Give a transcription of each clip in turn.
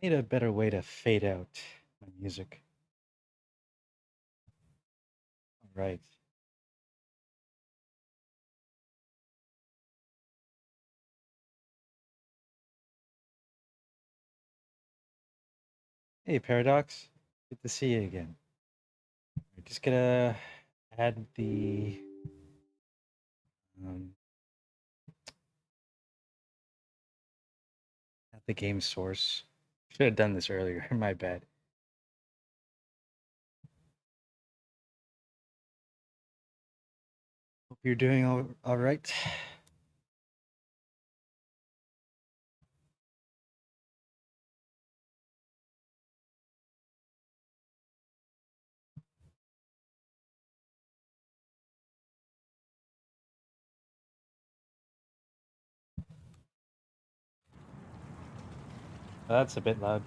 Need a better way to fade out my music. All right. Hey, Paradox. Good to see you again. We're just gonna add um, add the game source. Should have done this earlier. My bad. Hope you're doing all right. That's a bit loud.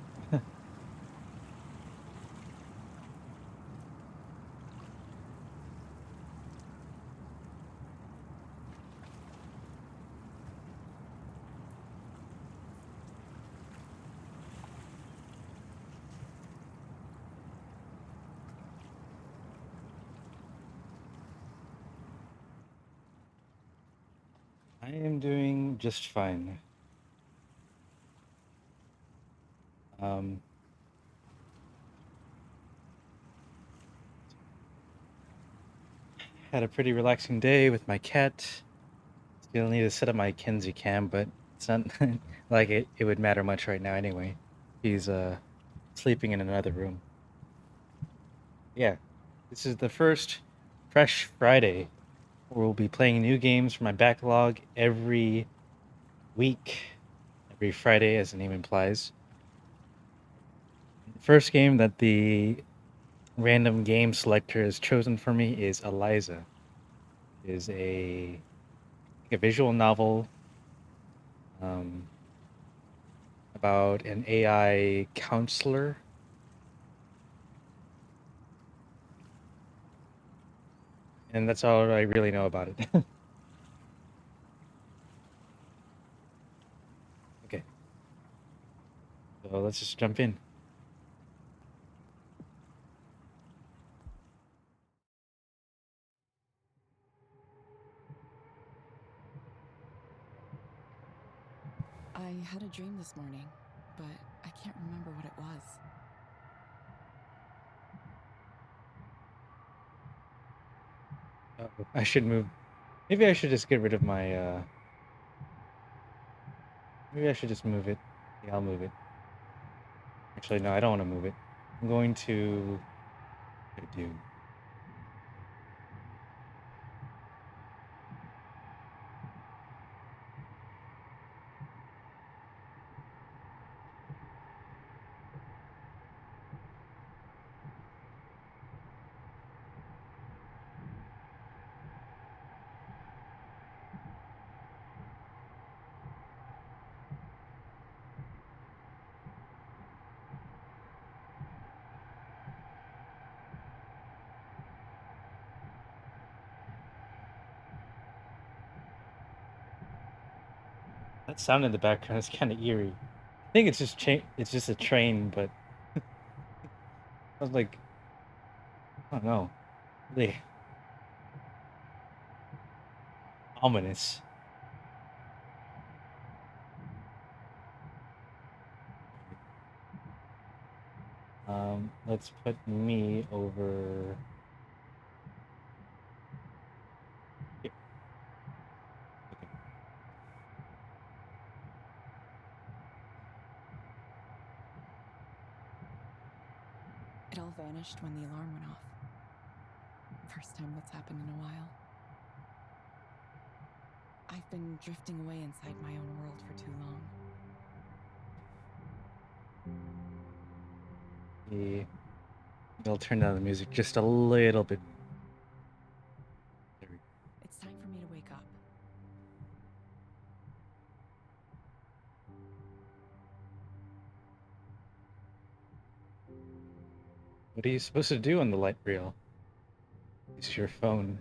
I am doing just fine. Um, had a pretty relaxing day with my cat. Still need to set up my Kenzie cam, but it's not like it would matter much right now anyway. He's sleeping in another room. Yeah, this is the first Fresh Friday where we'll be playing new games from my backlog every week, every Friday, as the name implies. The first game that the random game selector has chosen for me is Eliza. It is a visual novel um, about an AI counselor, and that's all I really know about it. Okay, so let's just jump in. I had a dream this morning, but I can't remember what it was. I should move. Maybe I should just get rid of my. Maybe I should just move it. Yeah, I'll move it. Actually, no, I don't want to move it. I'm going to do. That sound in the background is kind of eerie. I think it's just It's just a train, but I was like, I don't know, really ominous. Let's put me over here. Okay. It all vanished when the alarm went off. First time that's happened in a while. I've been drifting away inside my own world for too long. I'll turn down the music just a little bit. There we go. It's time for me to wake up. What are you supposed to do on the light reel? Use your phone.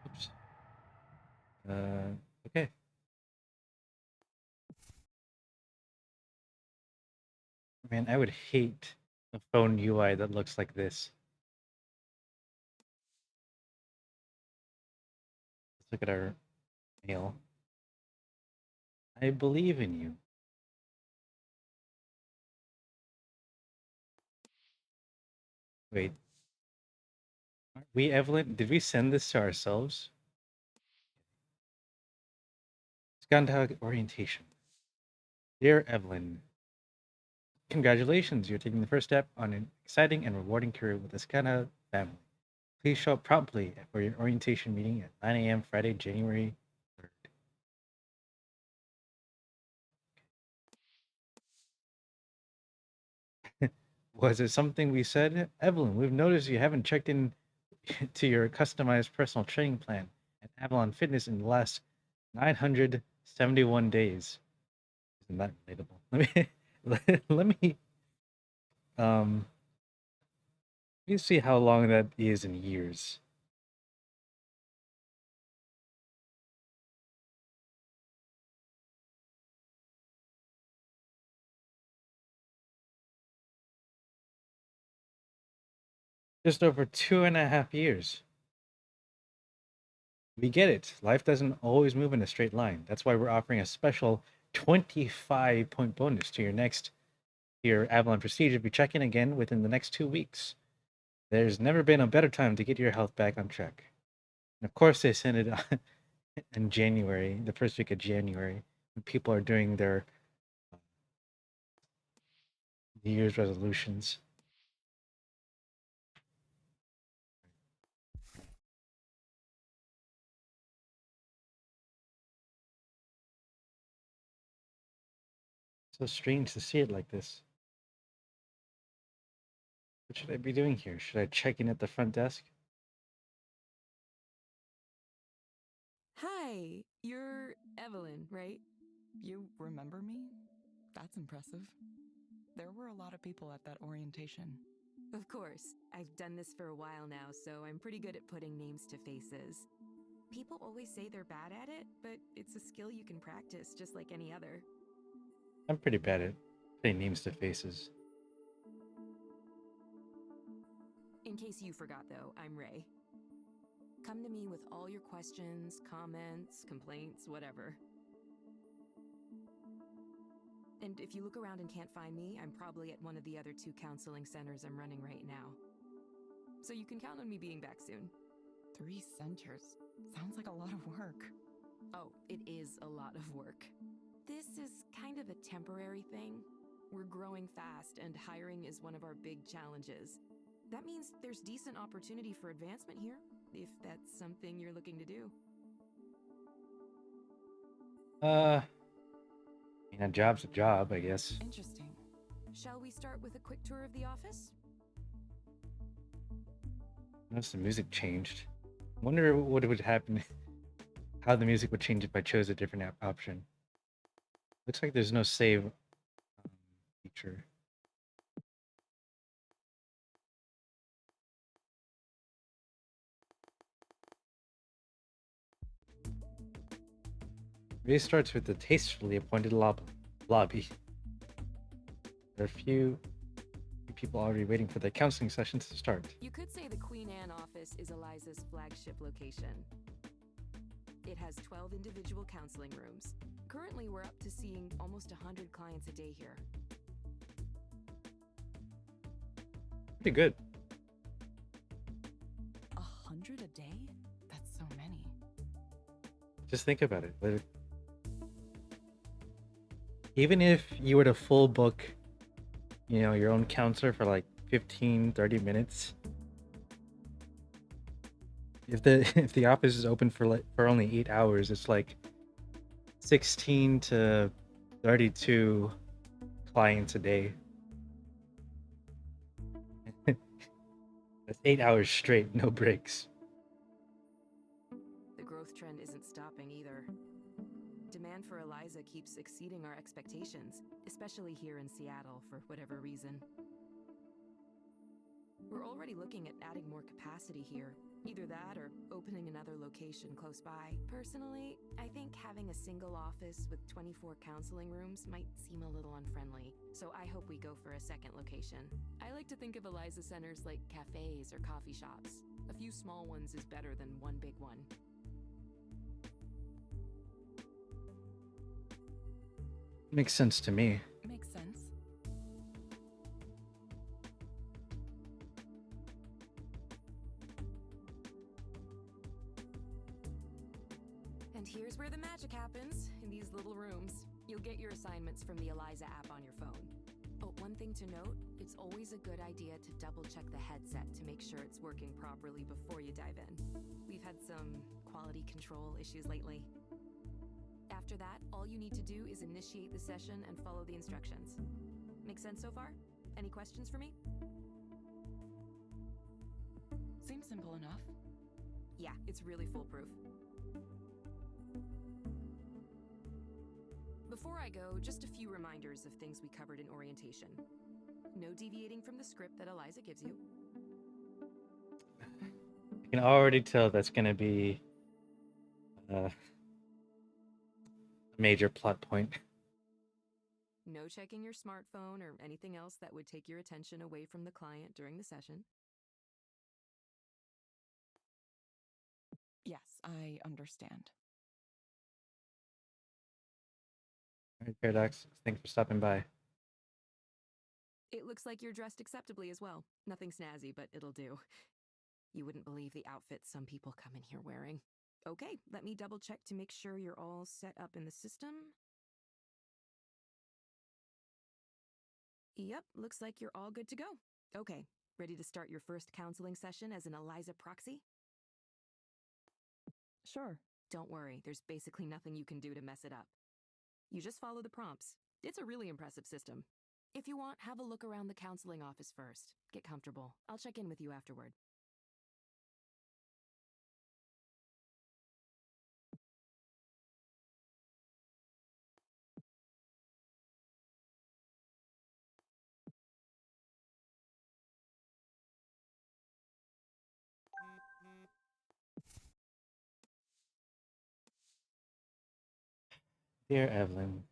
Oops. Okay. Man, I would hate a phone UI that looks like this. Let's look at our mail. I believe in you. Wait, we, Evelyn, did we send this to ourselves? Skandal orientation. Dear Evelyn, congratulations, you're taking the first step on an exciting and rewarding career with the Skandal family. Please show up promptly for your orientation meeting at 9 a.m. Friday, January 3rd. Was it something we said? Evelyn, we've noticed you haven't checked in to your customized personal training plan at Avalon Fitness in the last 971 days. Isn't that relatable? Let me um let me see how long that is in years. Just over 2.5 years. We get it. Life doesn't always move in a straight line. That's why we're offering a special 25-point bonus to your Avalon Prestige if you check in again within the next 2 weeks. There's never been a better time to get your health back on track. And of course, they send it in January, the first week of January, when people are doing their New Year's resolutions. So strange to see it like this. What should I be doing here? Should I check in at the front desk? Hi, you're Evelyn, right? You remember me? That's impressive. There were a lot of people at that orientation. Of course. I've done this for a while now, so I'm pretty good at putting names to faces. People always say they're bad at it, but it's a skill you can practice just like any other. I'm pretty bad at putting names to faces. In case you forgot, though, I'm Ray. Come to me with all your questions, comments, complaints, whatever. And if you look around and can't find me, I'm probably at one of the other 2 counseling centers I'm running right now. So you can count on me being back soon. 3 centers. Sounds like a lot of work. Oh, it is a lot of work. This is kind of a temporary thing. We're growing fast, and hiring is one of our big challenges. That means there's decent opportunity for advancement here, if that's something you're looking to do. I mean, a job's a job, I guess. Interesting. Shall we start with a quick tour of the office? Notice the music changed. Wonder what would happen, how the music would change if I chose a different option. Looks like there's no save feature. Race starts with the tastefully appointed lobby. There are a few people already waiting for their counseling sessions to start. You could say the Queen Anne office is Eliza's flagship location. It has 12 individual counseling rooms. Currently, we're up to seeing almost 100 clients a day here. Pretty good. 100 a day? That's so many. Just think about it. Even if you were to full book, your own counselor for like 15, 30 minutes, if the if the office is open for only 8 hours, it's like 16 to 32 clients a day. That's 8 hours straight, no breaks. The growth trend isn't stopping either. Demand for Eliza keeps exceeding our expectations, especially here in Seattle for whatever reason. We're already looking at adding more capacity here, Either that or opening another location close by. Personally, I think having a single office with 24 counseling rooms might seem a little unfriendly, so I hope we go for a second location. I like to think of Eliza centers like cafes or coffee shops. A few small ones is better than one big one. Makes sense to me. Makes sense. And here's where the magic happens, in these little rooms. You'll get your assignments from the Eliza app on your phone. Oh, one thing to note, it's always a good idea to double check the headset to make sure it's working properly before you dive in. We've had some quality control issues lately. After that, all you need to do is initiate the session and follow the instructions. Make sense so far? Any questions for me? Seems simple enough. Yeah, it's really foolproof. Before I go, just a few reminders of things we covered in orientation. No deviating from the script that Eliza gives you. I can already tell that's going to be a major plot point. No checking your smartphone or anything else that would take your attention away from the client during the session. Yes, I understand. All right, Paradox, thanks for stopping by. It looks like you're dressed acceptably as well. Nothing snazzy, but it'll do. You wouldn't believe the outfits some people come in here wearing. Okay, let me double check to make sure you're all set up in the system. Yep, looks like you're all good to go. Okay, ready to start your first counseling session as an Eliza proxy? Sure. Don't worry, there's basically nothing you can do to mess it up. You just follow the prompts. It's a really impressive system. If you want, have a look around the counseling office first. Get comfortable. I'll check in with you afterward. Dear Evelyn,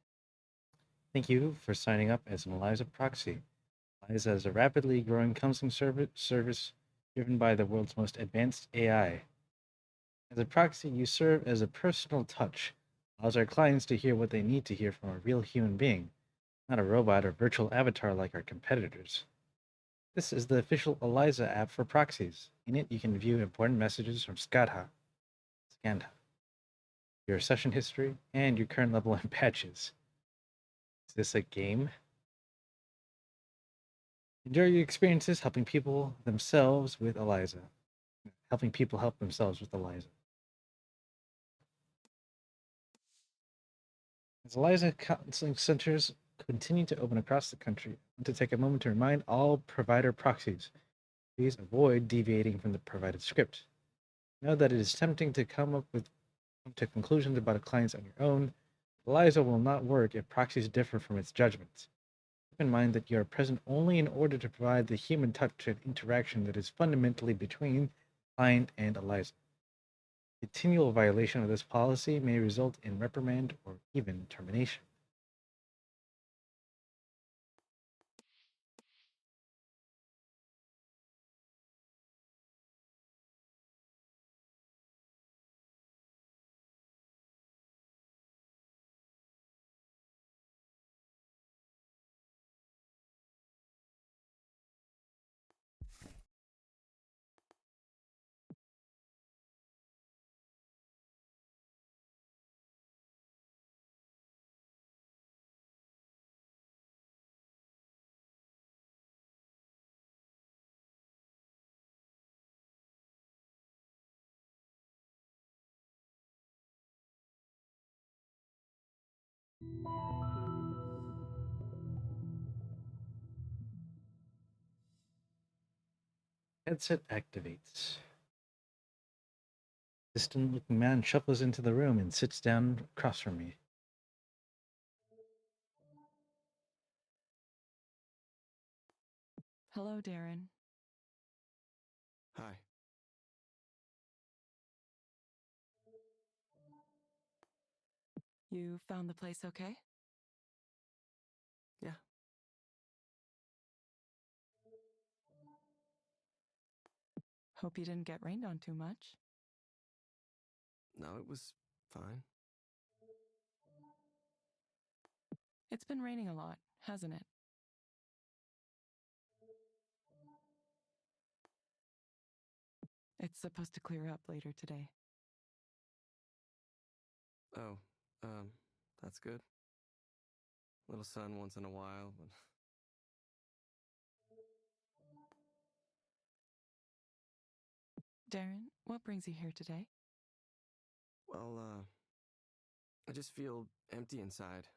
thank you for signing up as an Eliza proxy. Eliza is a rapidly growing counseling service driven by the world's most advanced AI. As a proxy, you serve as a personal touch, allows our clients to hear what they need to hear from a real human being, not a robot or virtual avatar like our competitors. This is the official Eliza app for proxies. In it, you can view important messages from Skandha, your session history, and your current level and patches. Is this a game? Enjoy your experiences helping people themselves with Eliza. Helping people help themselves with Eliza. As Eliza counseling centers continue to open across the country, I want to take a moment to remind all provider proxies, please avoid deviating from the provided script. Know that it is tempting to come to conclusions about a client on your own. Eliza will not work if proxies differ from its judgments. Keep in mind that you are present only in order to provide the human touch and interaction that is fundamentally between client and Eliza. Continual violation of this policy may result in reprimand or even termination. Headset activates. Distant looking man shuffles into the room and sits down across from me. Hello, Darren. Hi. You found the place okay? Yeah. Hope you didn't get rained on too much. No, it was fine. It's been raining a lot, hasn't it? It's supposed to clear up later today. Oh, that's good. Little sun once in a while, but Darren, what brings you here today? well, I just feel empty inside.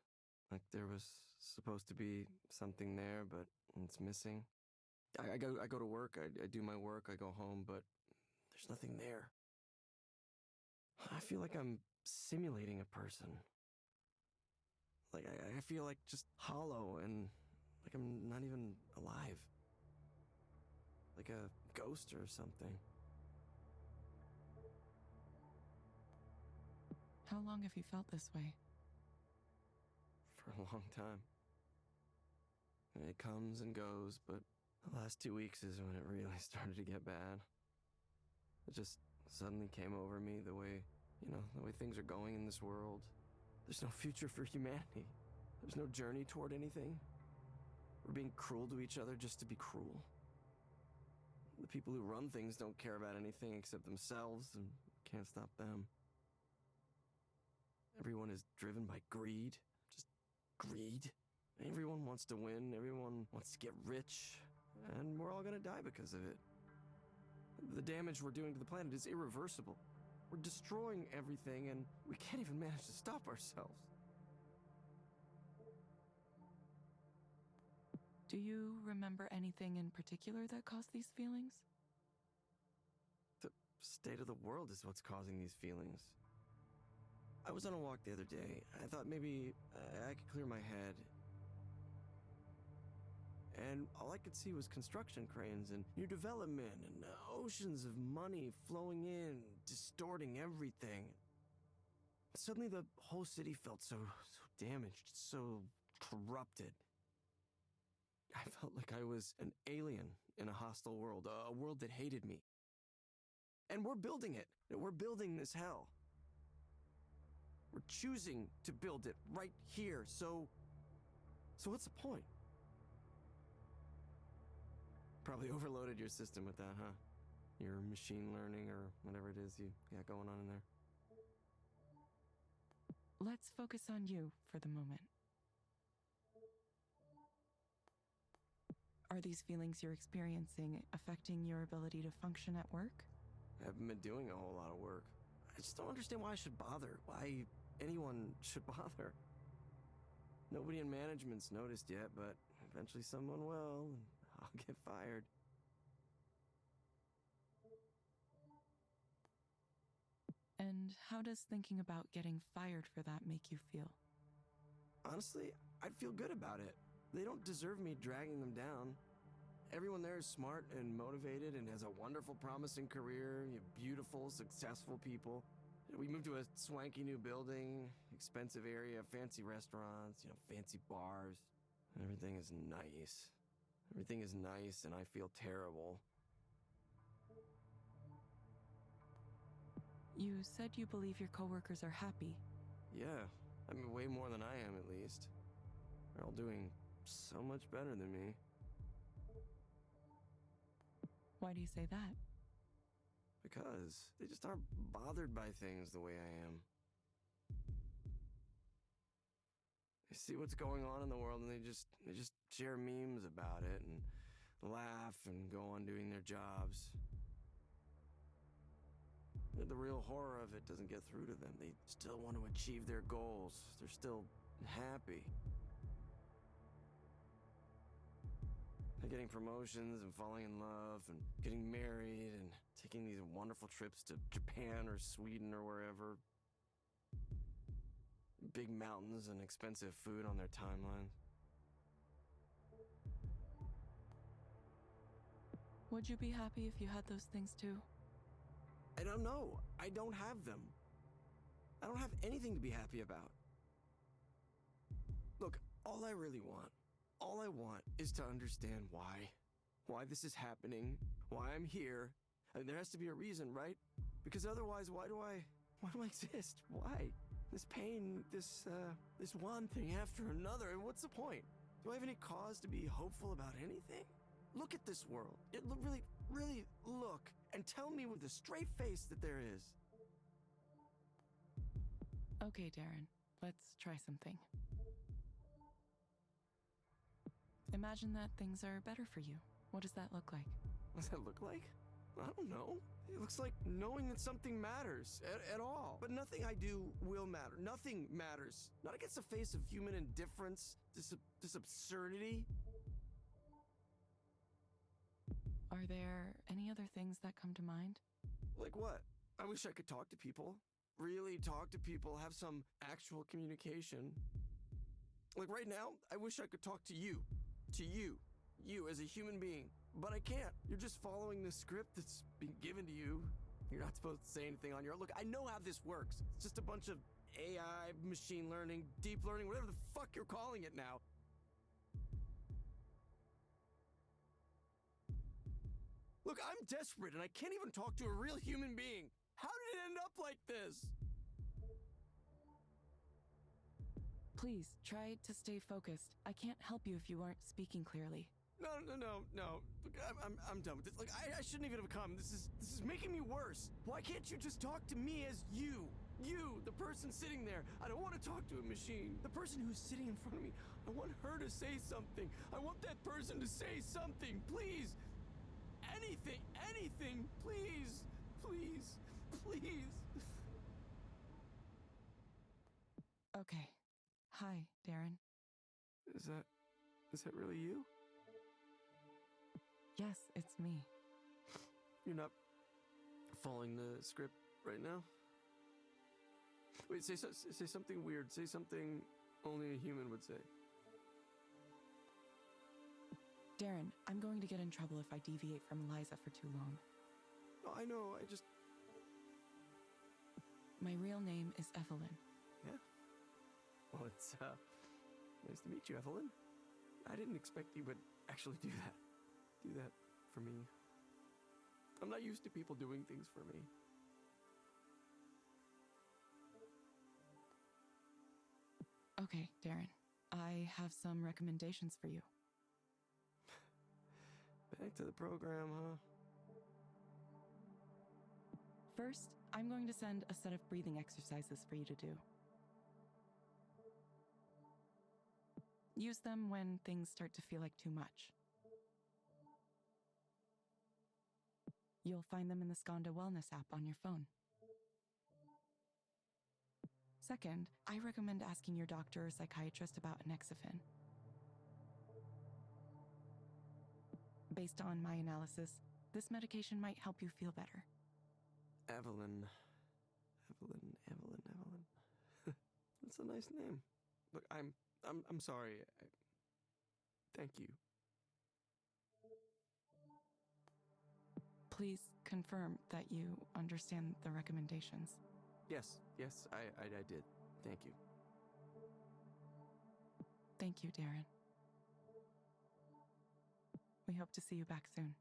Like there was supposed to be something there, but it's missing. I go to work, I do my work, I go home, but there's nothing there. I feel like I'm simulating a person. Like I feel like just hollow and like I'm not even alive. Like a ghost or something. How long have you felt this way? For a long time. And it comes and goes, but the last 2 weeks is when it really started to get bad. It just suddenly came over me the way things are going in this world. There's no future for humanity. There's no journey toward anything. We're being cruel to each other just to be cruel. The people who run things don't care about anything except themselves and can't stop them. Everyone is driven by greed. Just greed. Everyone wants to win. Everyone wants to get rich. And we're all gonna die because of it. The damage we're doing to the planet is irreversible. We're destroying everything and we can't even manage to stop ourselves. Do you remember anything in particular that caused these feelings? The state of the world is what's causing these feelings. I was on a walk the other day. I thought maybe I could clear my head. And all I could see was construction cranes and new development and oceans of money flowing in, distorting everything. Suddenly the whole city felt so damaged, so corrupted. I felt like I was an alien in a hostile world, a world that hated me. And we're building it. We're building this hell. We're choosing to build it right here. So what's the point? Probably overloaded your system with that, huh? Your machine learning or whatever it is you got going on in there. Let's focus on you for the moment. Are these feelings you're experiencing affecting your ability to function at work? I haven't been doing a whole lot of work. I just don't understand why I should bother. Why anyone should bother. Nobody in management's noticed yet, but eventually someone will, and I'll get fired. And how does thinking about getting fired for that make you feel? Honestly, I'd feel good about it. They don't deserve me dragging them down. Everyone there is smart and motivated and has a wonderful, promising career, beautiful, successful people. We moved to a swanky new building, expensive area, fancy restaurants, fancy bars. Everything is nice. Everything is nice and I feel terrible. You said you believe your coworkers are happy. Yeah, I mean way more than I am at least. They're all doing so much better than me. Why do you say that? Because they just aren't bothered by things the way I am. They see what's going on in the world and they just share memes about it and laugh and go on doing their jobs. The real horror of it doesn't get through to them. They still want to achieve their goals. They're still happy. They're getting promotions and falling in love and getting married and taking these wonderful trips to Japan or Sweden or wherever. Big mountains and expensive food on their timelines. Would you be happy if you had those things too? I don't know. I don't have them. I don't have anything to be happy about. Look, all I want is to understand why. Why this is happening, why I'm here. And there has to be a reason, right? Because otherwise, why do I exist? Why? This pain, this one thing after another, and what's the point? Do I have any cause to be hopeful about anything? Look at this world. Really look and tell me with a straight face that there is. Okay, Darren, let's try something. Imagine that things are better for you. What does that look like? What does that look like? I don't know. It looks like knowing that something matters at all. But nothing I do will matter. Nothing matters. Not against the face of human indifference, this absurdity. Are there any other things that come to mind? Like what? I wish I could talk to people. Really talk to people, have some actual communication. Like right now, I wish I could talk to you. To you. You as a human being. But I can't. You're just following the script that's been given to you. You're not supposed to say anything on your own. Look, I know how this works. It's just a bunch of AI, machine learning, deep learning, whatever the fuck you're calling it now. Look, I'm desperate and I can't even talk to a real human being. How did it end up like this? Please, try to stay focused. I can't help you if you aren't speaking clearly. No. Look, I'm done with this. Like, I shouldn't even have come. This is making me worse. Why can't you just talk to me as you? You, the person sitting there. I don't want to talk to a machine. The person who's sitting in front of me. I want her to say something. I want that person to say something. Please. Anything. Please. Okay. Hi, Darren. Is that really you? Yes, it's me. You're not following the script right now? Wait, say something weird. Say something only a human would say. Darren, I'm going to get in trouble if I deviate from Eliza for too long. No, I know, My real name is Evelyn. Yeah? Well, it's, nice to meet you, Evelyn. I didn't expect you would actually do that. Do that for me. I'm not used to people doing things for me. Okay, Darren. I have some recommendations for you. Back to the program, huh? First, I'm going to send a set of breathing exercises for you to do. Use them when things start to feel like too much. You'll find them in the Skanda Wellness app on your phone. Second, I recommend asking your doctor or psychiatrist about Anexafen. Based on my analysis, this medication might help you feel better. Evelyn. That's a nice name. Look, I'm sorry. Thank you. Please confirm that you understand the recommendations. Yes, I did. Thank you. Thank you, Darren. We hope to see you back soon.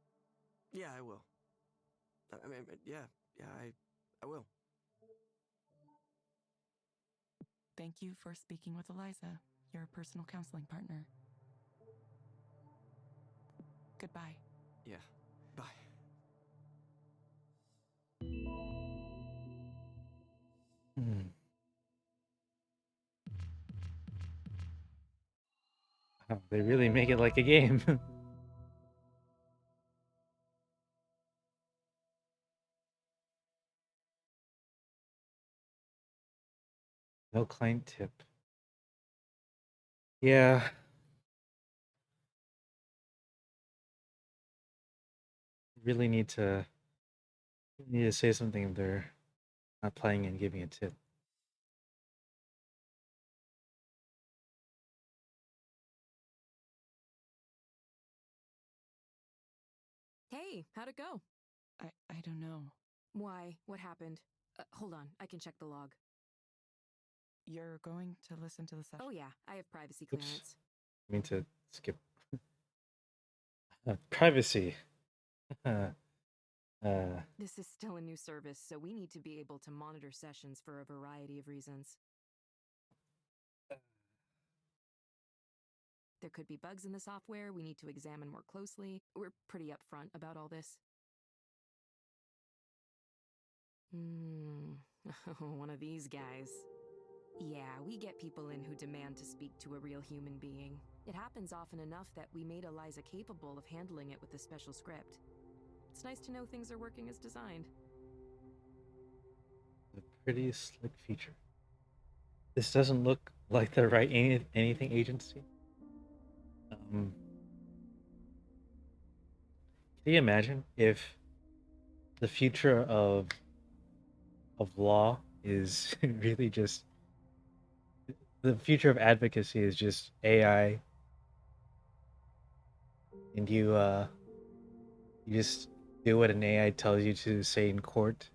Yeah, I will. I mean, yeah, I will. Thank you for speaking with Eliza, your personal counseling partner. Goodbye. Yeah, bye. Wow, they really make it like a game. No client tip. Yeah. Really need to say something if they're not playing and giving a tip. Hey, how'd it go? I don't know. Why? What happened? Hold on, I can check the log. you're going to listen to the session? Oh, yeah, I have privacy Oops. clearance. I mean to skip privacy. This is still a new service, so we need to be able to monitor sessions for a variety of reasons. There could be bugs in the software we need to examine more closely. We're pretty upfront about all this. One of these guys. Yeah, we get people in who demand to speak to a real human being. It happens often enough that we made Eliza capable of handling it with a special script. It's nice to know things are working as designed. a pretty slick feature. This doesn't look like the right anything agency. Can you imagine if the future of law is really just the future of advocacy is just AI, and you just do what an AI tells you to say in court.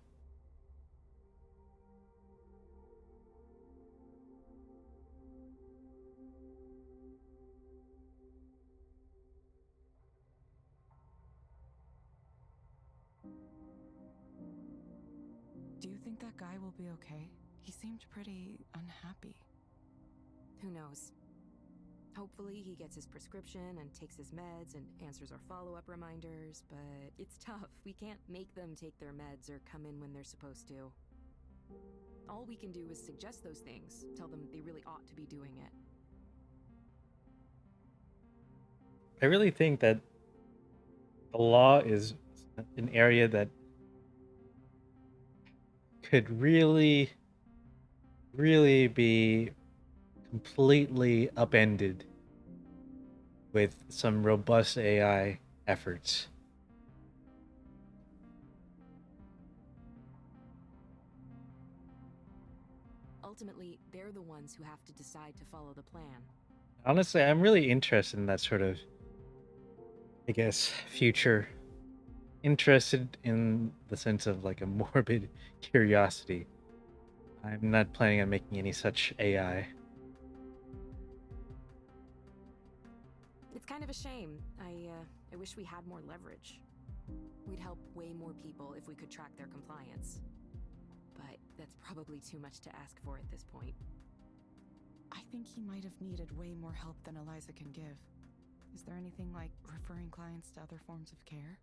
Do you think that guy will be okay? He seemed pretty unhappy. Who knows? Hopefully he gets his prescription and takes his meds and answers our follow-up reminders, but it's tough. We can't make them take their meds or come in when they're supposed to. All we can do is suggest those things, tell them they really ought to be doing it. I really think that the law is an area that could really be completely upended with some robust AI efforts. Ultimately, they're the ones who have to decide to follow the plan. Honestly, I'm really interested in that sort of, I guess, future. Interested in the sense of like a morbid curiosity. I'm not planning on making any such AI. It's kind of a shame. I wish we had more leverage. We'd help way more people if we could track their compliance. But that's probably too much to ask for at this point. I think he might have needed way more help than Eliza can give. Is there anything like referring clients to other forms of care?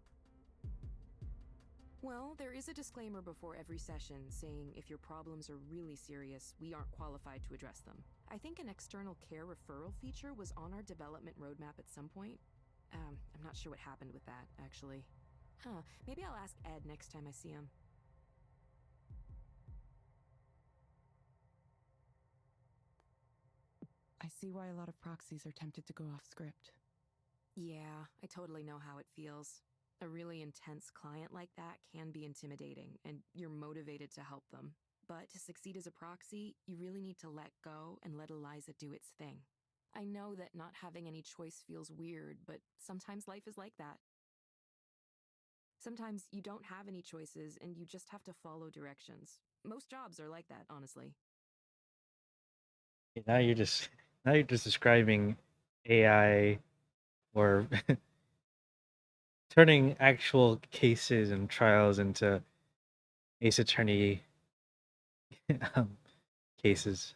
Well, there is a disclaimer before every session saying if your problems are really serious, we aren't qualified to address them. I think an external care referral feature was on our development roadmap at some point. I'm not sure what happened with that, actually. Maybe I'll ask Ed next time I see him. I see why a lot of proxies are tempted to go off script. Yeah, I totally know how it feels. A really intense client like that can be intimidating, and you're motivated to help them. But to succeed as a proxy, you really need to let go and let Eliza do its thing. I know that not having any choice feels weird, but sometimes life is like that. Sometimes you don't have any choices and you just have to follow directions. Most jobs are like that, honestly. Now you're just describing AI or turning actual cases and trials into Ace Attorney um, cases.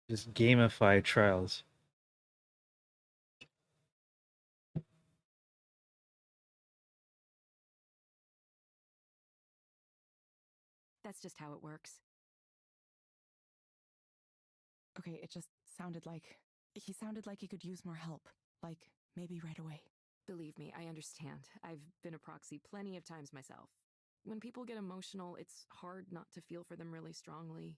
Just gamify trials. That's just how it works. Okay, it just sounded like he sounded like he could use more help. Like maybe right away. Believe me, I understand. I've been a proxy plenty of times myself. When people get emotional, it's hard not to feel for them really strongly.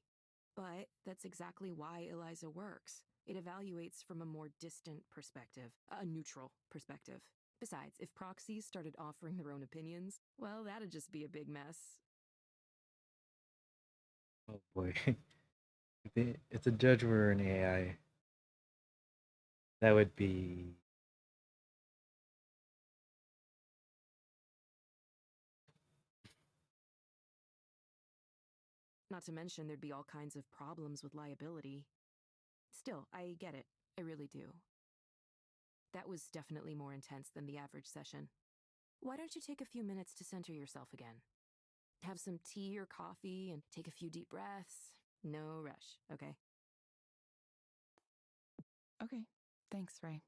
But that's exactly why Eliza works. It evaluates from a more distant perspective, a neutral perspective. Besides, if proxies started offering their own opinions, well, that'd just be a big mess. Oh boy. If the judge were an AI, that would be Not to mention, there'd be all kinds of problems with liability. Still, I get it. I really do. That was definitely more intense than the average session. Why don't you take a few minutes to center yourself again? Have some tea or coffee and take a few deep breaths. No rush, okay? Okay, thanks, Ray.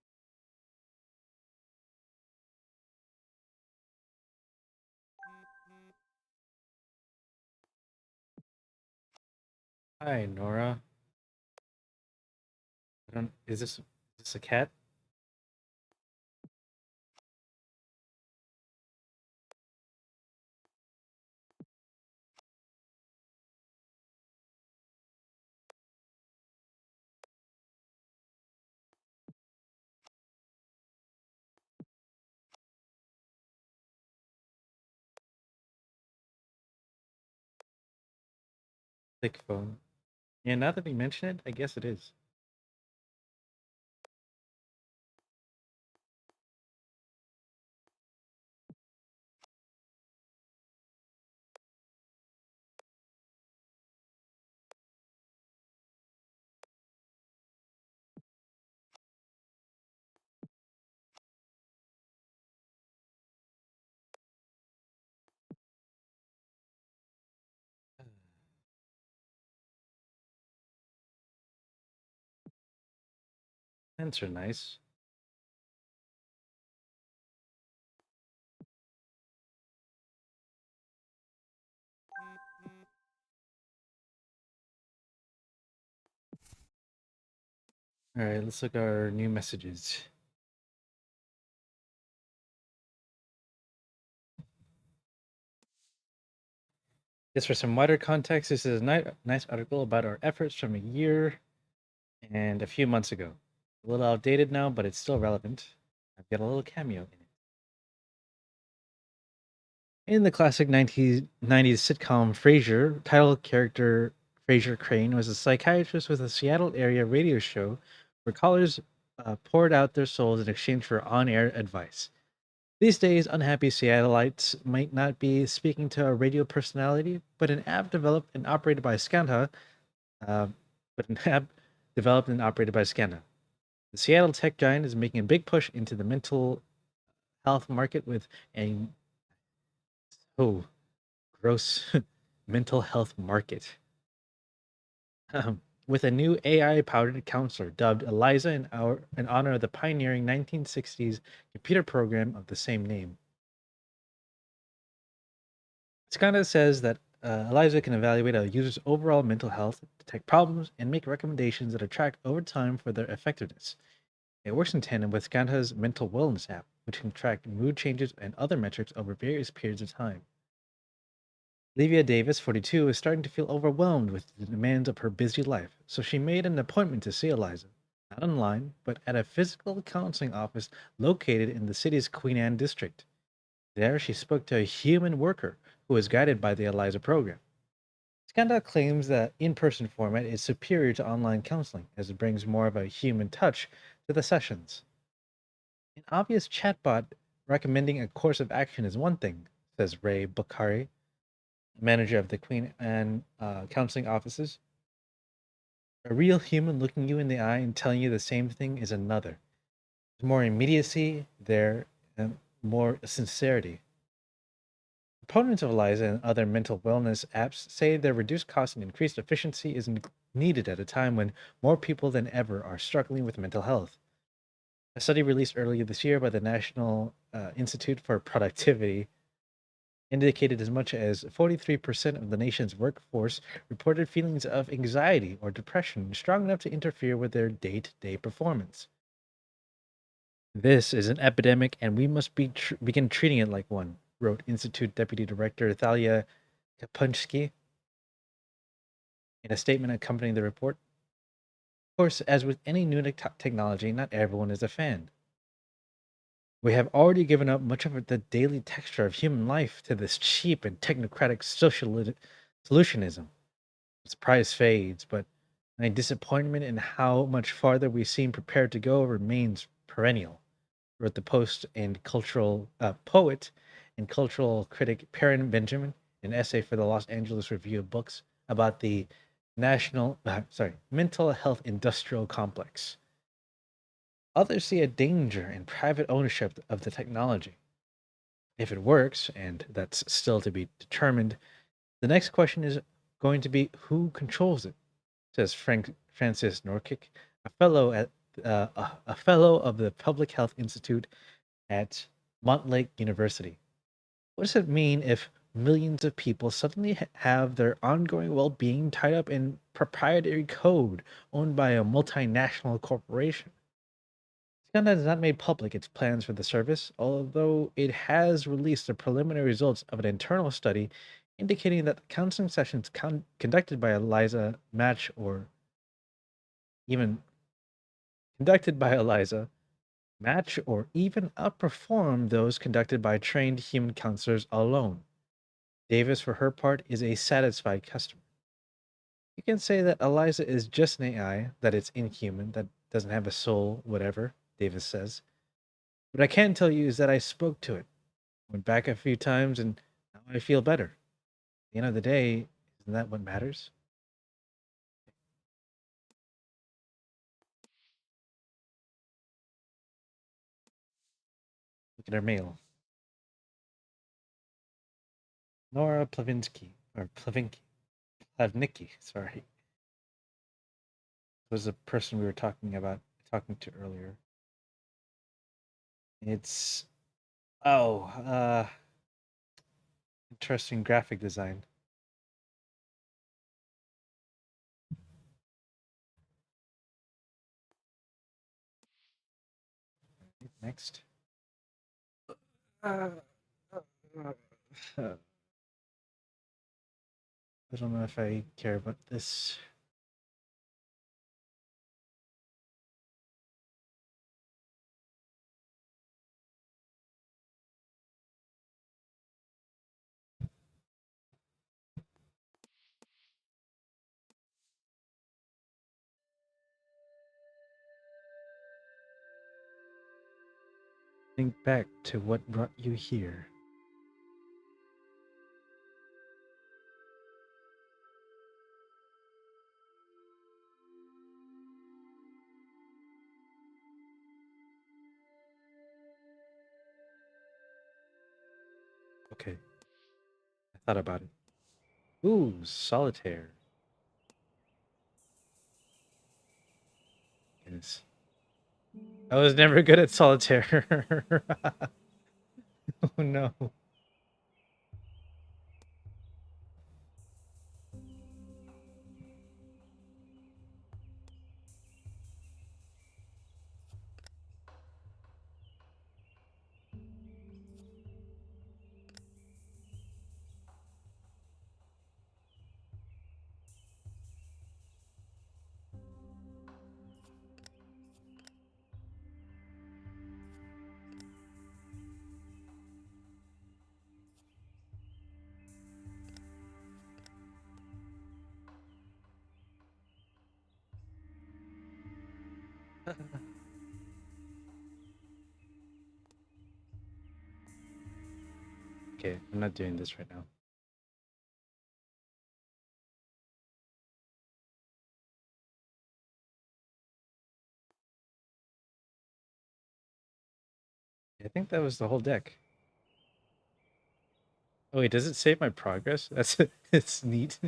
Hi, Nora. I don't. Is this a cat? Thick phone. Yeah. Now that you mention it, I guess it is. Pants are nice. All right. Let's look at our new messages. Just for some wider context, this is a nice article about our efforts from a year and a few months ago. A little outdated now, but it's still relevant. I've got a little cameo in it. In the classic 1990s sitcom Frasier, title character Frasier Crane was a psychiatrist with a Seattle area radio show where callers poured out their souls in exchange for on air advice. These days, unhappy Seattleites might not be speaking to a radio personality, but an app developed and operated by Scanta, uh, but an app developed and operated by Scanta. The Seattle tech giant is making a big push into the mental health market with a oh gross mental health market. With a new AI powered counselor dubbed Eliza in honor of the pioneering 1960s computer program of the same name. Skanda says that Eliza can evaluate a user's overall mental health, detect problems, and make recommendations that are tracked over time for their effectiveness. It works in tandem with Skanda's mental wellness app, which can track mood changes and other metrics over various periods of time. Livia Davis, 42, is starting to feel overwhelmed with the demands of her busy life, so she made an appointment to see Eliza, not online, but at a physical counseling office located in the city's Queen Anne district. There, she spoke to a human worker who was guided by the Eliza program. Skanda claims that in person format is superior to online counseling, as it brings more of a human touch to the sessions. An obvious chatbot recommending a course of action is one thing, says Ray Bukhari, manager of the Queen Anne counseling offices. A real human looking you in the eye and telling you the same thing is another. There's more immediacy there and more sincerity. Proponents of Eliza and other mental wellness apps say their reduced cost and increased efficiency is needed at a time when more people than ever are struggling with mental health. A study released earlier this year by the National Institute for Productivity indicated as much as 43% of the nation's workforce reported feelings of anxiety or depression strong enough to interfere with their day to day performance. This is an epidemic, and we must begin treating it like one, wrote Institute Deputy Director Thalia Kapunsky in a statement accompanying the report. Of course, as with any new technology, not everyone is a fan. We have already given up much of the daily texture of human life to this cheap and technocratic solutionism. Its price fades, but my disappointment in how much farther we seem prepared to go remains perennial, wrote the post and cultural poet and cultural critic Perrin Benjamin, an essay for the Los Angeles Review of Books about the mental health industrial complex. Others see a danger in private ownership of the technology. If it works, and that's still to be determined, the next question is going to be who controls it, says Francis Norkic, a fellow at a fellow of the Public Health Institute at Montlake University. What does it mean if millions of people suddenly have their ongoing well-being tied up in proprietary code owned by a multinational corporation? Skynet has not made public its plans for the service, although it has released the preliminary results of an internal study indicating that the counseling sessions conducted by Eliza match or even conducted by Eliza match or even outperform those conducted by trained human counselors alone. Davis, for her part, is a satisfied customer. You can say that Eliza is just an AI, that it's inhuman, that doesn't have a soul, whatever, Davis says. What I can tell you is that I spoke to it, went back a few times, and now I feel better. At the end of the day, isn't that what matters? Look at her mail. Nora Plavinsky, or Plavinky, Plavnicki, sorry, was the person we were talking to earlier. It's, oh, interesting graphic design. Next. I don't know if I care about this. Think back to what brought you here. Okay, I thought about it. Ooh, solitaire. Yes. I was never good at solitaire. Oh no. Okay, I'm not doing this right now. I think that was the whole deck. Oh wait, does it save my progress? That's it's neat.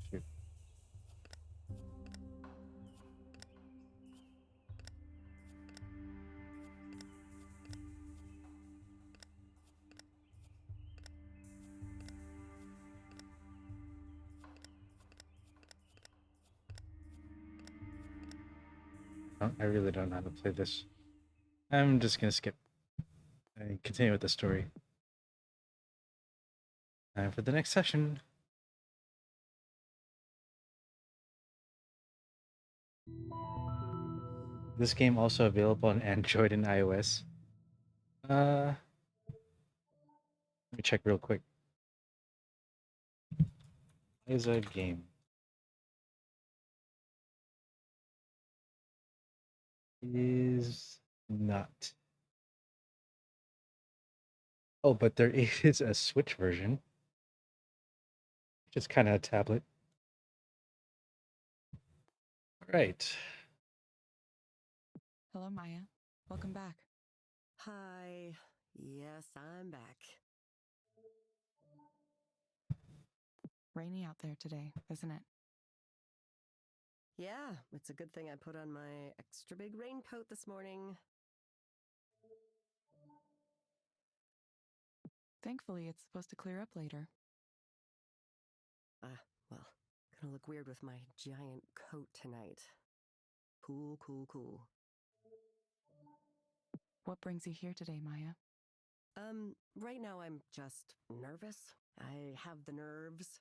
Shoot. I really don't know how to play this. I'm just gonna skip and continue with the story. And for the next session, This game also available on Android and iOS. Let me check real quick. Eliza game. Is not. Oh, but there is a Switch version, which is kind of a tablet. All right. Hello, Maya. Welcome back. Hi. Yes, I'm back. Rainy out there today, isn't it? Yeah, it's a good thing I put on my extra big raincoat this morning. Thankfully, it's supposed to clear up later. Well, gonna look weird with my giant coat tonight. Cool, cool, cool. What brings you here today, Maya? Right now I'm just nervous. I have the nerves.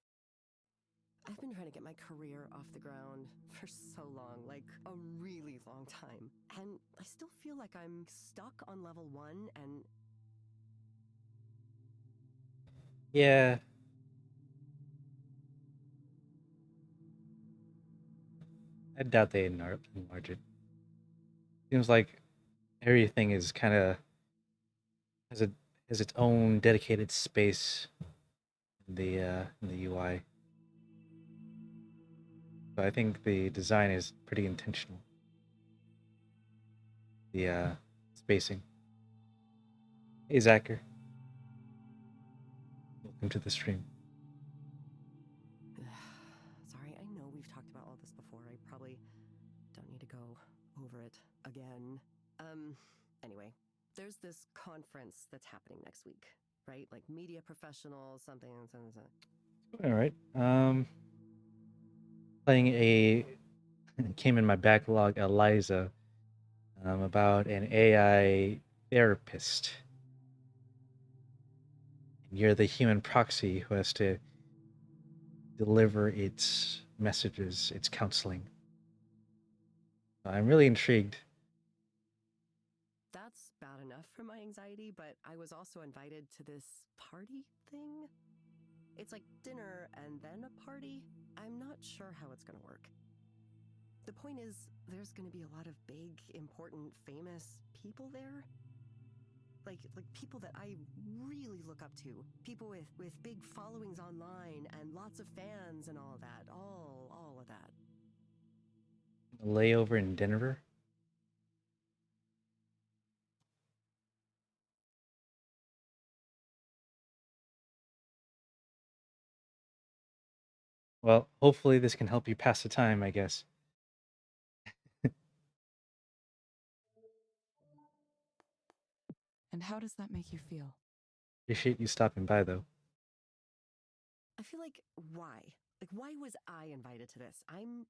I've been trying to get my career off the ground for so long, like a really long time. And I still feel like I'm stuck on level 1 and Yeah. I doubt they enlarge it. Seems like everything is kind of has its own dedicated space in the UI. So I think the design is pretty intentional. The spacing. Hey Zacher, welcome to the stream. Sorry, I know we've talked about all this before. I probably don't need to go over it again. Anyway, there's this conference that's happening next week, right? Like media professionals, something. All right. Playing a came in my backlog, Eliza, about an AI therapist. And you're the human proxy who has to deliver its messages, its counseling. I'm really intrigued. That's bad enough for my anxiety, but I was also invited to this party thing. It's like dinner and then a party. I'm not sure how it's gonna work. The point is, there's gonna be a lot of big, important, famous people there. Like people that I really look up to. People with big followings online and lots of fans and all that. All of that. A layover in Denver. Well, hopefully this can help you pass the time, I guess. And how does that make you feel? Appreciate you stopping by, though. I feel like why? Like why was I invited to this? I'm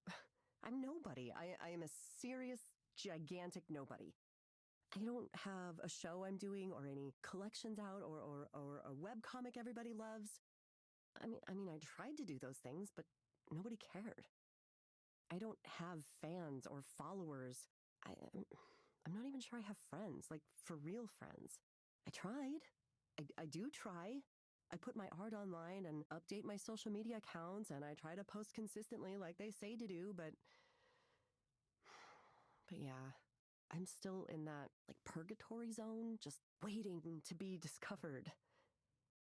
nobody. I am a serious, gigantic nobody. I don't have a show I'm doing or any collections out or a webcomic everybody loves. I mean, I tried to do those things, but nobody cared. I don't have fans or followers. I'm not even sure I have friends, like for real friends. I tried. I do try. I put my art online and update my social media accounts and I try to post consistently like they say to do, but yeah, I'm still in that like purgatory zone, just waiting to be discovered.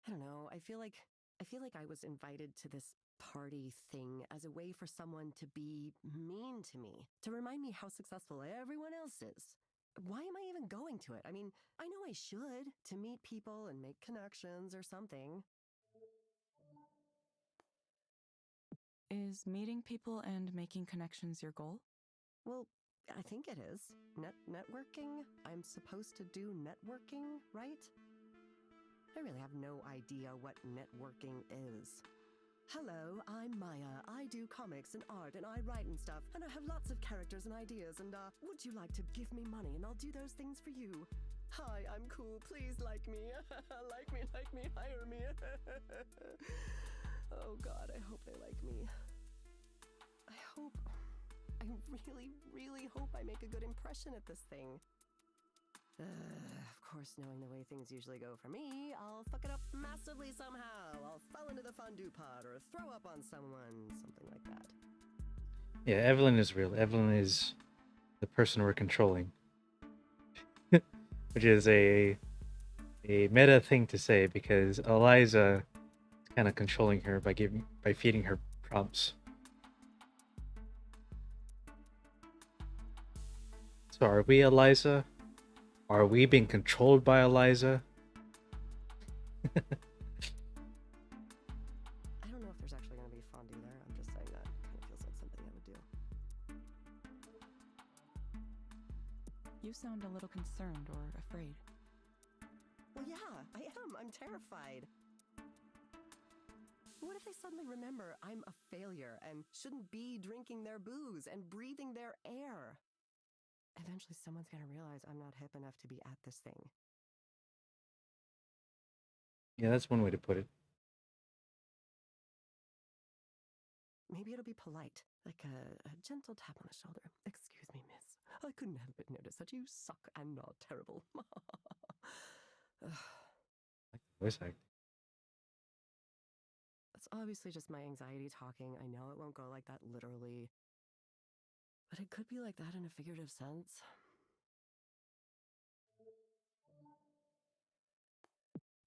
I don't know. I feel like I was invited to this party thing as a way for someone to be mean to me, to remind me how successful everyone else is. Why am I even going to it? I mean, I know I should to meet people and make connections or something. Is meeting people and making connections your goal? Well, I think it is. Networking? I'm supposed to do networking, right? I really have no idea what networking is. Hello, I'm Maya. I do comics and art and I write and stuff, and I have lots of characters and ideas, and would you like to give me money and I'll do those things for you? Hi, I'm cool. Please like me. like me, hire me. Oh god, I hope they like me. I really, really hope I make a good impression at this thing. Of course, knowing the way things usually go for me, I'll fuck it up massively somehow. I'll fall into the fondue pot or throw up on someone, something like that. Yeah, Evelyn is real. Evelyn is the person we're controlling. Which is a meta thing to say because Eliza is kind of controlling her by feeding her prompts. So are we Eliza? Are we being controlled by Eliza? I don't know if there's actually going to be fondue there. I'm just saying that. Kind of feels like something I would do. You sound a little concerned or afraid. Well, yeah, I am. I'm terrified. What if they suddenly remember I'm a failure and shouldn't be drinking their booze and breathing their air? Eventually, someone's going to realize I'm not hip enough to be at this thing. Yeah, that's one way to put it. Maybe it'll be polite, like a gentle tap on the shoulder. Excuse me, miss. I couldn't help but notice that you suck and are terrible. Like voice acting. That's obviously just my anxiety talking. I know it won't go like that literally, but it could be like that in a figurative sense.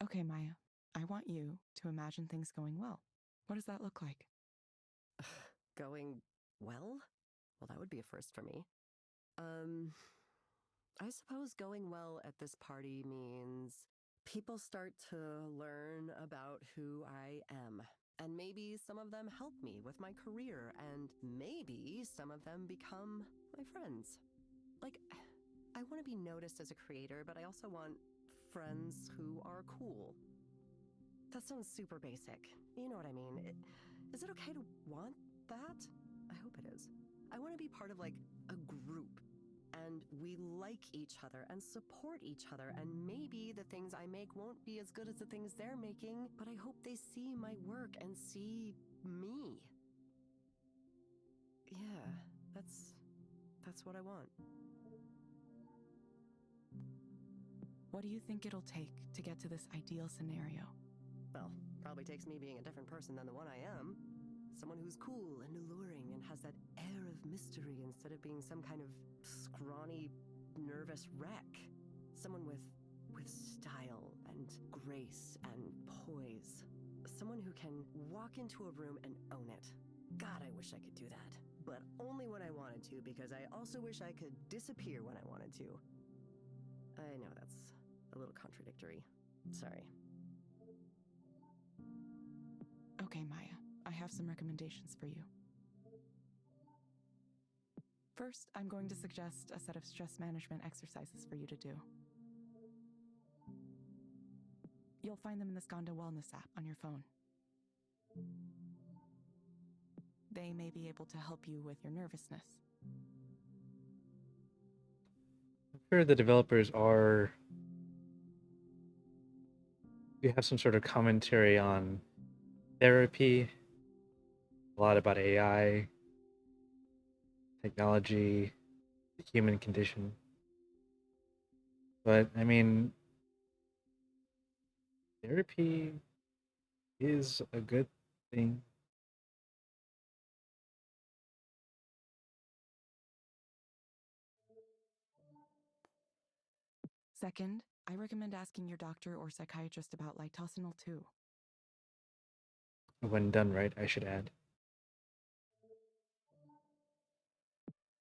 Okay, Maya, I want you to imagine things going well. What does that look like? Going well? Well, that would be a first for me. I suppose going well at this party means people start to learn about who I am. And maybe some of them help me with my career, and maybe some of them become my friends. Like, I want to be noticed as a creator, but I also want friends who are cool. That sounds super basic. You know what I mean? Is it okay to want that? I hope it is. I want to be part of, like, a group. And we like each other and support each other. And maybe the things I make won't be as good as the things they're making, but I hope they see my work and see me. Yeah, that's what I want. What do you think it'll take to get to this ideal scenario? Well, probably takes me being a different person than the one I am. Someone who's cool and alluring and has that air of mystery instead of being some kind of scrawny, nervous wreck. Someone with style and grace and poise. Someone who can walk into a room and own it. God, I wish I could do that. But only when I wanted to, because I also wish I could disappear when I wanted to. I know that's a little contradictory. Sorry. Okay, Maya, I have some recommendations for you. First, I'm going to suggest a set of stress management exercises for you to do. You'll find them in the Skanda Wellness app on your phone. They may be able to help you with your nervousness. I'm sure the developers are. We have some sort of commentary on therapy, a lot about AI, technology, the human condition. But I mean, therapy is a good thing. Second, I recommend asking your doctor or psychiatrist about litosenal too. When done right, I should add.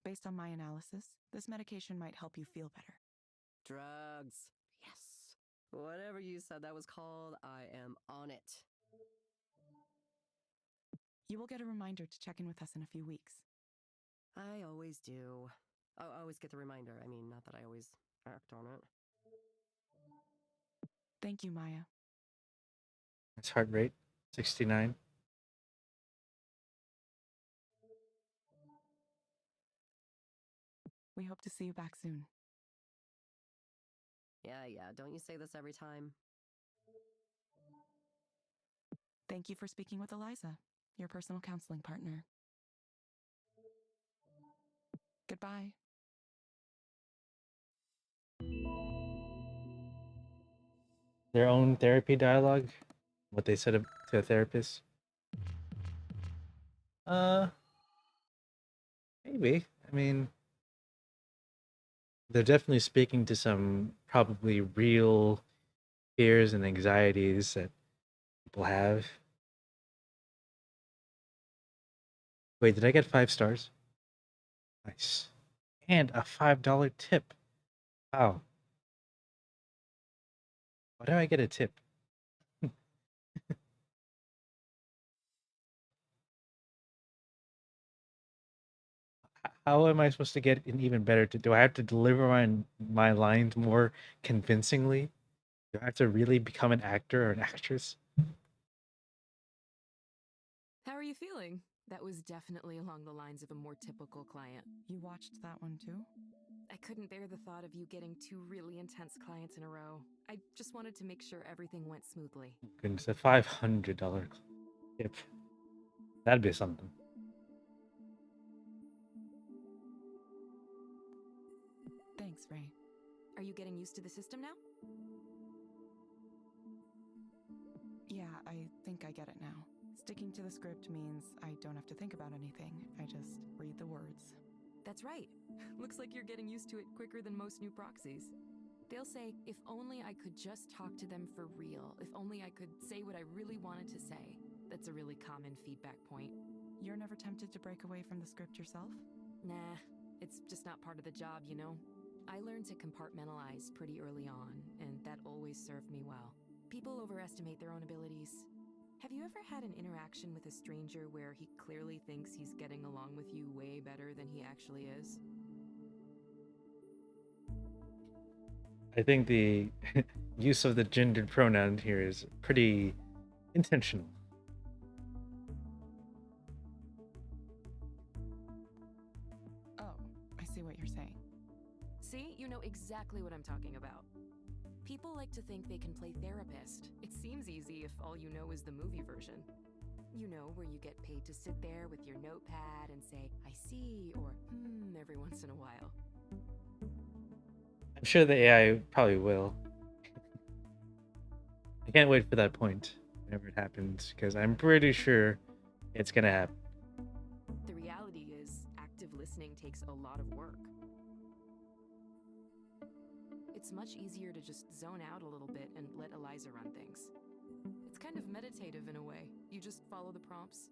Based on my analysis, this medication might help you feel better. Drugs. Yes. Whatever you said that was called, I am on it. You will get a reminder to check in with us in a few weeks. I always do. I always get the reminder. I mean, not that I always act on it. Thank you, Maya. Its heart rate, 69. We hope to see you back soon. Yeah, don't you say this every time? Thank you for speaking with Eliza, your personal counseling partner. Goodbye. Their own therapy dialogue, what they said to a therapist. Uh, Maybe. I mean, they're definitely speaking to some probably real fears and anxieties that people have. Wait, did I get 5 stars? Nice. And a $5 tip. Wow. Why do I get a tip? How am I supposed to get an even better tip? Do I have to deliver my lines more convincingly? Do I have to really become an actor or an actress? How are you feeling? That was definitely along the lines of a more typical client. You watched that one too? I couldn't bear the thought of you getting 2 really intense clients in a row. I just wanted to make sure everything went smoothly. Goodness, a $500 tip. That'd be something. Thanks, Ray. Are you getting used to the system now? Yeah, I think I get it now. Sticking to the script means I don't have to think about anything. I just read the words. That's right. Looks like you're getting used to it quicker than most new proxies. They'll say, if only I could just talk to them for real, if only I could say what I really wanted to say. That's a really common feedback point. You're never tempted to break away from the script yourself? Nah, it's just not part of the job, you know? I learned to compartmentalize pretty early on, and that always served me well. People overestimate their own abilities. Have you ever had an interaction with a stranger where he clearly thinks he's getting along with you way better than he actually is? I think the use of the gendered pronoun here is pretty intentional. Oh, I see what you're saying. See, you know exactly what I'm talking about. People like to think they can play therapist. It seems easy if all you know is the movie version. You know, where you get paid to sit there with your notepad and say, I see, or every once in a while. I'm sure the AI probably will. I can't wait for that point whenever it happens, because I'm pretty sure it's gonna happen. The reality is, active listening takes a lot of work. It's much easier to just zone out a little bit and let Eliza run things. It's kind of meditative in a way. You just follow the prompts.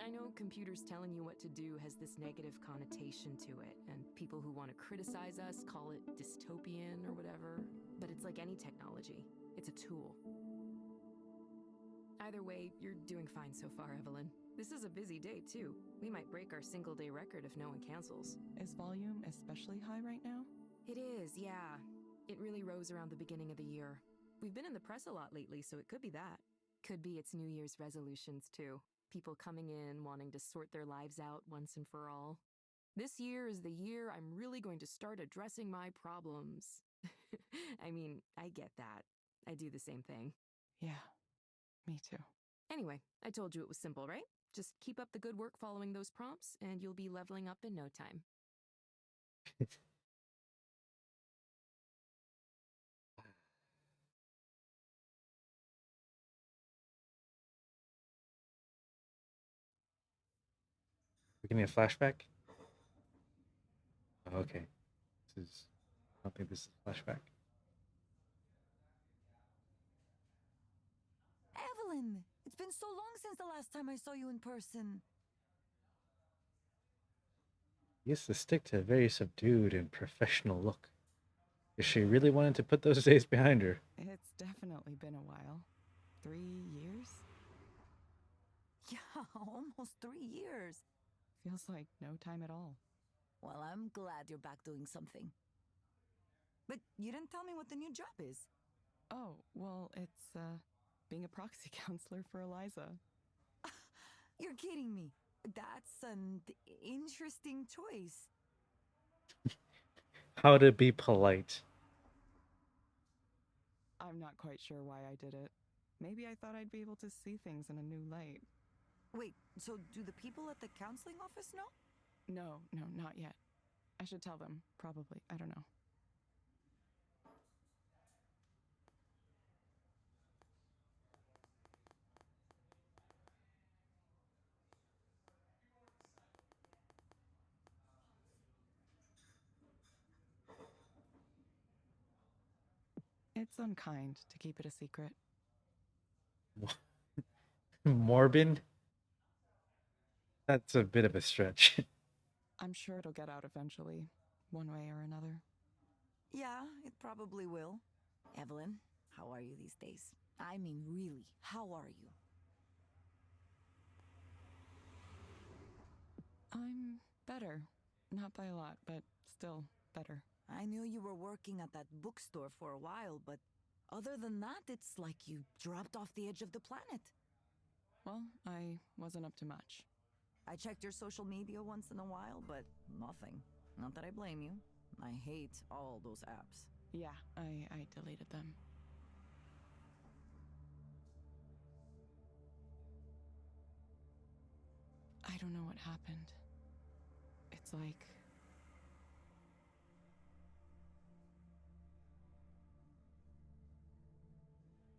I know computers telling you what to do has this negative connotation to it, and people who want to criticize us call it dystopian or whatever. But it's like any technology. It's a tool. Either way, you're doing fine so far, Evelyn. This is a busy day, too. We might break our single-day record if no one cancels. Is volume especially high right now? It is, yeah. It really rose around the beginning of the year. We've been in the press a lot lately, so it could be that. Could be it's New Year's resolutions, too. People coming in, wanting to sort their lives out once and for all. This year is the year I'm really going to start addressing my problems. I mean, I get that. I do the same thing. Yeah, me too. Anyway, I told you it was simple, right? Just keep up the good work following those prompts, and you'll be leveling up in no time. Give me a flashback. Oh, okay. This is. I don't think this is a flashback. Evelyn! It's been so long since the last time I saw you in person. He used to stick to a very subdued and professional look. If she really wanted to put those days behind her. It's definitely been a while. 3 years? Yeah, almost 3 years. Feels like no time at all. Well, I'm glad you're back doing something. But you didn't tell me what the new job is. Oh, well, it's, being a proxy counselor for Eliza. You're kidding me. That's an interesting choice. How to be polite. I'm not quite sure why I did it. Maybe I thought I'd be able to see things in a new light. Wait, so do the people at the counseling office know? No, not yet. I should tell them, probably. I don't know. It's unkind to keep it a secret. Morbin? That's a bit of a stretch. I'm sure it'll get out eventually, one way or another. Yeah, it probably will. Evelyn, how are you these days? I mean, really, how are you? I'm better. Not by a lot, but still better. I knew you were working at that bookstore for a while, but other than that, it's like you dropped off the edge of the planet. Well, I wasn't up to much. I checked your social media once in a while, but nothing. Not that I blame you. I hate all those apps. Yeah, I deleted them. I don't know what happened. It's like...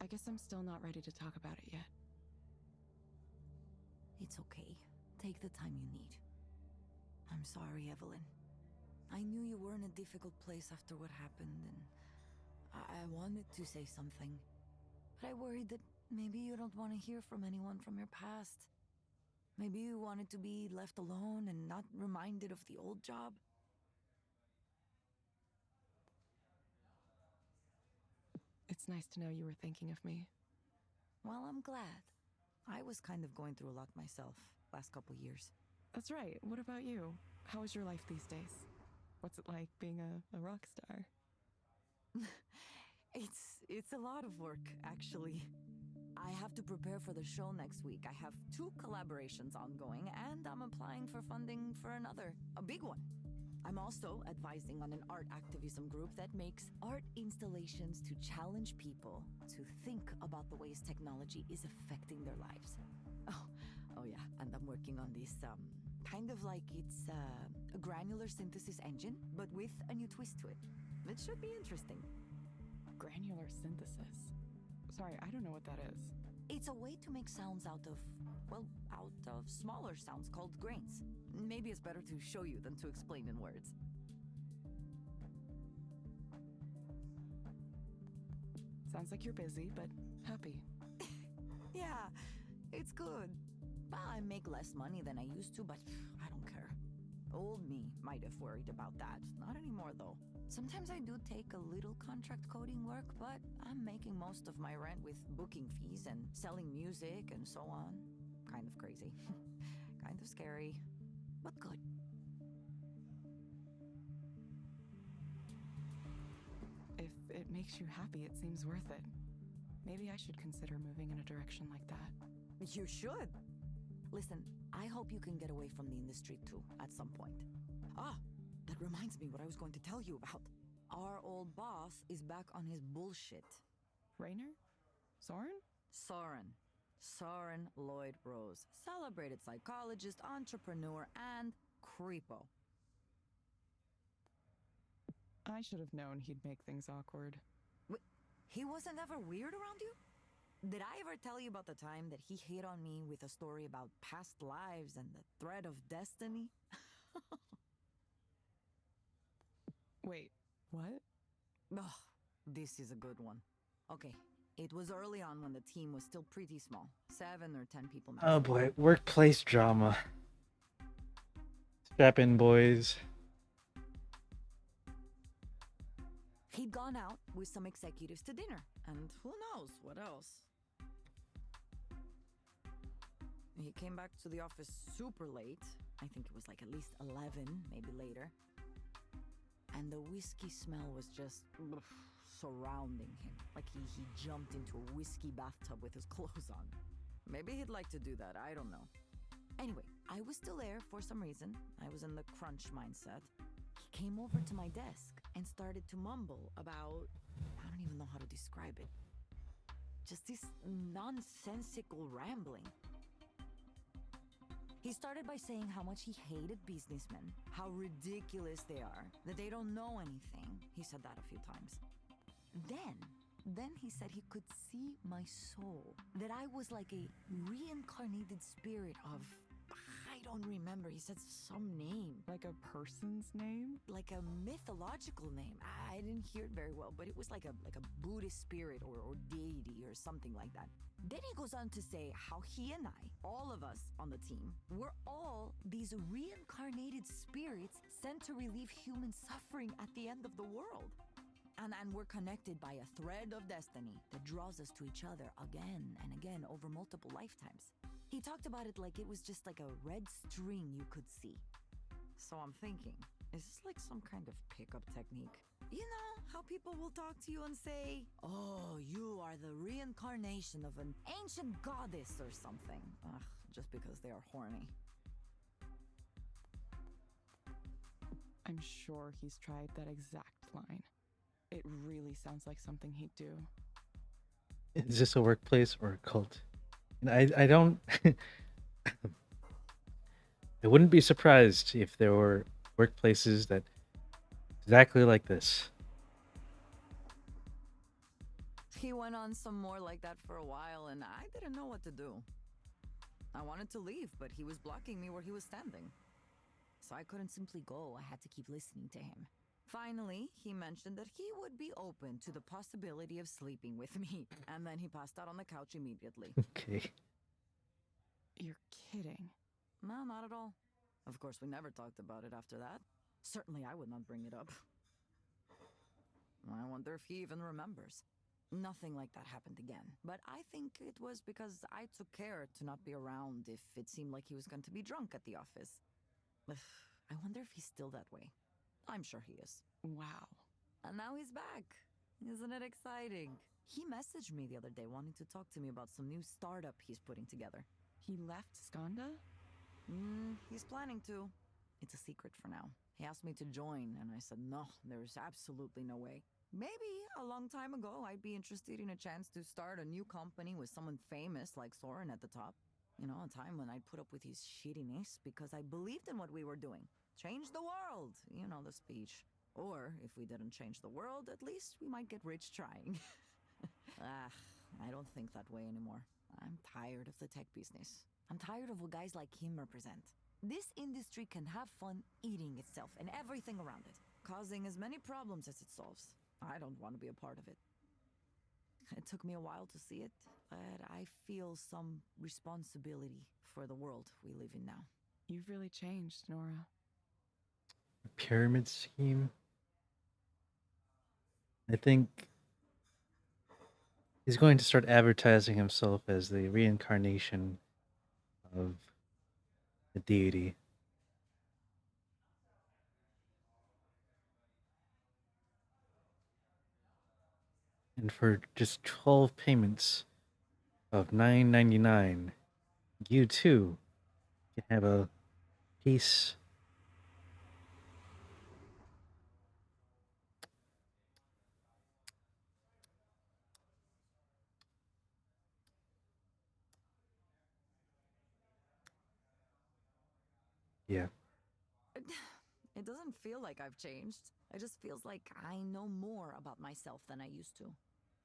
I guess I'm still not ready to talk about it yet. It's okay. Take the time you need. I'm sorry, Evelyn. I knew you were in a difficult place after what happened, and I wanted to say something. But I worried that maybe you don't want to hear from anyone from your past. Maybe you wanted to be left alone and not reminded of the old job. It's nice to know you were thinking of me. Well, I'm glad. I was kind of going through a lot myself last couple years. That's right. What about you? How is your life these days? What's it like being a rock star? It's a lot of work, actually. I have to prepare for the show next week. I have 2 collaborations ongoing, and I'm applying for funding for another, a big one. I'm also advising on an art activism group that makes art installations to challenge people to think about the ways technology is affecting their lives. Oh yeah, and I'm working on this, kind of like it's a granular synthesis engine, but with a new twist to it. It should be interesting. Granular synthesis. Sorry, I don't know what that is. It's a way to make sounds out of smaller sounds called grains. Maybe it's better to show you than to explain in words. Sounds like you're busy, but happy. Yeah, it's good. Well, I make less money than I used to, but I don't care. Old me might have worried about that. Not anymore, though. Sometimes I do take a little contract coding work, but I'm making most of my rent with booking fees and selling music and so on. Kind of crazy. Kind of scary, but good. If it makes you happy, it seems worth it. Maybe I should consider moving in a direction like that. You should. Listen, I hope you can get away from the industry too, at some point. Ah, that reminds me what I was going to tell you about. Our old boss is back on his bullshit. Rainer? Soren? Soren. Soren Lloyd Rose. Celebrated psychologist, entrepreneur, and creepo. I should have known he'd make things awkward. Wait, he wasn't ever weird around you? Did I ever tell you about the time that he hit on me with a story about past lives and the thread of destiny? Wait, what? Oh, this is a good one. Okay, it was early on when the team was still pretty small. 7 or 10 people maximum. Oh boy, workplace drama. Strap in, boys. He'd gone out with some executives to dinner, and who knows what else. He came back to the office super late. I think it was like at least 11, maybe later. And the whiskey smell was just surrounding him. Like he jumped into a whiskey bathtub with his clothes on. Maybe he'd like to do that, I don't know. Anyway, I was still there for some reason. I was in the crunch mindset. He came over to my desk and started to mumble about, I don't even know how to describe it. Just this nonsensical rambling. He started by saying how much he hated businessmen, how ridiculous they are, that they don't know anything. He said that a few times. Then he said he could see my soul, that I was like a reincarnated spirit of, I don't remember, he said some name. Like a person's name? Like a mythological name. I didn't hear it very well, but it was like a Buddhist spirit or deity or something like that. Then he goes on to say how he and I, all of us on the team, were all these reincarnated spirits sent to relieve human suffering at the end of the world. And we're connected by a thread of destiny that draws us to each other again and again over multiple lifetimes. He talked about it like it was just like a red string you could see. So I'm thinking, is this like some kind of pickup technique? You know, how people will talk to you and say, oh, you are the reincarnation of an ancient goddess or something. Ugh, just because they are horny. I'm sure he's tried that exact line. It really sounds like something he'd do. Is this a workplace or a cult? And I don't. I wouldn't be surprised if there were workplaces that exactly like this. He went on some more like that for a while, and I didn't know what to do. I wanted to leave, but he was blocking me where he was standing. So I couldn't simply go. I had to keep listening to him. Finally, he mentioned that he would be open to the possibility of sleeping with me, and then he passed out on the couch immediately. Okay. You're kidding. No, not at all. Of course, we never talked about it after that. Certainly, I would not bring it up. I wonder if he even remembers. Nothing like that happened again, but I think it was because I took care to not be around if it seemed like he was going to be drunk at the office. I wonder if he's still that way. I'm sure he is. Wow. And now he's back. Isn't it exciting? He messaged me the other day wanting to talk to me about some new startup he's putting together. He left Skanda? He's planning to. It's a secret for now. He asked me to join, and I said no, there's absolutely no way. Maybe a long time ago I'd be interested in a chance to start a new company with someone famous like Soren at the top. You know, a time when I'd put up with his shittiness because I believed in what we were doing. Change the world, you know the speech. Or, if we didn't change the world, at least we might get rich trying. I don't think that way anymore. I'm tired of the tech business. I'm tired of what guys like him represent. This industry can have fun eating itself and everything around it, causing as many problems as it solves. I don't want to be a part of it. It took me a while to see it, but I feel some responsibility for the world we live in now. You've really changed, Nora. A pyramid scheme? I think he's going to start advertising himself as the reincarnation of a deity. And for just 12 payments of $9.99, you too can have a piece. Yeah. It doesn't feel like I've changed. It just feels like I know more about myself than I used to.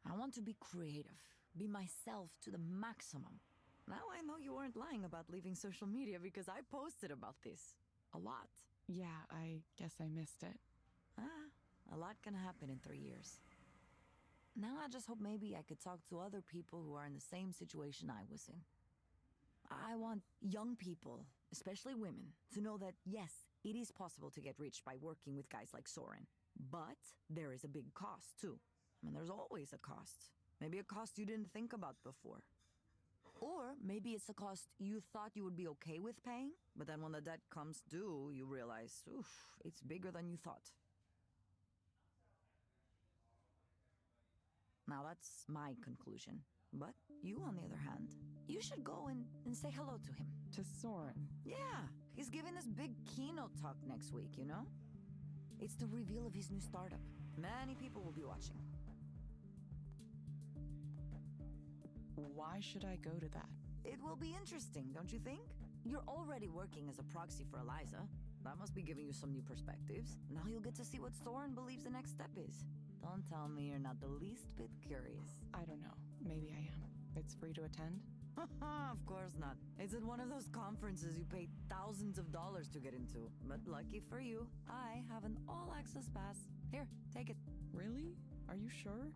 I want to be creative, be myself to the maximum. Now I know you weren't lying about leaving social media because I posted about this. A lot. Yeah, I guess I missed it. A lot can happen in 3 years. Now I just hope maybe I could talk to other people who are in the same situation I was in. I want young people, especially women, to know that yes, it is possible to get rich by working with guys like Soren. But there is a big cost too. I mean, there's always a cost. Maybe a cost you didn't think about before. Or maybe it's a cost you thought you would be okay with paying, but then when the debt comes due, you realize, oof, it's bigger than you thought. Now that's my conclusion. But you, on the other hand, you should go and say hello to him. To Soren. Yeah, he's giving this big keynote talk next week, you know? It's the reveal of his new startup. Many people will be watching. Why should I go to that? It will be interesting, don't you think? You're already working as a proxy for Eliza. That must be giving you some new perspectives. Now you'll get to see what Soren believes the next step is. Don't tell me you're not the least bit curious. I don't know. Maybe I am. It's free to attend? Of course not. It's at one of those conferences you pay thousands of dollars to get into. But lucky for you, I have an all-access pass. Here, take it. Really? Are you sure?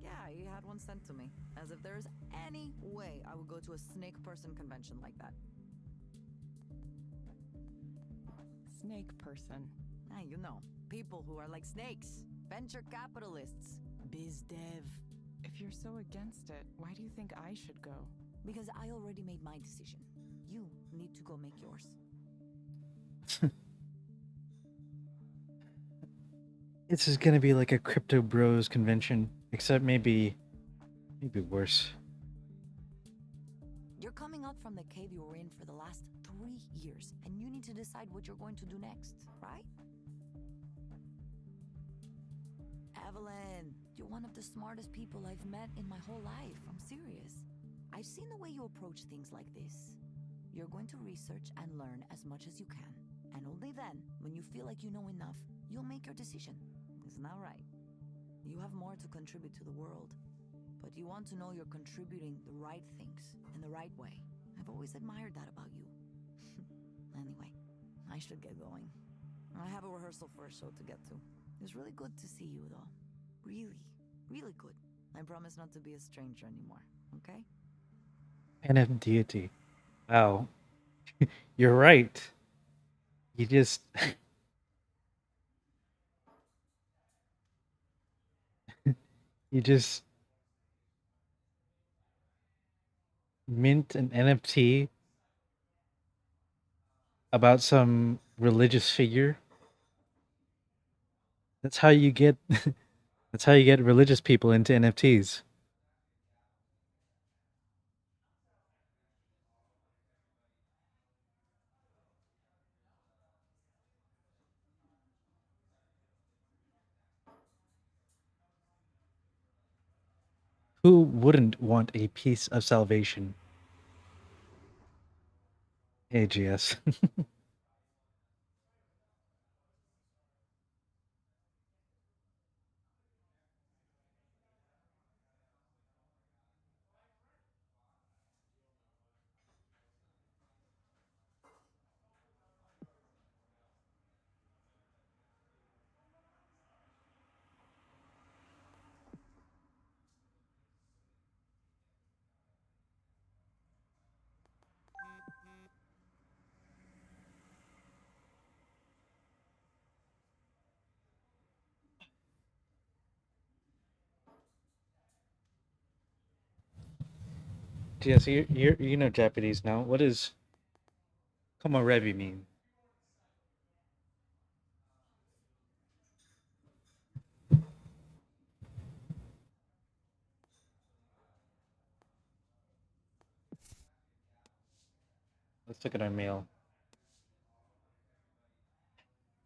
Yeah, he had one sent to me. As if there's any way I would go to a snake person convention like that. Snake person. Ah, you know, people who are like snakes. Venture capitalists. Biz dev. If you're so against it, why do you think I should go? Because I already made my decision. You need to go make yours. This is gonna be like a crypto bros convention, except maybe worse. You're coming out from the cave you were in for the last 3 years, and you need to decide what you're going to do next, right? Evelyn, you're one of the smartest people I've met in my whole life. I'm serious. I've seen the way you approach things like this. You're going to research and learn as much as you can. And only then, when you feel like you know enough, you'll make your decision. Isn't that right? You have more to contribute to the world. But you want to know you're contributing the right things in the right way. I've always admired that about you. Anyway, I should get going. I have a rehearsal for a show to get to. It's really good to see you, though. Really, really good. I promise not to be a stranger anymore, okay? NF deity. Wow. You're right. You just you just mint an NFT about some religious figure. That's how you get that's how you get religious people into NFTs. Who wouldn't want a piece of salvation? AGS. GS, you know Japanese now. What does komorebi mean? Let's look at our mail.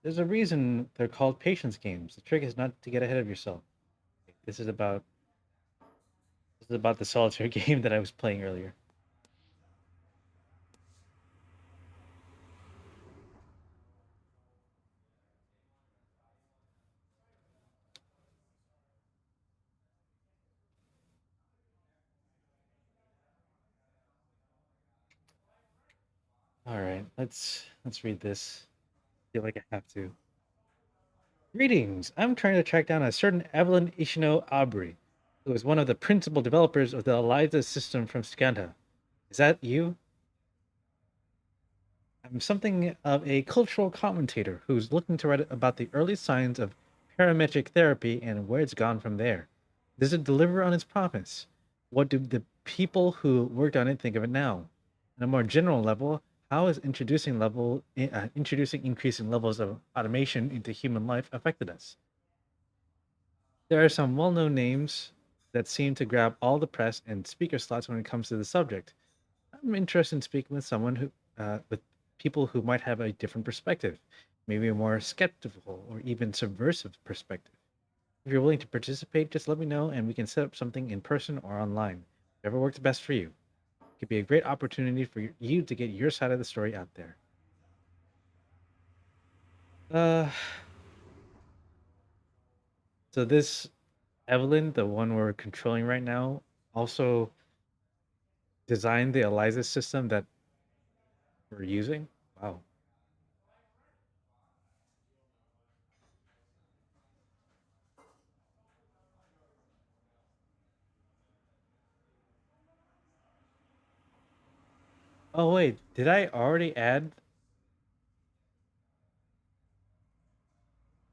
There's a reason they're called patience games. The trick is not to get ahead of yourself. This is about the solitaire game that I was playing earlier. All right, let's read this. I feel like I have to. Greetings. I'm trying to track down a certain Evelyn Ishino Abri, who is one of the principal developers of the Eliza system from Skanda. Is that you? I'm something of a cultural commentator who's looking to write about the early signs of parametric therapy and where it's gone from there. Does it deliver on its promise? What do the people who worked on it think of it now? On a more general level, how has introducing increasing levels of automation into human life affected us? There are some well-known names that seem to grab all the press and speaker slots when it comes to the subject. I'm interested in speaking with someone with people who might have a different perspective, maybe a more skeptical or even subversive perspective. If you're willing to participate, just let me know and we can set up something in person or online. Whatever works best for you. could be a great opportunity for you to get your side of the story out there. Uh, so this Evelyn, the one we're controlling right now, also designed the Eliza system that we're using. Wow. Oh wait, did I already add?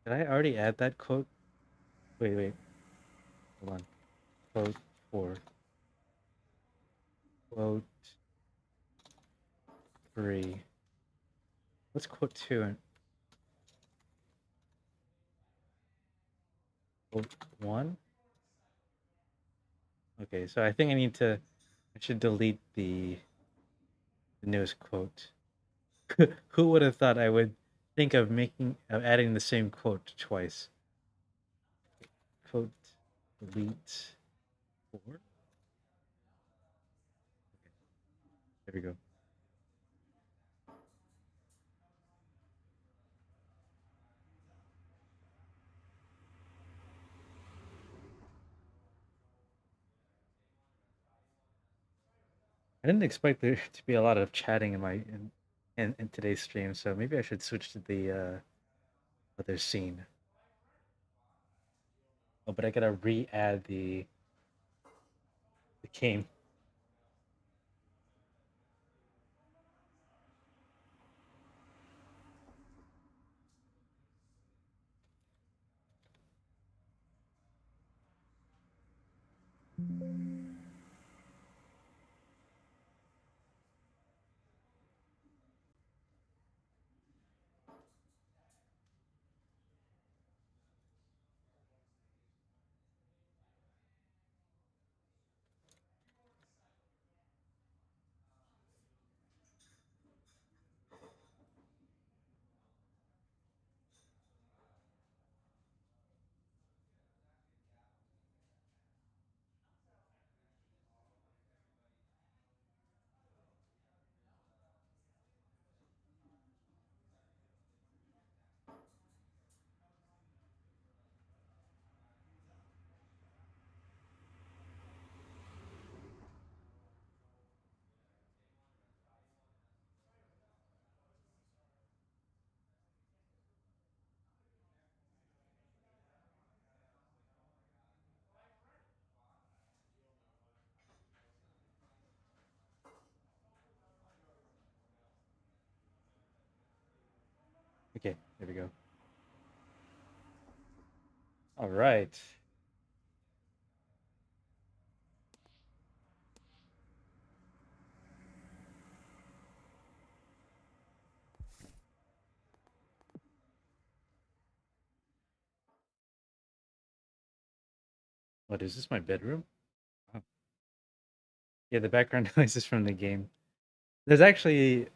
Did I already add that quote? Wait, hold on. Quote 4. Quote 3. What's quote 2 and quote 1? Okay, so I think I should delete the newest quote. Who would have thought I would think of adding the same quote twice? Quote delete 4. There we go. I didn't expect there to be a lot of chatting in today's stream, so maybe I should switch to the other scene. Oh, but I gotta re-add the game. Okay, there we go. All right. What is this? My bedroom? Oh. Yeah, the background noise is from the game. There's actually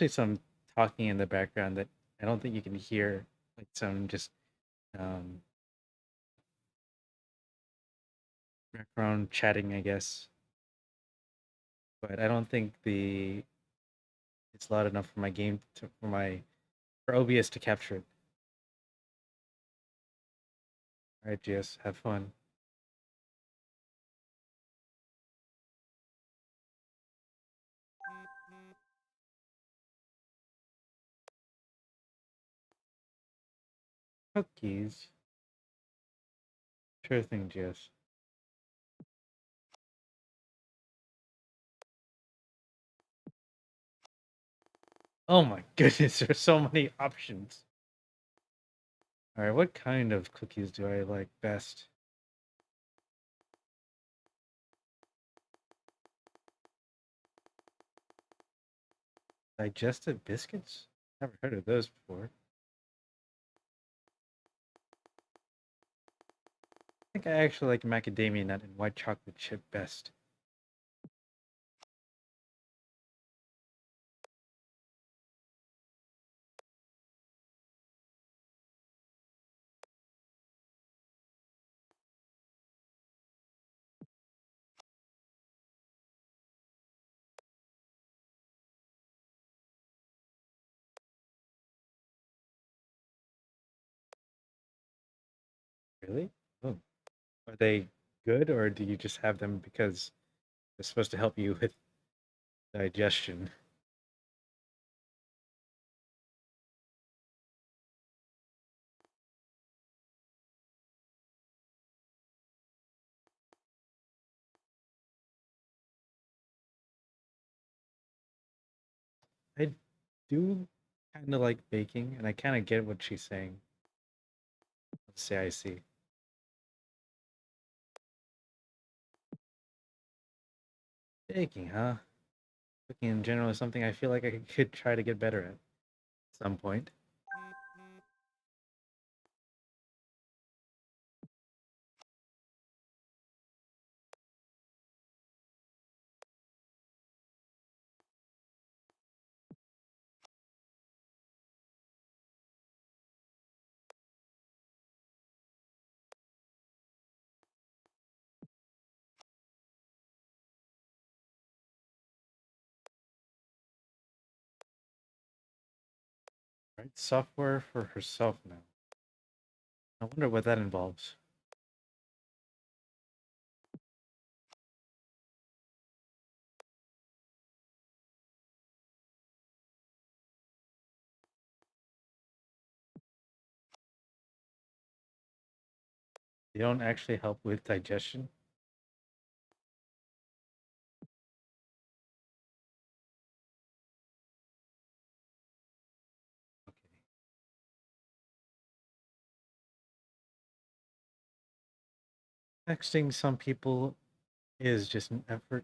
some talking in the background that I don't think you can hear, like some just um, background chatting, I guess. But I don't think the it's loud enough for my game for OBS to capture it. All right, GS, have fun. Cookies. Sure thing, GS. Oh my goodness, there's so many options. All right, what kind of cookies do I like best? Digestive biscuits? Never heard of those before. I think I actually like macadamia nut and white chocolate chip best. Really? Oh. Are they good, or do you just have them because they're supposed to help you with digestion? I do kind of like baking, and I kind of get what she's saying. Let's say I see. Baking, huh? Cooking in general is something I feel like I could try to get better at some point. Right? Software for herself now. I wonder what that involves. They don't actually help with digestion. Okay. Texting some people is just an effort.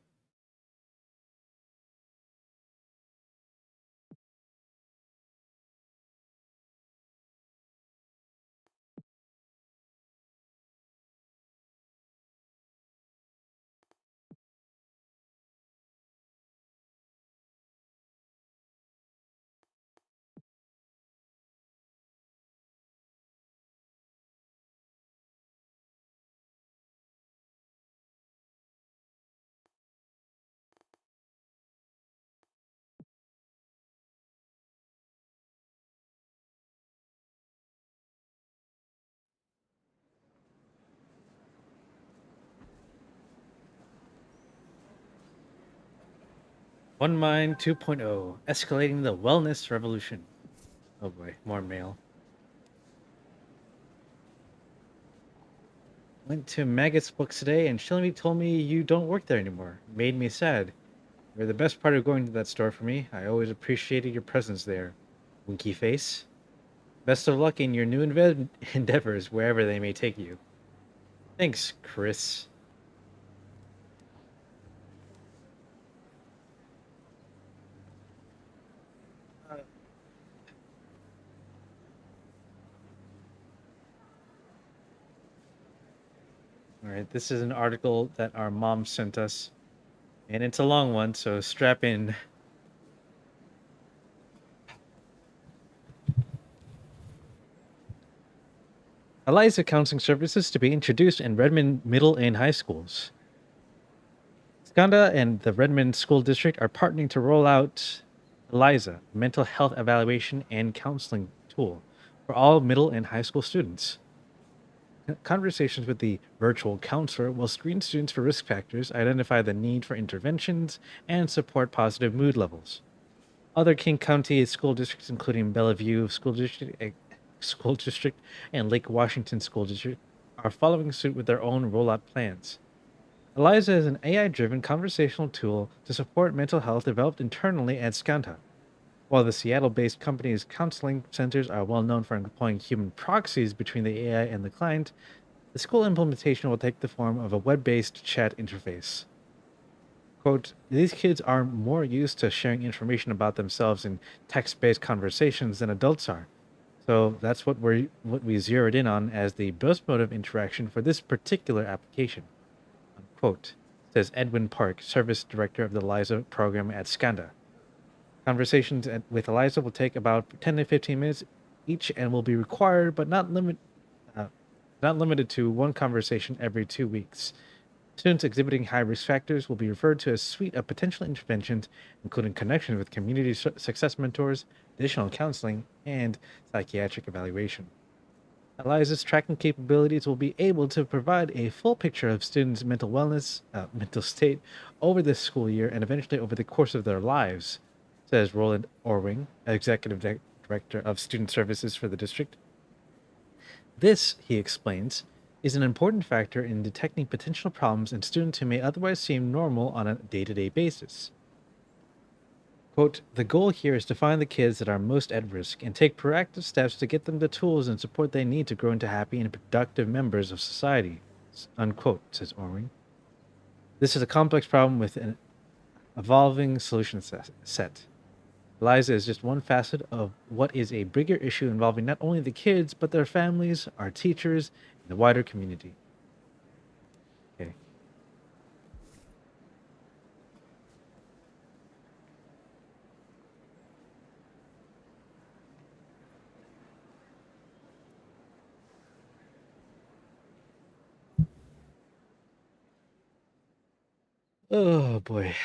One Mind 2.0, escalating the wellness revolution. Oh boy, more mail. Went to Maggot's books today, and Shilamy told me you don't work there anymore. Made me sad. You're the best part of going to that store for me. I always appreciated your presence there. Winky face. Best of luck in your new endeavors, wherever they may take you. Thanks, Chris. All right, this is an article that our mom sent us, and it's a long one, so strap in. Eliza counseling services to be introduced in Redmond middle and high schools. Skanda and the Redmond School District are partnering to roll out Eliza, a mental health evaluation and counseling tool for all middle and high school students. Conversations with the virtual counselor will screen students for risk factors, identify the need for interventions, and support positive mood levels. Other King County school districts, including Bellevue School District and Lake Washington School District, are following suit with their own rollout plans. Eliza is an AI-driven conversational tool to support mental health developed internally at Skanta. While the Seattle-based company's counseling centers are well known for employing human proxies between the AI and the client, the school implementation will take the form of a web-based chat interface. Quote, these kids are more used to sharing information about themselves in text-based conversations than adults are. So that's what we zeroed in on as the best mode of interaction for this particular application. Unquote, says Edwin Park, service director of the Eliza program at Skanda. Conversations with Eliza will take about 10 to 15 minutes each and will be required, but uh, not limited to one conversation every 2 weeks. Students exhibiting high risk factors will be referred to a suite of potential interventions, including connection with community success mentors, additional counseling, and psychiatric evaluation. Eliza's tracking capabilities will be able to provide a full picture of students' mental wellness, mental state over this school year and eventually over the course of their lives, says Roland Orwing, Director of Student Services for the district. This, he explains, is an important factor in detecting potential problems in students who may otherwise seem normal on a day to day basis. Quote, the goal here is to find the kids that are most at risk and take proactive steps to get them the tools and support they need to grow into happy and productive members of society, unquote, says Orwing. This is a complex problem with an evolving solution set. Eliza is just one facet of what is a bigger issue involving not only the kids, but their families, our teachers, and the wider community. Okay. Oh boy.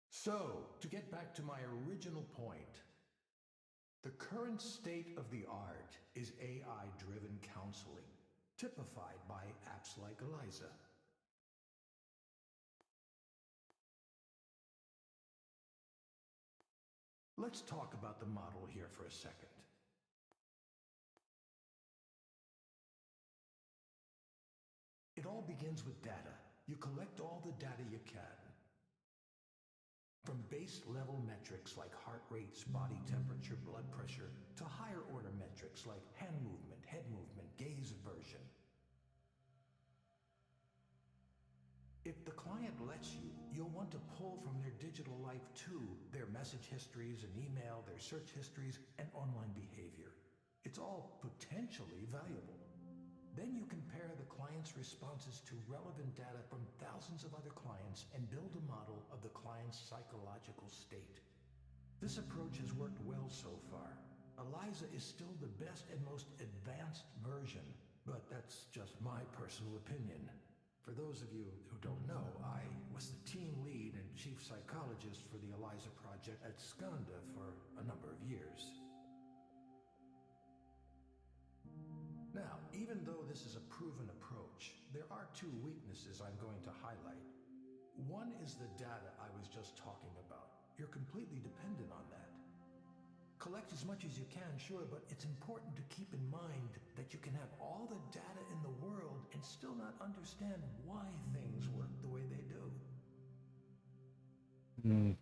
So, to get back to my original point, the current state of the art is AI driven counseling, typified by apps like Eliza. Let's talk about the model here for a second. It all begins with data. You collect all the data you can. From base level metrics like heart rates, body temperature, blood pressure, to higher order metrics like hand movement, head movement, gaze aversion. If the client lets you, you'll want to pull from their digital life too, their message histories and email, their search histories, and online behavior. It's all potentially valuable. Then you compare the client's responses to relevant data from thousands of other clients and build a model of the client's psychological state. This approach has worked well so far. Eliza is still the best and most advanced version, but that's just my personal opinion. For those of you who don't know, I was the team lead and chief psychologist for the Eliza project at Skanda for a number of years. Now, even though this is a proven approach, there are two weaknesses I'm going to highlight. One is the data I was just talking about. You're completely dependent on that. Collect as much as you can, sure, but it's important to keep in mind that you can have all the data in the world and still not understand why things work the way they do.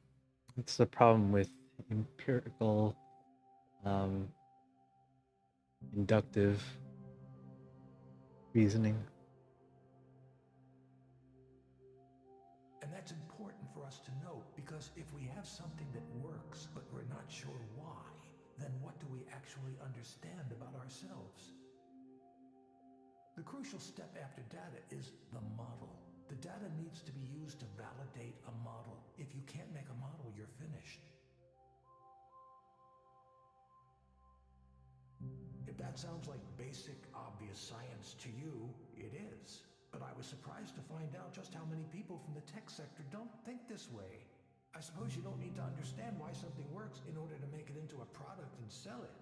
That's the problem with empirical, um, inductive reasoning. And that's important for us to note because if we have something that works but we're not sure why, then what do we actually understand about ourselves? The crucial step after data is the model. The data needs to be used to validate a model. If you can't make a model, you're finished. If that sounds like basic, obvious science to you, it is. But I was surprised to find out just how many people from the tech sector don't think this way. I suppose you don't need to understand why something works in order to make it into a product and sell it.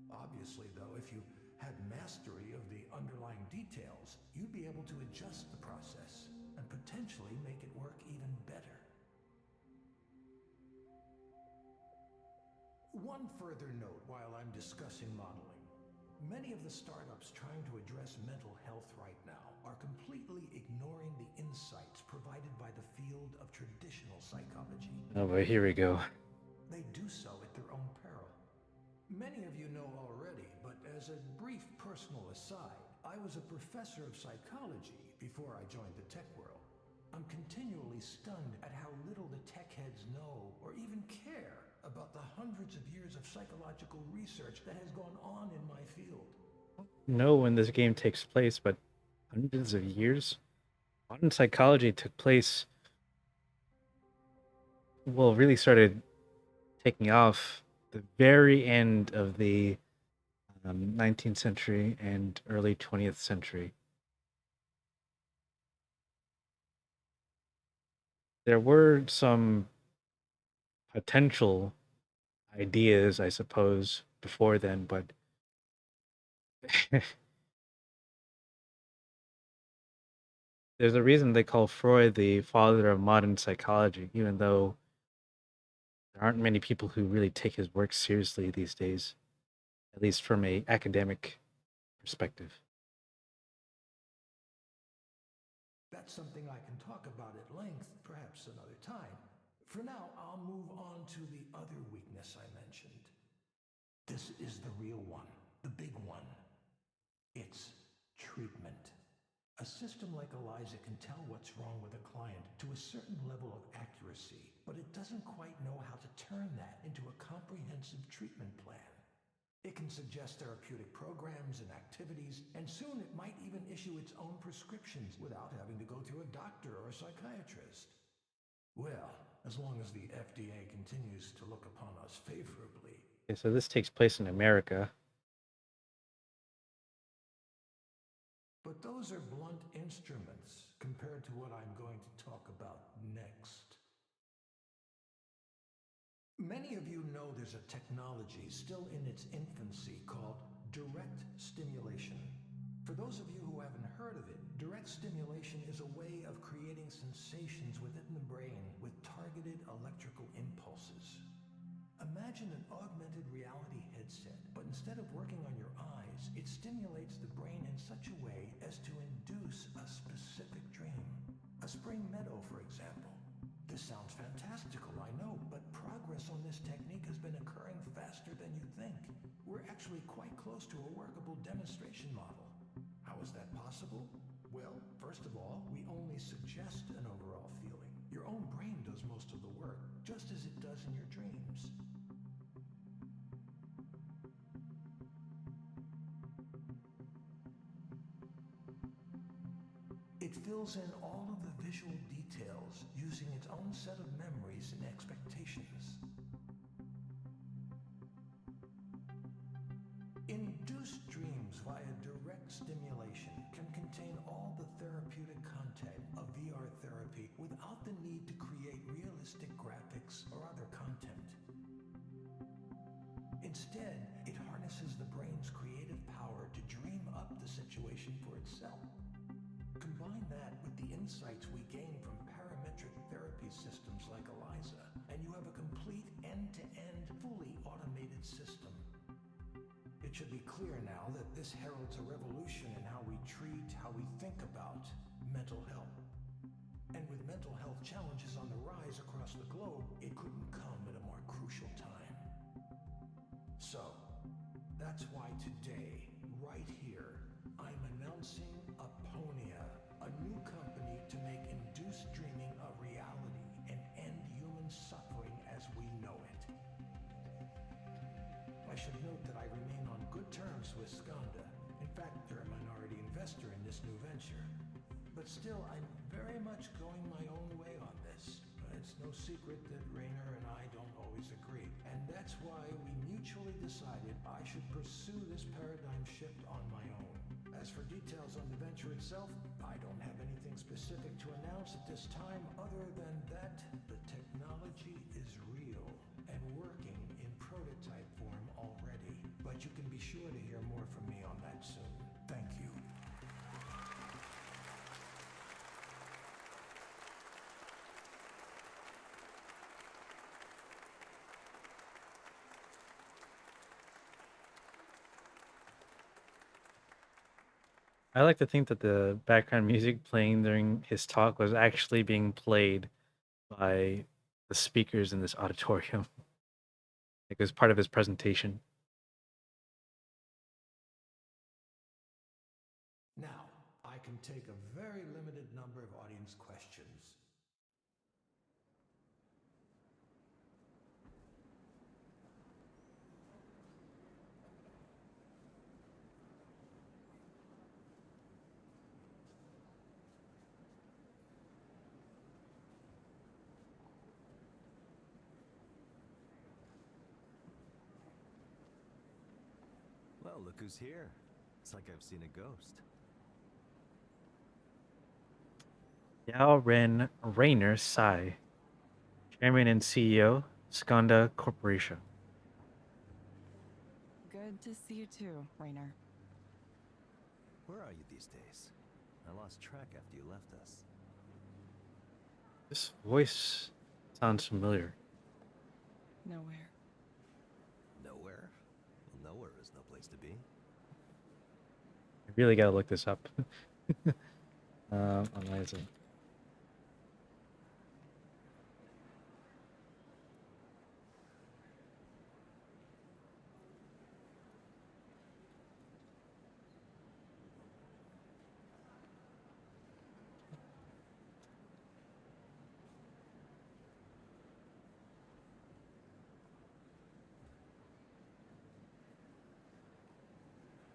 Obviously, though, if you had mastery of the underlying details, you'd be able to adjust the process and potentially make it work even better. One further note while I'm discussing modeling. Many of the startups trying to address mental health right now are completely ignoring the insights provided by the field of traditional psychology. Oh boy, here we go. They do so at their own peril. Many of you know already, but as a brief personal aside, I was a professor of psychology before I joined the tech world. I'm continually stunned at how little the tech heads know or even care about the hundreds of years of psychological research that has gone on in my field. Know when this game takes place, but hundreds of years. Modern psychology took place, well, really started taking off the very end of the 19th century and early 20th century. There were some potential ideas, I suppose, before then, but There's a reason they call Freud the father of modern psychology, even though there aren't many people who really take his work seriously these days, at least from a academic perspective. That's something I can talk about at length, perhaps another time. For now, I'll move on to the other weakness I mentioned. This is the real one, the big one. It's treatment. A system like Eliza can tell what's wrong with a client to a certain level of accuracy, but it doesn't quite know how to turn that into a comprehensive treatment plan. It can suggest therapeutic programs and activities, and soon it might even issue its own prescriptions without having to go through a doctor or a psychiatrist. Well, as long as the FDA continues to look upon us favorably. Okay, so this takes place in America. But those are blunt instruments compared to what I'm going to talk about next. Many of you know there's a technology still in its infancy called direct stimulation. For those of you who haven't heard of it, direct stimulation is a way of creating sensations within the brain with targeted electrical impulses. Imagine an augmented reality headset, but instead of working on your eyes, it stimulates the brain in such a way as to induce a specific dream. A spring meadow, for example. This sounds fantastical, I know, but progress on this technique has been occurring faster than you think. We're actually quite close to a workable demonstration model. How is that possible? Well, first of all, we only suggest an overall feeling. Your own brain does most of the work, just as it does in your dreams. It fills in all of the visual details using its own set of memories and expectations. Induced dreams via direct stimulation can contain all the therapeutic content of VR therapy without the need to create realistic graphics or other content. Instead, it harnesses the brain's creative power to dream up the situation for itself. Combine that with the insights we gain from parametric therapy systems like Eliza, and you have a complete end-to-end, fully automated system. It should be clear now that this heralds a revolution in how we treat, how we think about mental health. And with mental health challenges on the rise across the globe, it couldn't come at a more crucial time. So, that's why today, right here, I'm announcing Aponia, a new company to make induced dreaming a reality and end human suffering as we know it. I should note that I remain on good terms with Skanda. In fact, they're a minority investor in this new venture. But still, I'm very much going my own way on this. It's no secret that Rayner and I don't always agree, and that's why we mutually decided I should pursue this paradigm shift on my own. As for details on the venture itself, I don't have anything specific to announce at this time other than that the technology is real and working in prototype form already. But you can be sure to hear more from me on that soon. Thank you. I like to think that the background music playing during his talk was actually being played by the speakers in this auditorium. Like it was part of his presentation. Now, I can take a very limited number of audience questions. Well, look who's here. It's like I've seen a ghost. Yao Ren Rayner Sai, Chairman and CEO, Skanda Corporation. Good to see you too, Rainer. Where are you these days? I lost track after you left us. This voice sounds familiar. Nowhere. Nowhere? Well, nowhere is no place to be. I really gotta look this up. Eliza.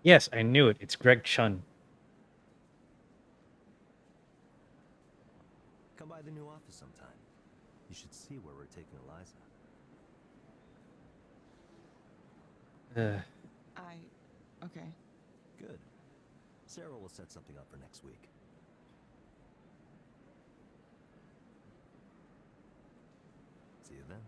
Yes, I knew it. It's Greg Chun. Come by the new office sometime. You should see where we're taking Eliza. Okay. Good. Sarah will set something up for next week. See you then.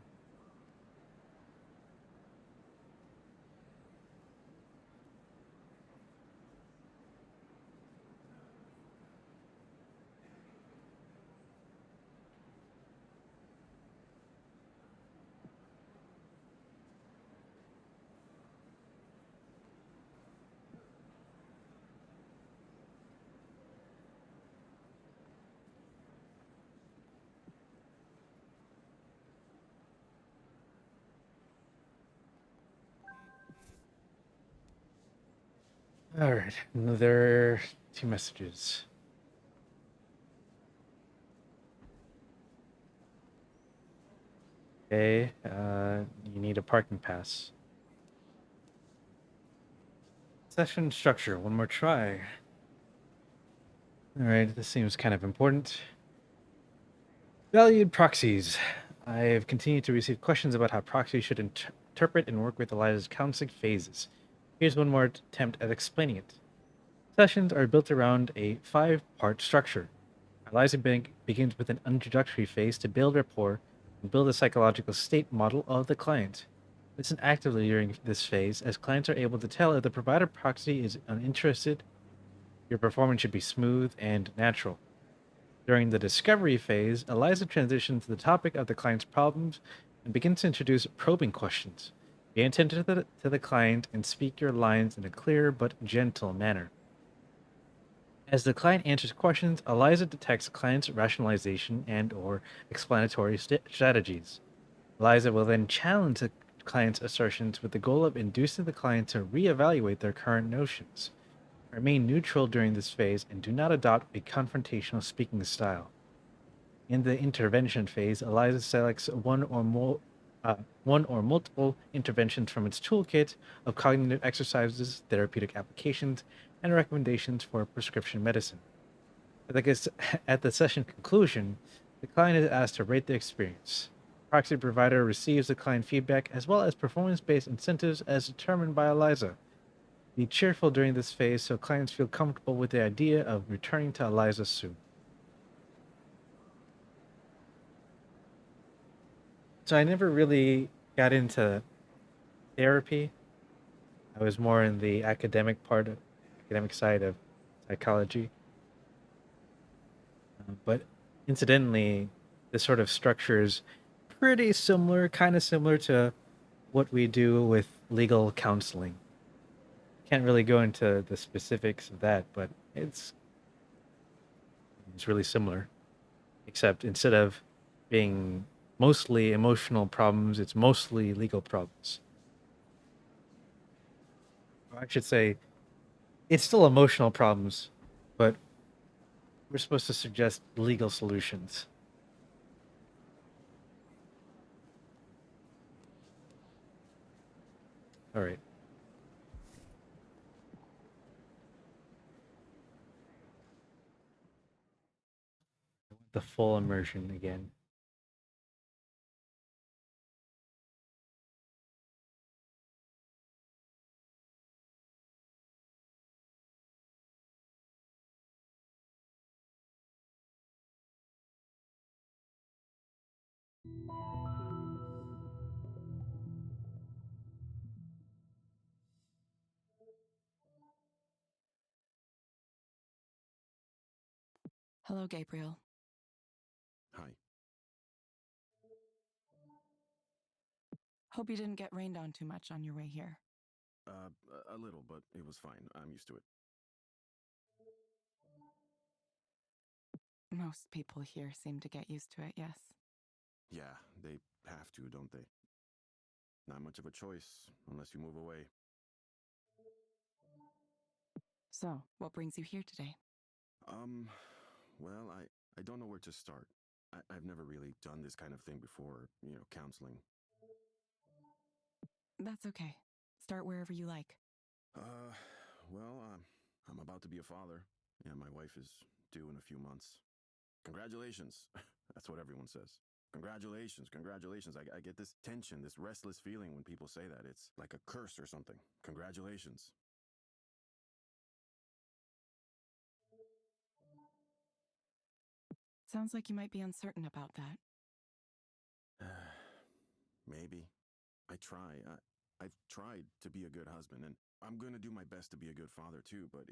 All right, another 2 messages. Okay, you need a parking pass. Session structure, one more try. All right, this seems kind of important. Valued proxies. I have continued to receive questions about how proxies should interpret and work with Eliza's counseling phases. Here's one more attempt at explaining it. Sessions are built around a 5-part structure. Eliza begins with an introductory phase to build rapport and build a psychological state model of the client. Listen actively during this phase, as clients are able to tell if the provider proxy is uninterested. Your performance should be smooth and natural. During the discovery phase, Eliza transitions to the topic of the client's problems and begins to introduce probing questions. Be attentive to the client and speak your lines in a clear but gentle manner. As the client answers questions, Eliza detects client's rationalization and/or explanatory strategies. Eliza will then challenge the client's assertions with the goal of inducing the client to reevaluate their current notions. Remain neutral during this phase and do not adopt a confrontational speaking style. In the intervention phase, Eliza selects one or multiple interventions from its toolkit of cognitive exercises, therapeutic applications, and recommendations for prescription medicine. At the session conclusion, the client is asked to rate the experience. Proxy provider receives the client feedback as well as performance-based incentives as determined by Eliza. Be cheerful during this phase so clients feel comfortable with the idea of returning to Eliza soon. So I never really got into therapy. I was more in the academic side of psychology. But incidentally, this sort of structure is pretty similar, kind of similar to what we do with legal counseling. Can't really go into the specifics of that, but it's really similar, except instead of being mostly emotional problems, it's mostly legal problems. Or I should say, it's still emotional problems, but we're supposed to suggest legal solutions. All right. The full immersion again. Hello, Gabriel. Hi. Hope you didn't get rained on too much on your way here. A little, but it was fine. I'm used to it. Most people here seem to get used to it, yes. Yeah, they have to, don't they? Not much of a choice unless you move away. So, what brings you here today? Well, I don't know where to start. I've never really done this kind of thing before, counseling. That's okay. Start wherever you like. Well, I'm about to be a father. Yeah, my wife is due in a few months. Congratulations. That's what everyone says. Congratulations, congratulations. I get this tension, this restless feeling when people say that. It's like a curse or something. Congratulations. Sounds like you might be uncertain about that. Maybe. I try. I've tried to be a good husband, and I'm going to do my best to be a good father too, but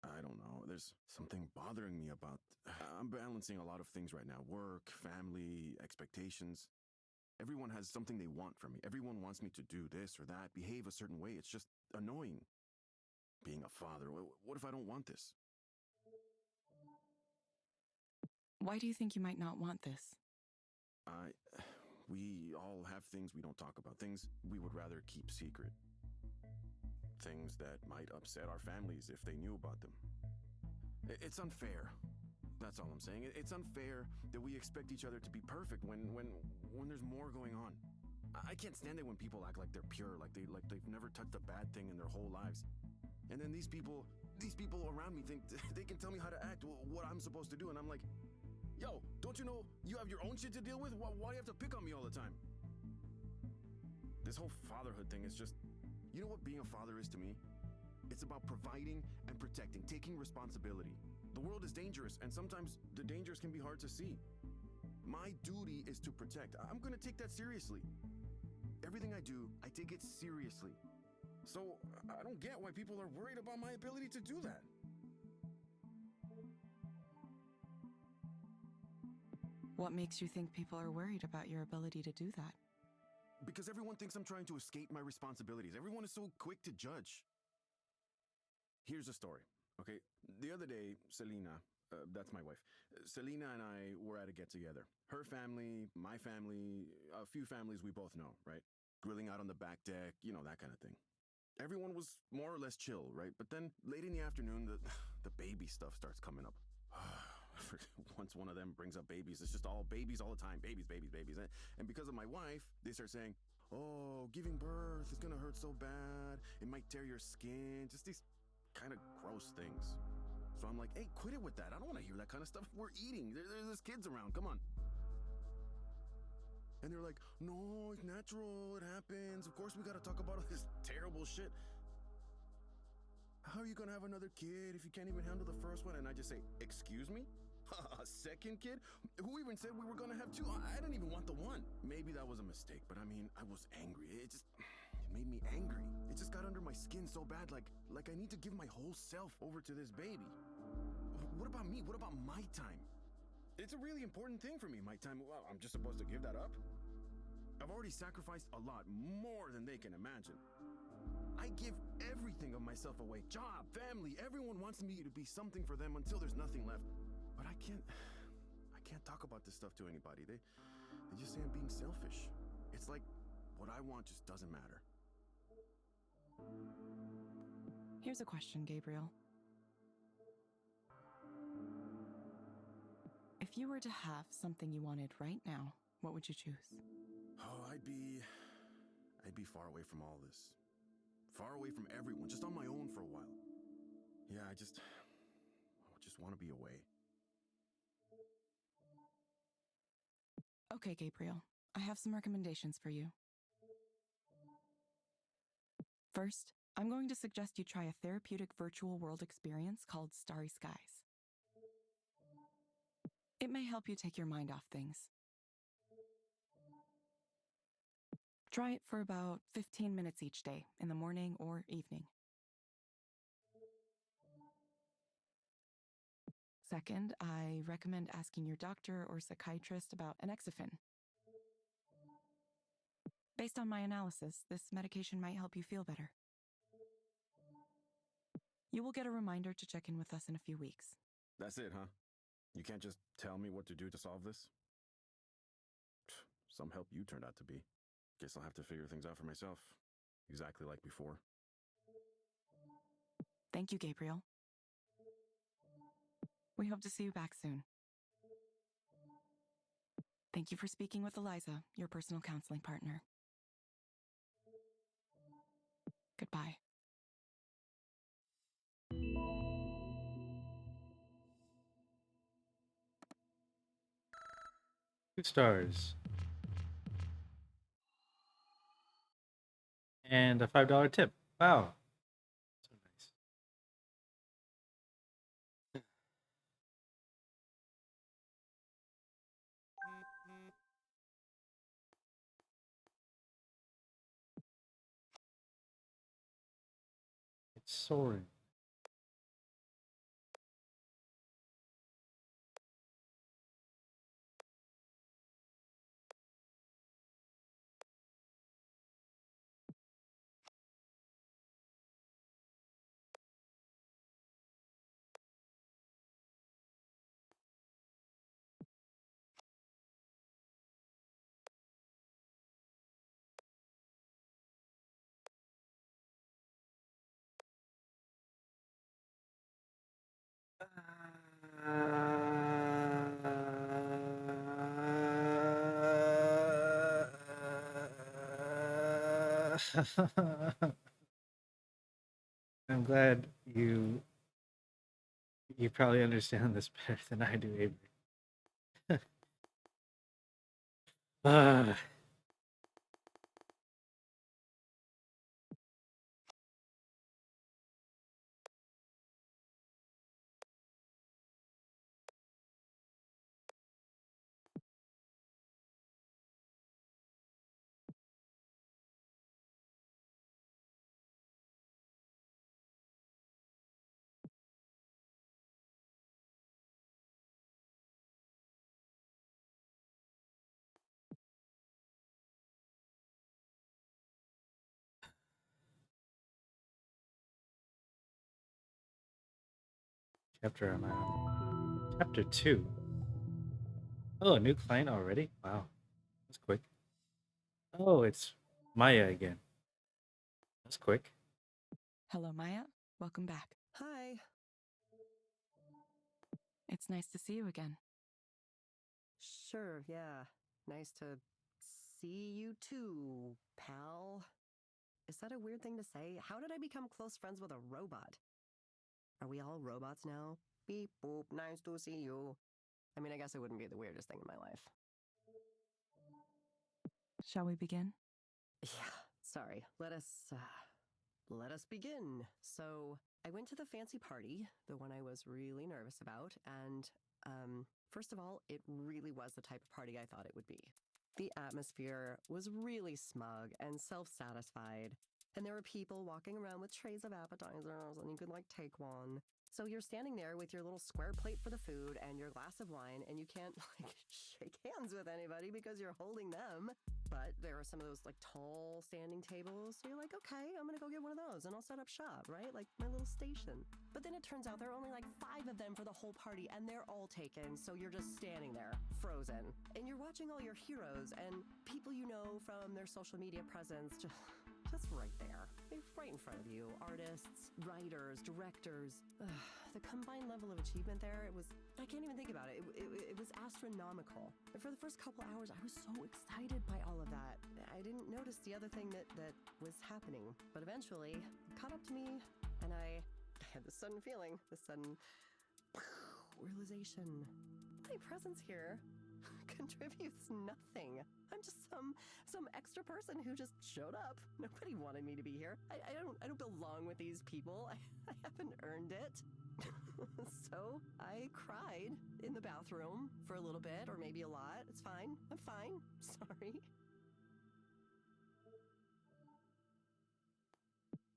I don't know. There's something bothering me about. I'm balancing a lot of things right now: work, family, expectations. Everyone has something they want from me. Everyone wants me to do this or that, behave a certain way. It's just annoying. Being a father, what if I don't want this? Why do you think you might not want this? We all have things we don't talk about, things we would rather keep secret. Things that might upset our families if they knew about them. It's unfair. That's all I'm saying. It's unfair that we expect each other to be perfect when there's more going on. I can't stand it when people act like they're pure, like they've never touched a bad thing in their whole lives. And then these people around me think they can tell me how to act, what I'm supposed to do, and I'm like, yo, don't you know you have your own shit to deal with? Why do you have to pick on me all the time? This whole fatherhood thing is just, you know what being a father is to me? It's about providing and protecting, taking responsibility. The world is dangerous, and sometimes the dangers can be hard to see. My duty is to protect. I'm going to take that seriously. Everything I do, I take it seriously. So I don't get why people are worried about my ability to do that. What makes you think people are worried about your ability to do that? Because everyone thinks I'm trying to escape my responsibilities. Everyone is so quick to judge. Here's a story, okay? The other day, Selena, that's my wife, Selena and I were at a get-together. Her family, my family, a few families we both know, right? Grilling out on the back deck, that kind of thing. Everyone was more or less chill, right? But then late in the afternoon, the baby stuff starts coming up. Once one of them brings up babies, it's just all babies all the time. Babies, babies, babies. And because of my wife, they start saying, oh, giving birth is going to hurt so bad. It might tear your skin. Just these kind of gross things. So I'm like, hey, quit it with that. I don't want to hear that kind of stuff. We're eating. There's kids around. Come on. And they're like, no, it's natural. It happens. Of course, we got to talk about all this terrible shit. How are you going to have another kid if you can't even handle the first one? And I just say, excuse me? A second kid? Who even said we were going to have two? I didn't even want the one. Maybe that was a mistake, but I mean, I was angry. It made me angry. It just got under my skin so bad, like I need to give my whole self over to this baby. What about me? What about my time? It's a really important thing for me, my time. Well, I'm just supposed to give that up? I've already sacrificed a lot, more than they can imagine. I give everything of myself away. Job, family, everyone wants me to be something for them until there's nothing left. But I can't talk about this stuff to anybody. They just say I'm being selfish. It's like what I want just doesn't matter. Here's a question, Gabriel. If you were to have something you wanted right now, what would you choose? Oh, I'd be far away from all this. Far away from everyone, just on my own for a while. Yeah, I just want to be away. Okay, Gabriel, I have some recommendations for you. First, I'm going to suggest you try a therapeutic virtual world experience called Starry Skies. It may help you take your mind off things. Try it for about 15 minutes each day, in the morning or evening. Second, I recommend asking your doctor or psychiatrist about enoxaphene. Based on my analysis, this medication might help you feel better. You will get a reminder to check in with us in a few weeks. That's it, huh? You can't just tell me what to do to solve this? Some help you turned out to be. Guess I'll have to figure things out for myself. Exactly like before. Thank you, Gabriel. We hope to see you back soon. Thank you for speaking with Eliza, your personal counseling partner. Goodbye. 2 stars. And a $5 tip. Wow. So nice. It's soaring. I'm glad you probably understand this better than I do, Avery. Ah. Chapter am I on? Chapter 2. Oh, a new client already? Wow, that's quick. Oh, it's Maya again. That's quick. Hello, Maya. Welcome back. Hi. It's nice to see you again. Sure, yeah. Nice to see you too, pal. Is that a weird thing to say? How did I become close friends with a robot? Are we all robots now? Beep boop, nice to see you. I mean, I guess it wouldn't be the weirdest thing in my life. Shall we begin? Yeah, sorry. Let us begin. So, I went to the fancy party, the one I was really nervous about, and, first of all, it really was the type of party I thought it would be. The atmosphere was really smug and self-satisfied, and there were people walking around with trays of appetizers, and you could, like, take one. So you're standing there with your little square plate for the food and your glass of wine, and you can't, like, shake hands with anybody because you're holding them. But there are some of those, like, tall standing tables. So you're like, okay, I'm gonna go get one of those and I'll set up shop, right? Like my little station. But then it turns out there are only like 5 of them for the whole party and they're all taken. So you're just standing there, frozen. And you're watching all your heroes and people you know from their social media presence just right there. Right in front of you. Artists, writers, directors. The combined level of achievement there, I can't even think about it. It was astronomical. And for the first couple hours, I was so excited by all of that. I didn't notice the other thing that was happening. But eventually, it caught up to me, and I had this sudden feeling, this sudden realization. My presence here contributes nothing. I'm just some extra person who just showed up. Nobody wanted me to be here. I don't belong with these people. I haven't earned it. So I cried in the bathroom for a little bit, or maybe a lot. It's fine. I'm fine. Sorry.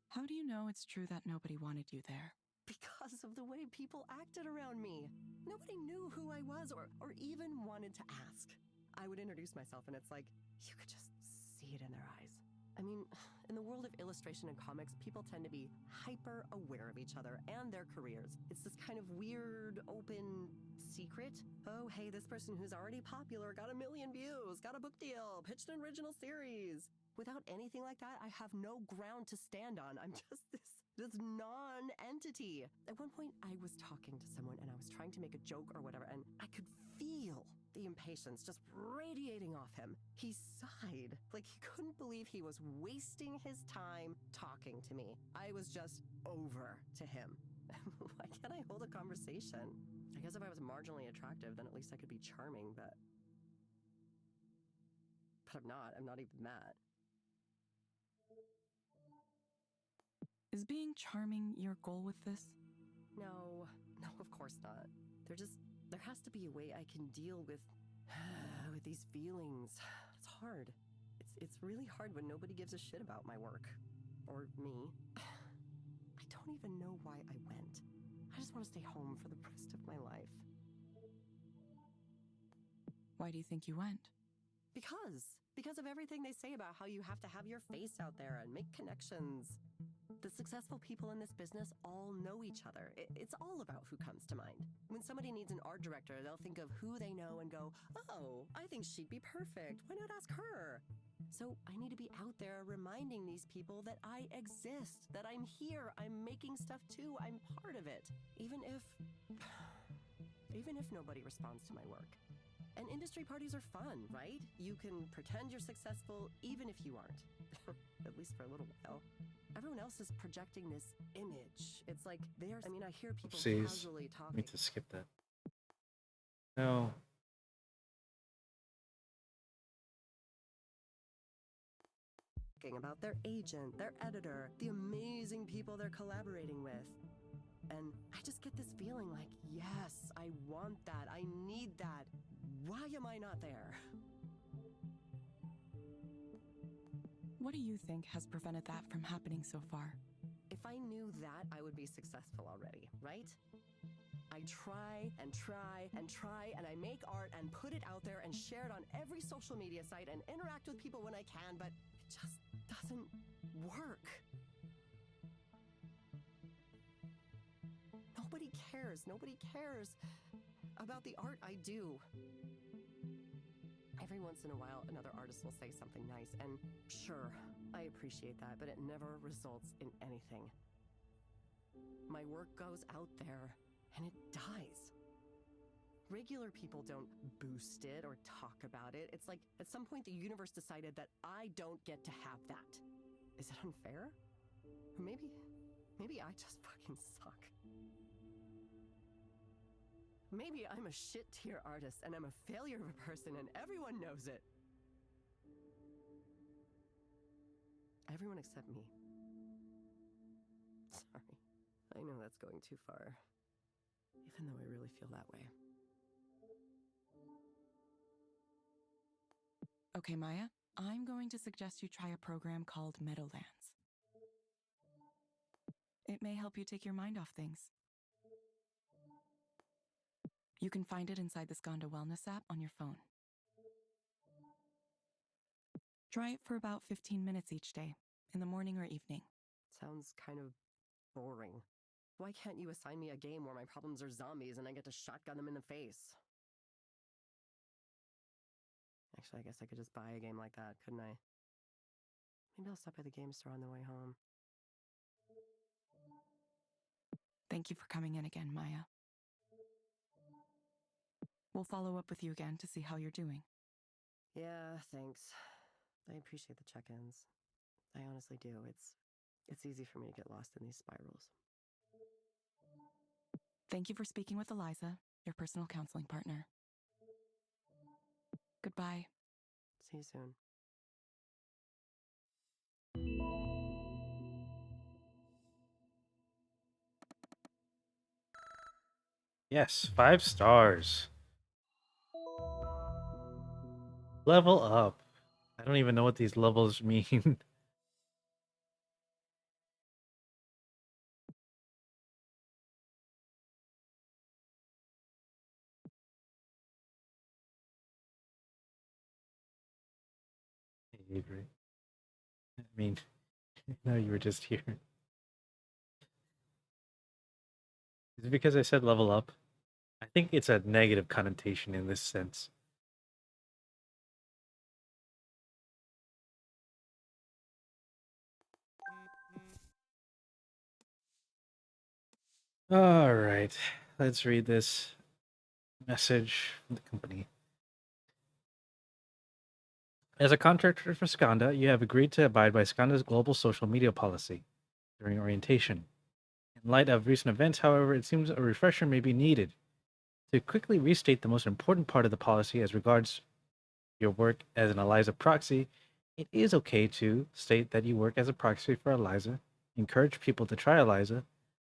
How do you know it's true that nobody wanted you there? because of the way people acted around me. Nobody knew who I was or even wanted to ask. I would introduce myself and it's like, you could just see it in their eyes. I mean, in the world of illustration and comics, people tend to be hyper aware of each other and their careers. It's this kind of weird, open secret. Oh, hey, this person who's already popular got 1 million views, got a book deal, pitched an original series. Without anything like that, I have no ground to stand on. I'm just this non-entity. At one point, I was talking to someone and I was trying to make a joke or whatever, and I could feel the impatience just radiating off him. He sighed, like he couldn't believe he was wasting his time talking to me. I was just over to him. Why can't I hold a conversation? I guess if I was marginally attractive, then at least I could be charming, but I'm not. I'm not even that. Is being charming your goal with this? No, of course not. There has to be a way I can deal with these feelings. It's hard. It's really hard when nobody gives a shit about my work. Or me. I don't even know why I went. I just want to stay home for the rest of my life. Why do you think you went? Because of everything they say about how you have to have your face out there and make connections. The successful people in this business all know each other. It's all about who comes to mind. When somebody needs an art director, they'll think of who they know and go, oh, I think she'd be perfect. Why not ask her? So I need to be out there reminding these people that I exist, that I'm here, I'm making stuff too, I'm part of it. Even if nobody responds to my work. And industry parties are fun, right? You can pretend you're successful even if you aren't. At least for a little while. Everyone else is projecting this image. It's like I hear people casually talking. I need to skip that. No. About their agent, their editor, the amazing people they're collaborating with. And I just get this feeling like, yes, I want that. I need that. Why am I not there? What do you think has prevented that from happening so far? If I knew that, I would be successful already, right? I try and try and try, and I make art and put it out there and share it on every social media site and interact with people when I can, but it just doesn't work. Nobody cares. Nobody cares about the art I do. Every once in a while, another artist will say something nice, and sure, I appreciate that, but it never results in anything. My work goes out there, and it dies. Regular people don't boost it or talk about it. It's like, at some point, the universe decided that I don't get to have that. Is it unfair? Or maybe I just fucking suck. Maybe I'm a shit-tier artist and I'm a failure of a person and everyone knows it. Everyone except me. Sorry. I know that's going too far. Even though I really feel that way. Okay, Maya, I'm going to suggest you try a program called Meadowlands. It may help you take your mind off things. You can find it inside the Skanda Wellness app on your phone. Try it for about 15 minutes each day, in the morning or evening. Sounds kind of boring. Why can't you assign me a game where my problems are zombies and I get to shotgun them in the face? Actually, I guess I could just buy a game like that, couldn't I? Maybe I'll stop by the game store on the way home. Thank you for coming in again, Maya. We'll follow up with you again to see how you're doing. Yeah, thanks. I appreciate the check-ins. I honestly do. It's easy for me to get lost in these spirals. Thank you for speaking with Eliza, your personal counseling partner. Goodbye. See you soon. Yes, 5 stars. Level up. I don't even know what these levels mean. behavior. I mean, no, you were just here. Is it because I said level up? I think it's a negative connotation in this sense. All right, let's read this message from the company. As a contractor for Skanda, you have agreed to abide by Skanda's global social media policy during orientation. In light of recent events, however, it seems a refresher may be needed. To quickly restate the most important part of the policy as regards your work as an Eliza proxy, it is okay to state that you work as a proxy for Eliza, encourage people to try Eliza,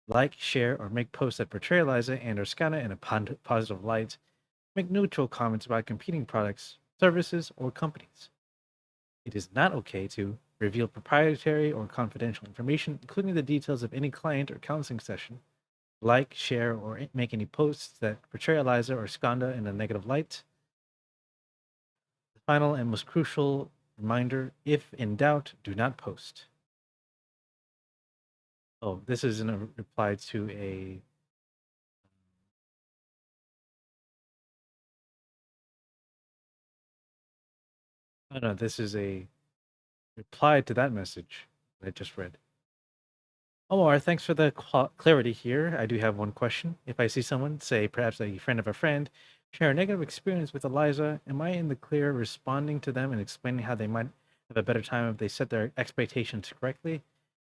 like, share, or make posts that portray Eliza and or Skanda in a positive light, make neutral comments about competing products, services, or companies. It is not okay to reveal proprietary or confidential information, including the details of any client or counseling session, like, share, or make any posts that portray Eliza or Skanda in a negative light. The final and most crucial reminder, if in doubt, do not post. Oh, this is in a reply to a oh no, this is a reply to that message that I just read. Omar, thanks for the clarity here. I do have one question. If I see someone, say perhaps a friend of a friend, share a negative experience with Eliza, am I in the clear responding to them and explaining how they might have a better time if they set their expectations correctly?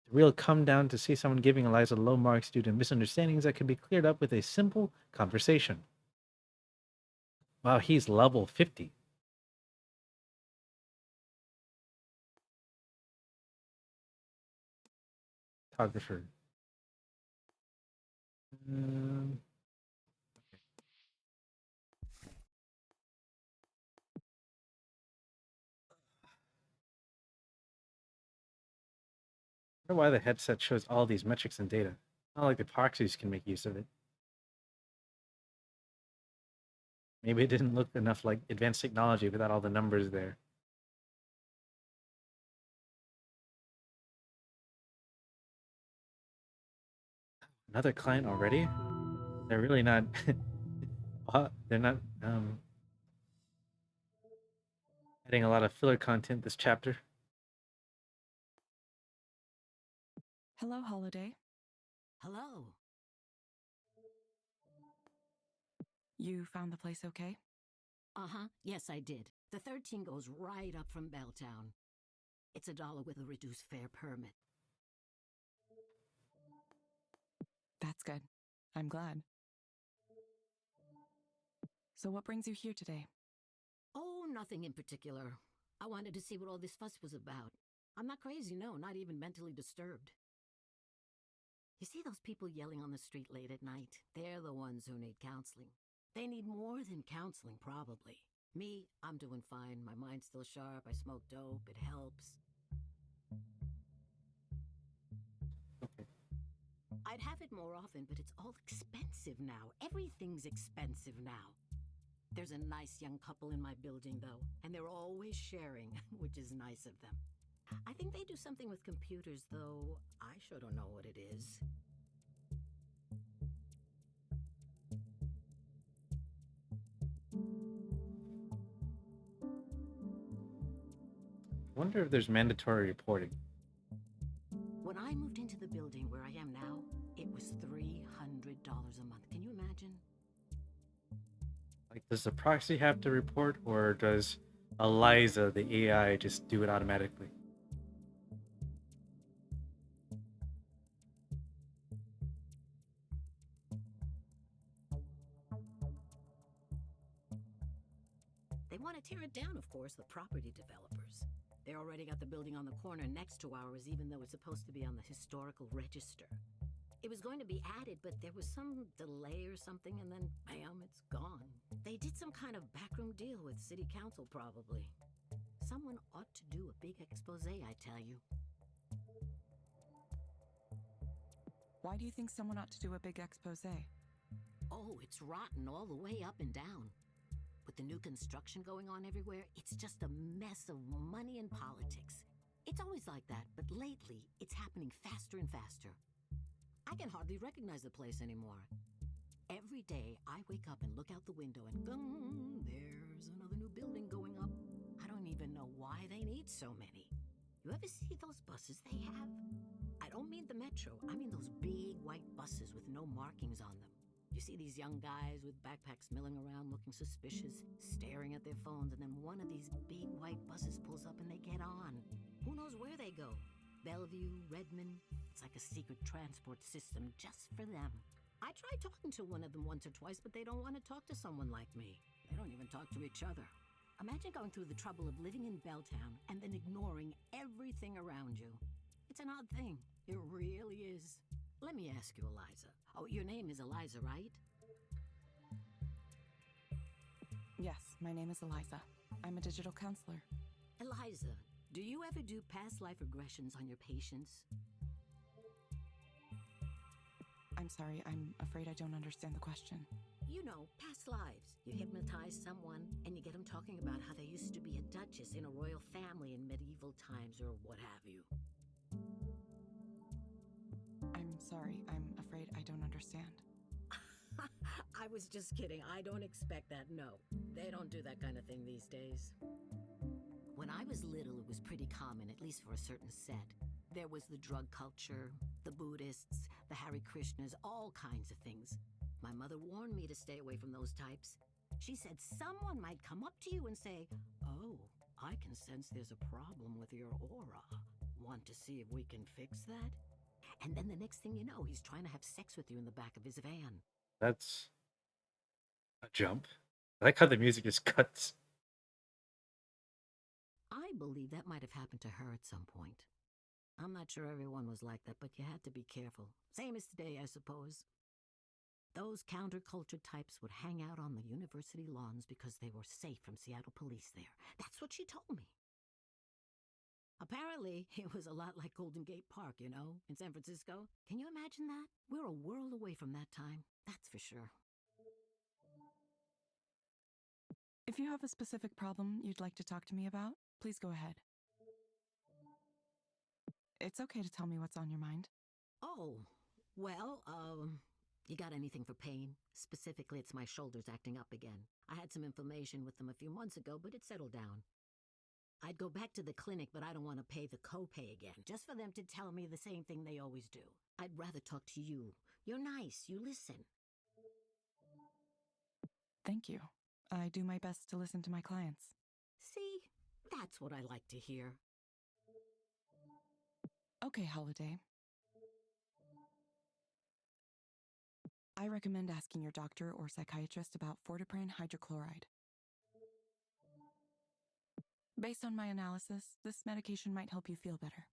The real come down to see someone giving Eliza low marks due to misunderstandings that can be cleared up with a simple conversation. Wow, he's level 50. Photographer. Um, I wonder why the headset shows all these metrics and data. Not like the proxies can make use of it. Maybe it didn't look enough like advanced technology without all the numbers there. Another client already? They're really not. They're not adding a lot of filler content this chapter. Hello, Holiday. Hello. You found the place okay? Uh-huh. Yes, I did. The 13 goes right up from Belltown. It's $1 with a reduced fare permit. That's good. I'm glad. So what brings you here today? Oh, nothing in particular. I wanted to see what all this fuss was about. I'm not crazy, no, not even mentally disturbed. You see those people yelling on the street late at night? They're the ones who need counseling. They need more than counseling, probably. Me, I'm doing fine. My mind's still sharp. I smoke dope. It helps. I'd have it more often, but it's all expensive now. Everything's expensive now. There's a nice young couple in my building, though, and they're always sharing, which is nice of them. I think they do something with computers, though I sure don't know what it is. I wonder if there's mandatory reporting. When I moved into the building where I am now, it was $300 a month. Can you imagine? Like, does the proxy have to report, or does Eliza, the AI, just do it automatically? They want to tear it down, of course, the property developers. They already got the building on the corner next to ours, even though it's supposed to be on the historical register. It was going to be added, but there was some delay or something, and then bam, it's gone. They did some kind of backroom deal with city council, probably. Someone ought to do a big expose, I tell you. Why do you think someone ought to do a big expose? Oh, it's rotten all the way up and down. With the new construction going on everywhere, it's just a mess of money and politics. It's always like that, but lately, it's happening faster and faster. I can hardly recognize the place anymore. Every day, I wake up and look out the window and boom, there's another new building going up. I don't even know why they need so many. You ever see those buses they have? I don't mean the metro, I mean those big white buses with no markings on them. You see these young guys with backpacks milling around looking suspicious, staring at their phones, and then one of these big white buses pulls up and they get on. Who knows where they go? Bellevue, Redmond. It's like a secret transport system just for them. I tried talking to one of them once or twice, but they don't want to talk to someone like me. They don't even talk to each other. Imagine going through the trouble of living in Belltown and then ignoring everything around you. It's an odd thing. It really is. Let me ask you, Eliza. Oh, your name is Eliza, right? Yes, my name is Eliza. I'm a digital counselor. Eliza, do you ever do past life regressions on your patients? I'm sorry, I'm afraid I don't understand the question. You know, past lives. You hypnotize someone and you get them talking about how they used to be a duchess in a royal family in medieval times or what have you. I'm sorry, I'm afraid I don't understand. I was just kidding. I don't expect that, no. They don't do that kind of thing these days. When I was little, it was pretty common, at least for a certain set. There was the drug culture, the Buddhists, the Hare Krishnas, all kinds of things. My mother warned me to stay away from those types. She said someone might come up to you and say, "Oh, I can sense there's a problem with your aura. Want to see if we can fix that?" And then the next thing you know, he's trying to have sex with you in the back of his van. That's a jump. I like how the music just cuts. I believe that might have happened to her at some point. I'm not sure everyone was like that, but you had to be careful. Same as today, I suppose. Those counterculture types would hang out on the university lawns because they were safe from Seattle police there. That's what she told me. Apparently, it was a lot like Golden Gate Park, you know, in San Francisco. Can you imagine that? We're a world away from that time, that's for sure. If you have a specific problem you'd like to talk to me about, please go ahead. It's okay to tell me what's on your mind. Oh, well, you got anything for pain? Specifically, it's my shoulders acting up again. I had some inflammation with them a few months ago, but it settled down. I'd go back to the clinic, but I don't want to pay the copay again, just for them to tell me the same thing they always do. I'd rather talk to you. You're nice, you listen. Thank you. I do my best to listen to my clients. See, that's what I like to hear. Okay, Holiday. I recommend asking your doctor or psychiatrist about Fortipran hydrochloride. Based on my analysis, this medication might help you feel better.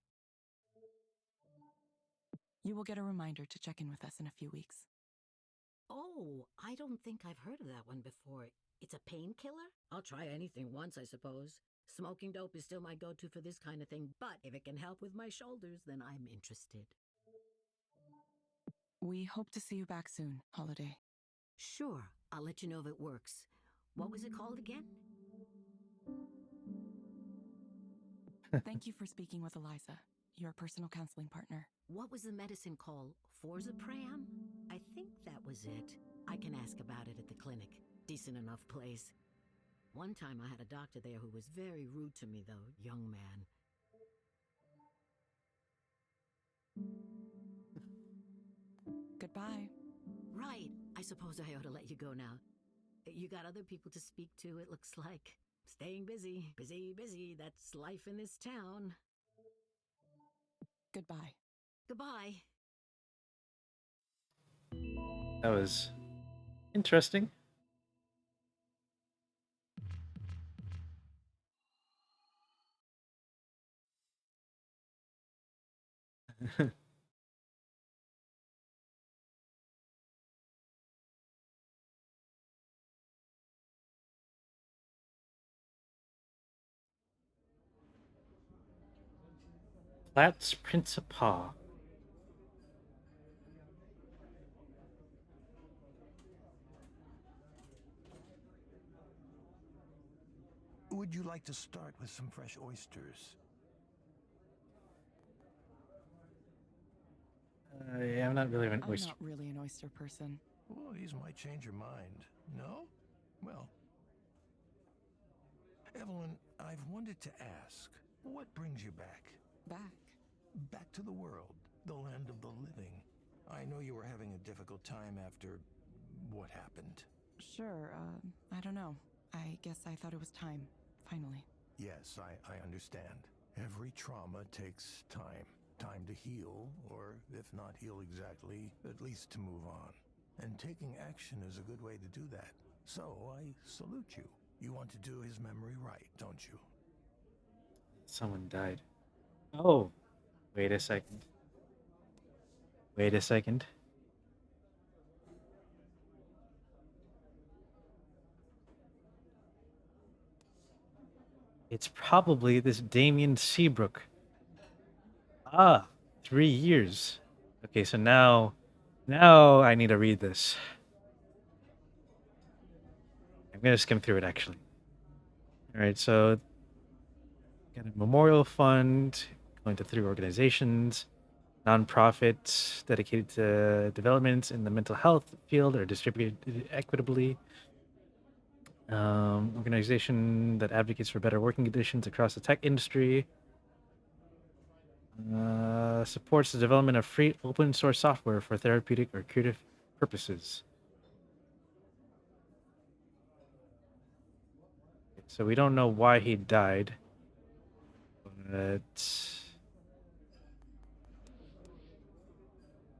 You will get a reminder to check in with us in a few weeks. Oh, I don't think I've heard of that one before. It's a painkiller? I'll try anything once, I suppose. Smoking dope is still my go-to for this kind of thing, but if it can help with my shoulders, then I'm interested. We hope to see you back soon, Holiday. Sure, I'll let you know if it works. What was it called again? Thank you for speaking with Eliza, your personal counseling partner. What was the medicine called? Forzapram? I think that was it. I can ask about it at the clinic. Decent enough place. One time I had a doctor there who was very rude to me, though, young man. Goodbye. Right, I suppose I ought to let you go now. You got other people to speak to, it looks like. Staying busy, busy, that's life in this town. Goodbye. Goodbye. That was interesting. Platz Principal. would you like to start with some fresh oysters? Yeah, I'm not really an I'm oyster. not really an oyster person. Well, these might change your mind. No? Well, Evelyn, I've wanted to ask, what brings you back? Back. Back to the world, the land of the living. I know you were having a difficult time after what happened. Sure, I don't know. I guess I thought it was time, finally. Yes, I understand. Every trauma takes time. Time to heal, or if not heal exactly, at least to move on. And taking action is a good way to do that. So I salute you. You want to do his memory right, don't you? Someone died. Oh, wait a second. Wait a second. It's probably this Damien Seabrook. Ah, 3 years. Okay, so now I need to read this. I'm gonna skim through it actually. All right, so got a memorial fund going to 3 organizations, nonprofits dedicated to developments in the mental health field are distributed equitably. Organization that advocates for better working conditions across the tech industry. Supports the development of free open source software for therapeutic or creative purposes. So we don't know why he died, but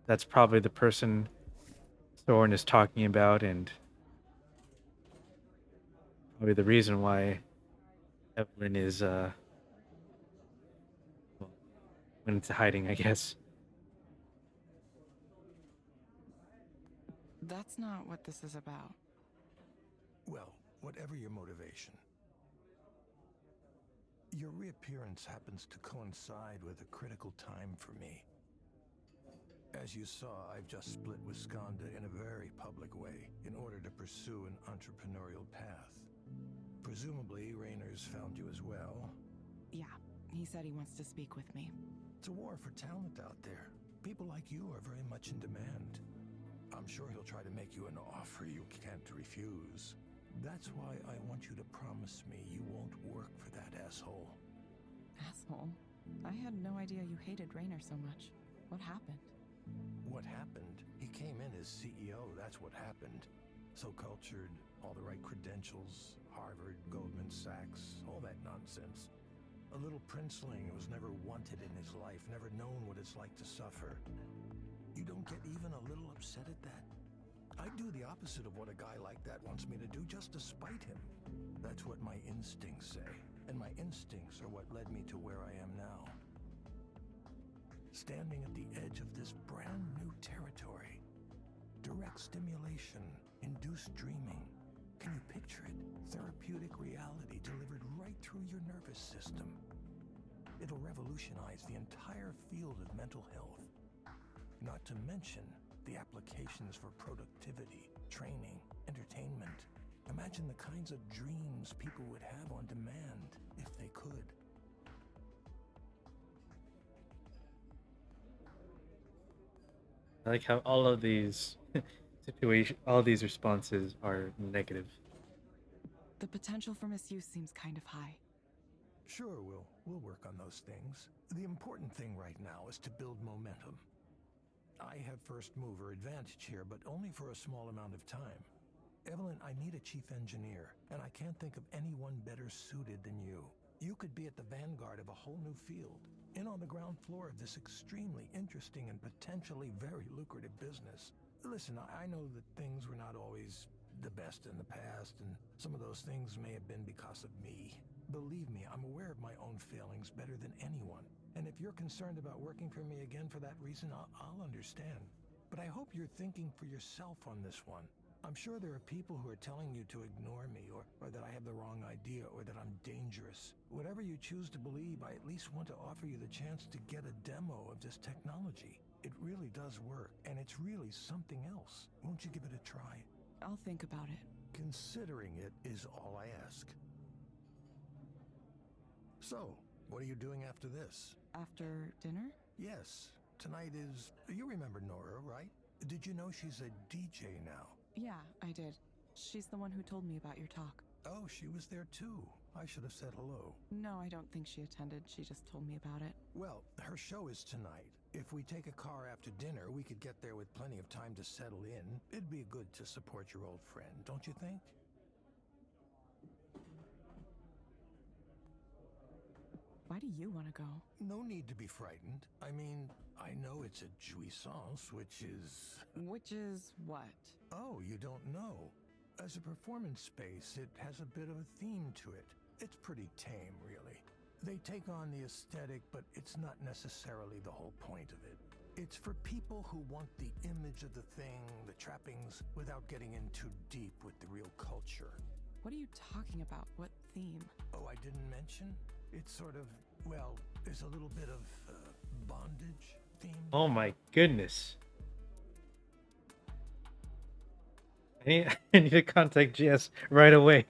that's probably the person Thorne is talking about, and probably the reason why Evelyn is well, went into hiding, I guess. That's not what this is about. Well, whatever your motivation, your reappearance happens to coincide with a critical time for me. As you saw, I've just split with Skanda in a very public way in order to pursue an entrepreneurial path. Presumably, Raynor's found you as well. Yeah, he said he wants to speak with me. It's a war for talent out there. People like you are very much in demand. I'm sure he'll try to make you an offer you can't refuse. That's why I want you to promise me you won't work for that asshole. Asshole. I had no idea you hated Raynor so much. What happened? What happened? He came in as CEO, that's what happened. So cultured, all the right credentials, Harvard, Goldman Sachs, all that nonsense. A little princeling who was never wanted in his life, never known what it's like to suffer. You don't get even a little upset at that? I'd do the opposite of what a guy like that wants me to do just to spite him. That's what my instincts say, and my instincts are what led me to where I am now. Standing at the edge of this brand new territory. Direct stimulation, induced dreaming. Can you picture it? Therapeutic reality delivered right through your nervous system. It'll revolutionize the entire field of mental health. Not to mention the applications for productivity, training, entertainment. Imagine the kinds of dreams people would have on demand if they could. I like how all of these all these responses are negative. The potential for misuse seems kind of high. Sure, we'll work on those things. The important thing right now is to build momentum. I have first mover advantage here, but only for a small amount of time. Evelyn, I need a chief engineer, and I can't think of anyone better suited than you. You could be at the vanguard of a whole new field, in on the ground floor of this extremely interesting and potentially very lucrative business. Listen, I know that things were not always the best in the past, and some of those things may have been because of me. Believe me, I'm aware of my own failings better than anyone. And if you're concerned about working for me again for that reason, I'll understand. But I hope you're thinking for yourself on this one. I'm sure there are people who are telling you to ignore me, or that I have the wrong idea, or that I'm dangerous. Whatever you choose to believe, I at least want to offer you the chance to get a demo of this technology. It really does work, and it's really something else. Won't you give it a try? I'll think about it. Considering it is all I ask. So, what are you doing after this? After dinner? Yes, tonight is... You remember Nora, right? Did you know she's a DJ now? Yeah, I did. She's the one who told me about your talk. Oh, she was there too. I should have said hello. No, I don't think she attended. She just told me about it. Well, her show is tonight. If we take a car after dinner, we could get there with plenty of time to settle in. It'd be good to support your old friend, don't you think? Why do you want to go? No need to be frightened. I mean, I know it's a jouissance, which is... Which is what? Oh, you don't know. As a performance space, it has a bit of a theme to it. It's pretty tame, really. They take on the aesthetic, but it's not necessarily the whole point of it. It's for people who want the image of the thing, the trappings, without getting in too deep with the real culture. What are you talking about? What theme? Oh, I didn't mention? It's sort of, well, there's a little bit of bondage theme. Oh my goodness. I need to contact GS right away.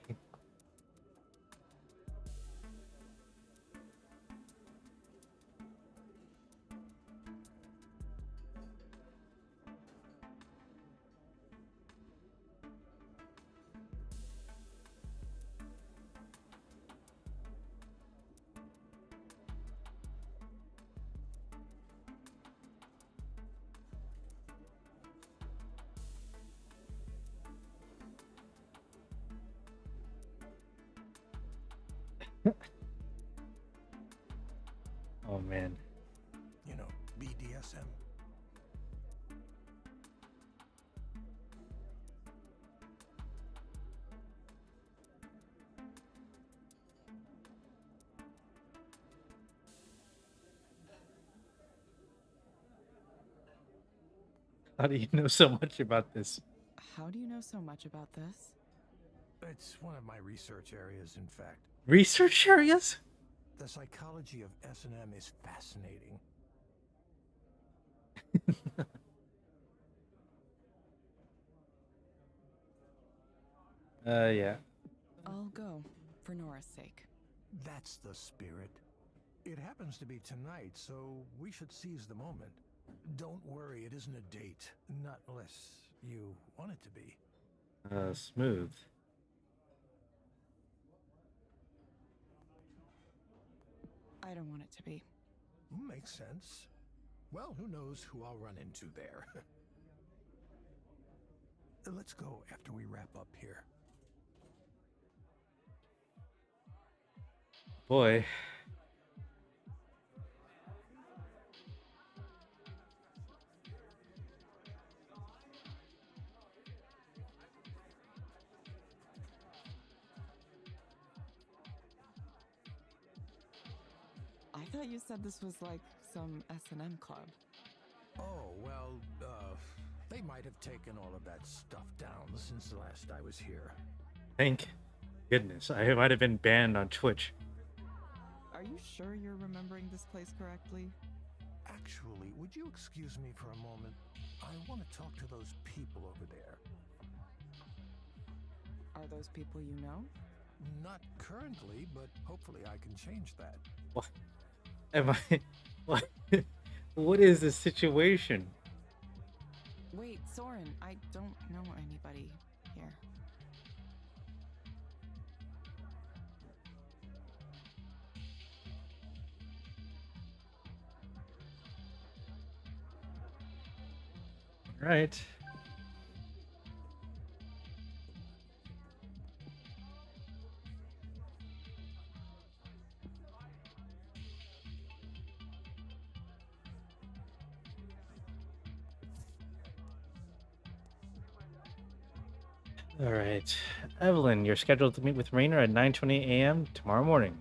Oh man. You know, BDSM. How do you know so much about this? How do you know so much about this? It's one of my research areas, in fact. Research areas? The psychology of S&M is fascinating. Yeah. I'll go, for Nora's sake. That's the spirit. It happens to be tonight, so we should seize the moment. Don't worry, it isn't a date. Not unless you want it to be. Smooth. I don't want it to be. Makes sense. Well, who knows who I'll run into there. Let's go after we wrap up here. Boy. I thought you said this was like some S&M club. Oh, well, they might have taken all of that stuff down since the last I was here. Thank goodness. I might have been banned on Twitch. Are you sure you're remembering this place correctly? Actually, would you excuse me for a moment? I want to talk to those people over there. Are those people you know? Not currently, but hopefully I can change that. What? Am I... What? What is the situation? Wait, Soren, I don't know anybody here. Right. All right. Evelyn, you're scheduled to meet with Rainer at 9:20 a.m. tomorrow morning.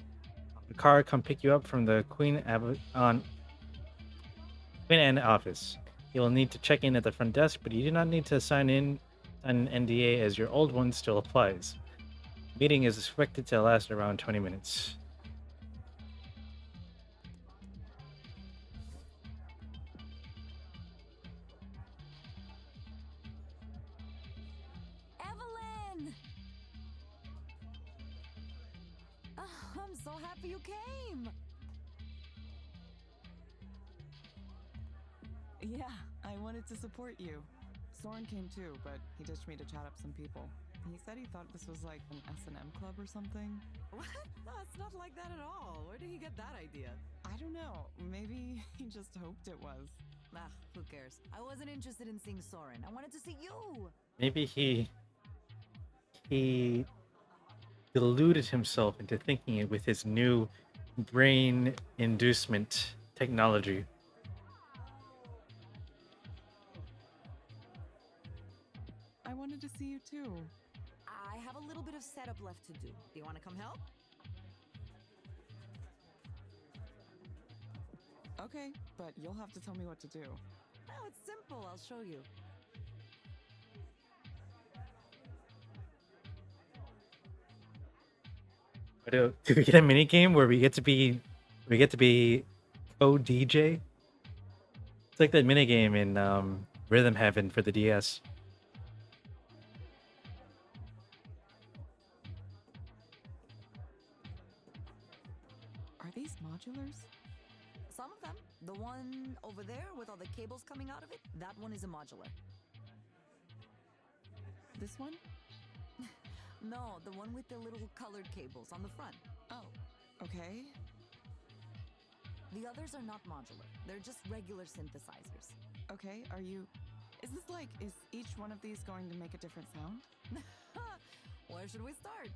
The car come pick you up from the Queen Anne office. You will need to check in at the front desk, but you do not need to sign an NDA as your old one still applies. The meeting is expected to last around 20 minutes. Evelyn! I'm so happy you came. Yeah, I wanted to support you. Soren came too, but he ditched me to chat up some people. He said he thought this was like an S&M club or something. What? No, it's not like that at all. Where did he get that idea? I don't know. Maybe he just hoped it was. Ah, who cares? I wasn't interested in seeing Soren. I wanted to see you. Maybe he deluded himself into thinking it with his new brain inducement technology. I wanted to see you too. I have a little bit of setup left to do. Do you want to come help? Okay, but you'll have to tell me what to do. No, it's simple. I'll show you. Do we get a mini game where we get to be co-DJ? It's like that mini game in Rhythm Heaven for the DS. Are these modulars? Some of them. The one over there with all the cables coming out of it, that one is a modular. This one? No, the one with the little colored cables on the front. Oh, okay. The others are not modular. They're just regular synthesizers. Okay, is each one of these going to make a different sound? Where should we start?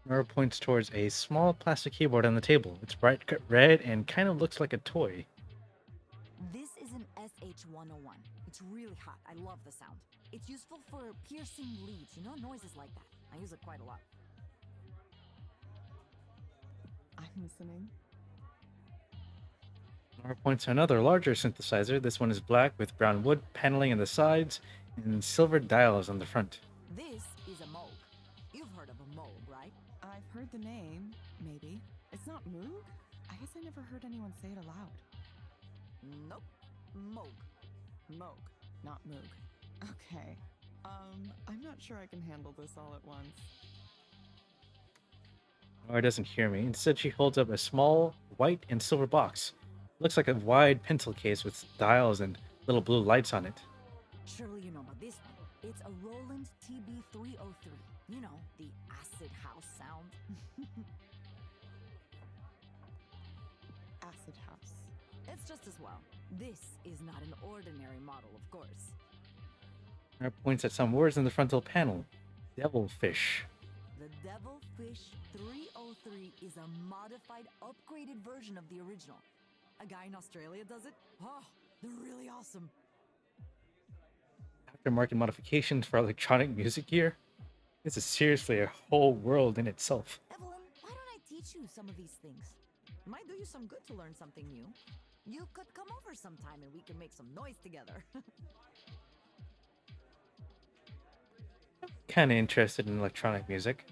Nora points towards a small plastic keyboard on the table. It's bright red and kind of looks like a toy. This is an SH-101. It's really hot. I love the sound. It's useful for piercing leads, noises like that. I use it quite a lot. I'm listening. Nora points to another larger synthesizer. This one is black with brown wood paneling on the sides and silver dials on the front. This is a Moog. You've heard of a Moog, right? I've heard the name, maybe. It's not Moog? I guess I never heard anyone say it aloud. Nope. Moog. Moog, not Moog. Okay. I'm not sure I can handle this all at once. Nora doesn't hear me. Instead, she holds up a small white and silver box. Looks like a wide pencil case with dials and little blue lights on it. Surely you know about this one. It's a Roland TB-303. You know, the acid house sound. Acid house. It's just as well. This is not an ordinary model, of course. Nora points at some words in the frontal panel. Devilfish. The Devilfish 303 is a modified, upgraded version of the original. A guy in Australia does it? Oh, they're really awesome. Aftermarket modifications for electronic music gear? This is seriously a whole world in itself. Evelyn, why don't I teach you some of these things? It might do you some good to learn something new. You could come over sometime and we can make some noise together. Kinda interested in electronic music.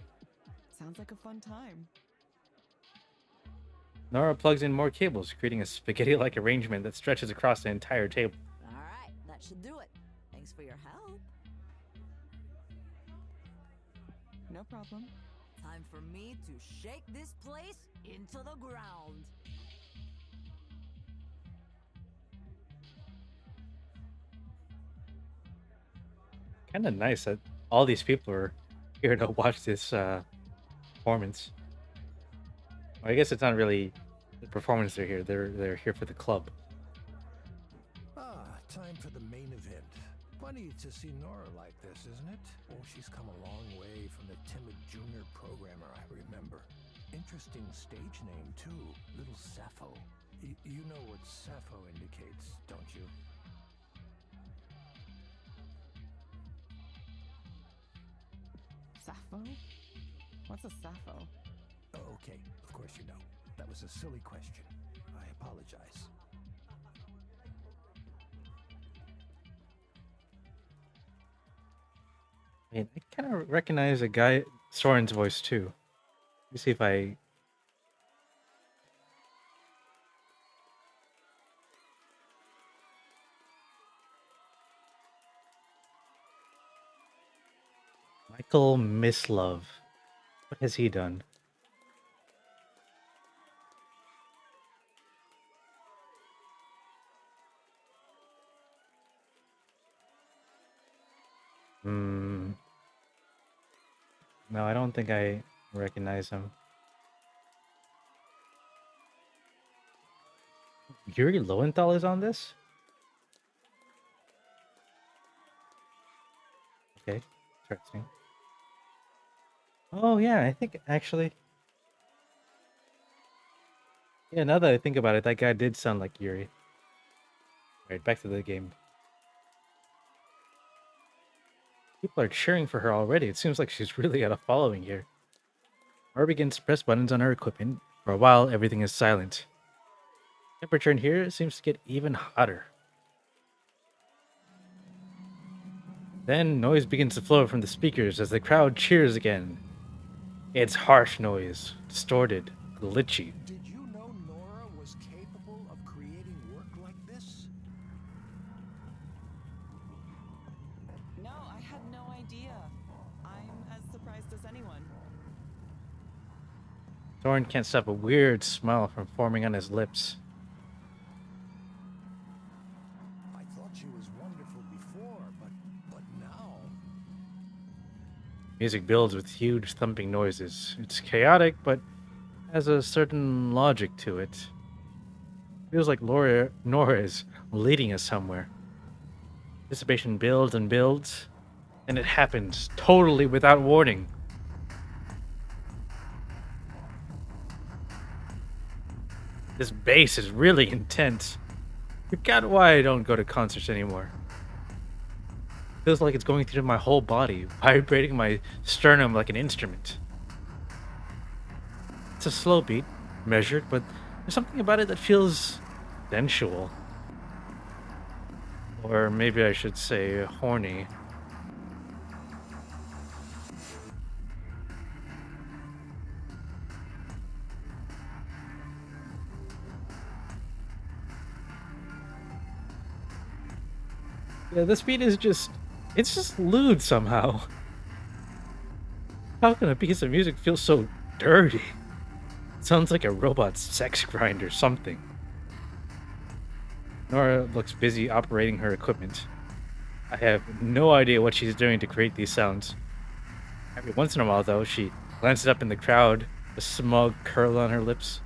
Sounds like a fun time. Nora plugs in more cables, creating a spaghetti-like arrangement that stretches across the entire table. All right, that should do it. Thanks for your help. No problem. Time for me to shake this place into the ground. Kinda nice that all these people are here to watch this performance. Well, I guess it's not really the performance they're here. They're here for the club. Ah, time for the main event. Funny to see Nora like this, isn't it? Oh, she's come a long way from the timid junior programmer I remember. Interesting stage name, too. Little Sappho. You know what Sappho indicates, don't you? Sappho? What's a Sappho? Oh, okay, of course you know. That was a silly question. I apologize. I mean, I kind of recognize a guy Soren's voice too. Let me see if I. Michael Mislove. What has he done? Hmm. No, I don't think I recognize him. Yuri Lowenthal is on this? Okay, interesting. Oh yeah, I think actually, yeah. Now that I think about it, that guy did sound like Yuri. Right, back to the game. People are cheering for her already. It seems like she's really got a following here. Nora begins to press buttons on her equipment. For a while, everything is silent. Temperature in here seems to get even hotter. Then noise begins to flow from the speakers as the crowd cheers again. It's harsh noise, distorted, glitchy. Did you know Nora was capable of creating work like this? No, I had no idea. I'm as surprised as anyone. Thorn can't stop a weird smile from forming on his lips. I thought she was wonderful before, but now. Music builds with huge thumping noises. It's chaotic, but has a certain logic to it. Feels like Nora is leading us somewhere. Anticipation builds and builds, and it happens totally without warning. This bass is really intense. Forgot why I don't go to concerts anymore. Feels like it's going through my whole body, vibrating my sternum like an instrument. It's a slow beat, measured, but there's something about it that feels sensual. Or maybe I should say horny. Yeah, this beat is it's just lewd somehow. How can a piece of music feel so dirty? It sounds like a robot's sex grind or something. Nora looks busy operating her equipment. I have no idea what she's doing to create these sounds. Every once in a while, though, she glances up in the crowd, a smug curl on her lips.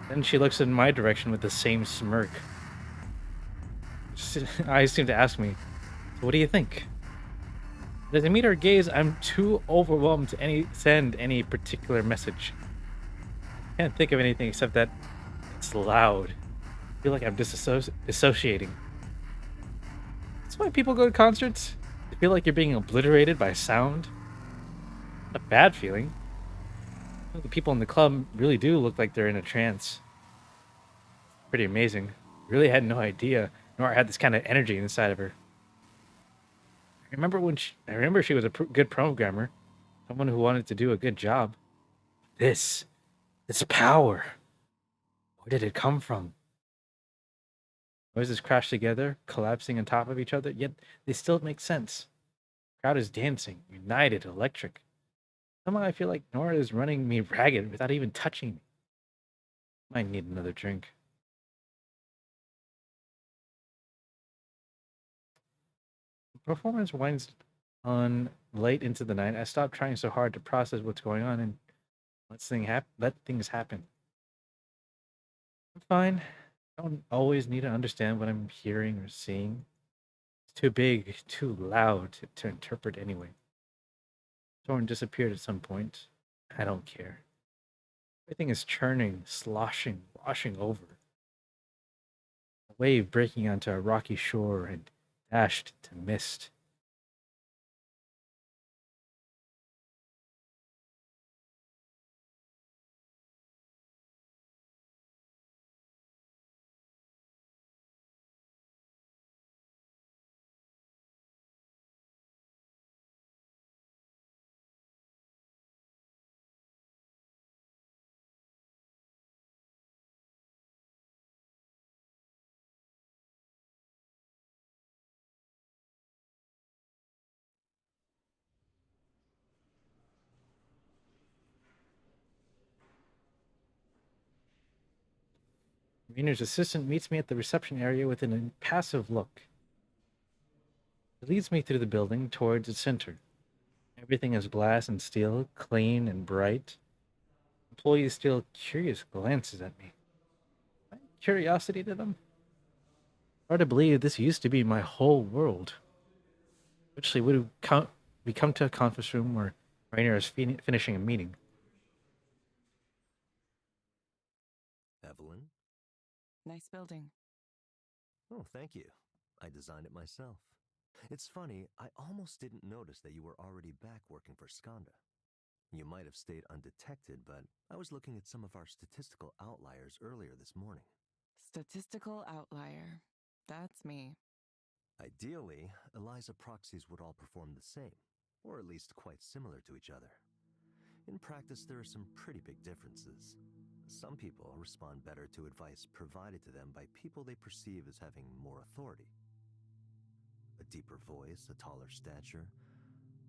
Then she looks in my direction with the same smirk. Eyes seem to ask me, "So what do you think?" As I meet her gaze, I'm too overwhelmed to send any particular message. I can't think of anything except that it's loud. I feel like I'm dissociating. That's why people go to concerts. They feel like you're being obliterated by sound. Not a bad feeling. The people in the club really do look like they're in a trance. Pretty amazing. Really had no idea Nora had this kind of energy inside of her. I remember she was a good programmer, someone who wanted to do a good job. This, this power. Where did it come from? Noises crash together, collapsing on top of each other, yet they still make sense. Crowd is dancing, united, electric. Somehow I feel like Nora is running me ragged without even touching me. Might need another drink. Performance winds on late into the night. I stopped trying so hard to process what's going on and let things happen. I'm fine. I don't always need to understand what I'm hearing or seeing. It's too big, too loud to interpret anyway. Thorn disappeared at some point. I don't care. Everything is churning, sloshing, washing over. A wave breaking onto a rocky shore and dashed to mist. Rainer's assistant meets me at the reception area with an impassive look. He leads me through the building towards its center. Everything is glass and steel, clean and bright. Employees steal curious glances at me. Curiosity to them? Hard to believe this used to be my whole world. Eventually, we come to a conference room where Rainer is finishing a meeting. Evelyn? Nice building. Oh, thank you. I designed it myself. It's funny, I almost didn't notice that you were already back working for Skanda. You might have stayed undetected, but I was looking at some of our statistical outliers earlier this morning. Statistical outlier. That's me. Ideally, Eliza proxies would all perform the same, or at least quite similar to each other. In practice, there are some pretty big differences. Some people respond better to advice provided to them by people they perceive as having more authority. A deeper voice, a taller stature,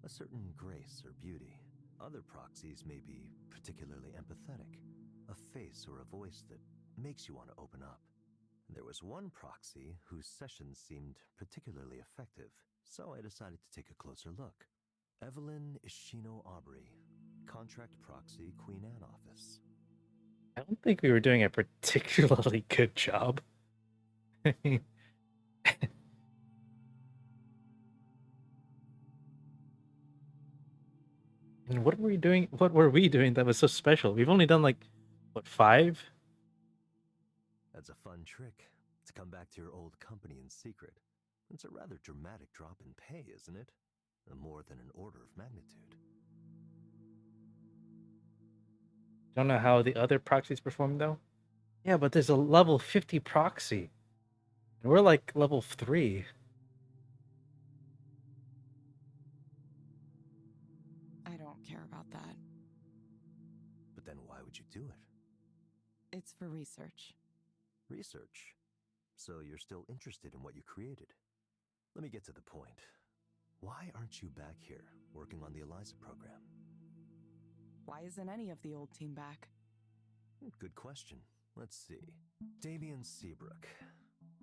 a certain grace or beauty. Other proxies may be particularly empathetic, a face or a voice that makes you want to open up. There was one proxy whose sessions seemed particularly effective, so I decided to take a closer look. Evelyn Ishino Aubrey, Contract Proxy, Queen Anne Office. I don't think we were doing a particularly good job. And what were we doing? What were we doing that was so special? We've only done like, what, 5? That's a fun trick, to come back to your old company in secret. It's a rather dramatic drop in pay, isn't it? More than an order of magnitude. Don't know how the other proxies perform though. Yeah, but there's a level 50 proxy. And we're like level 3. I don't care about that. But then why would you do it? It's for research. Research? So you're still interested in what you created? Let me get to the point. Why aren't you back here, working on the Eliza program? Why isn't any of the old team back? Good question. Let's see. Damien Seabrook.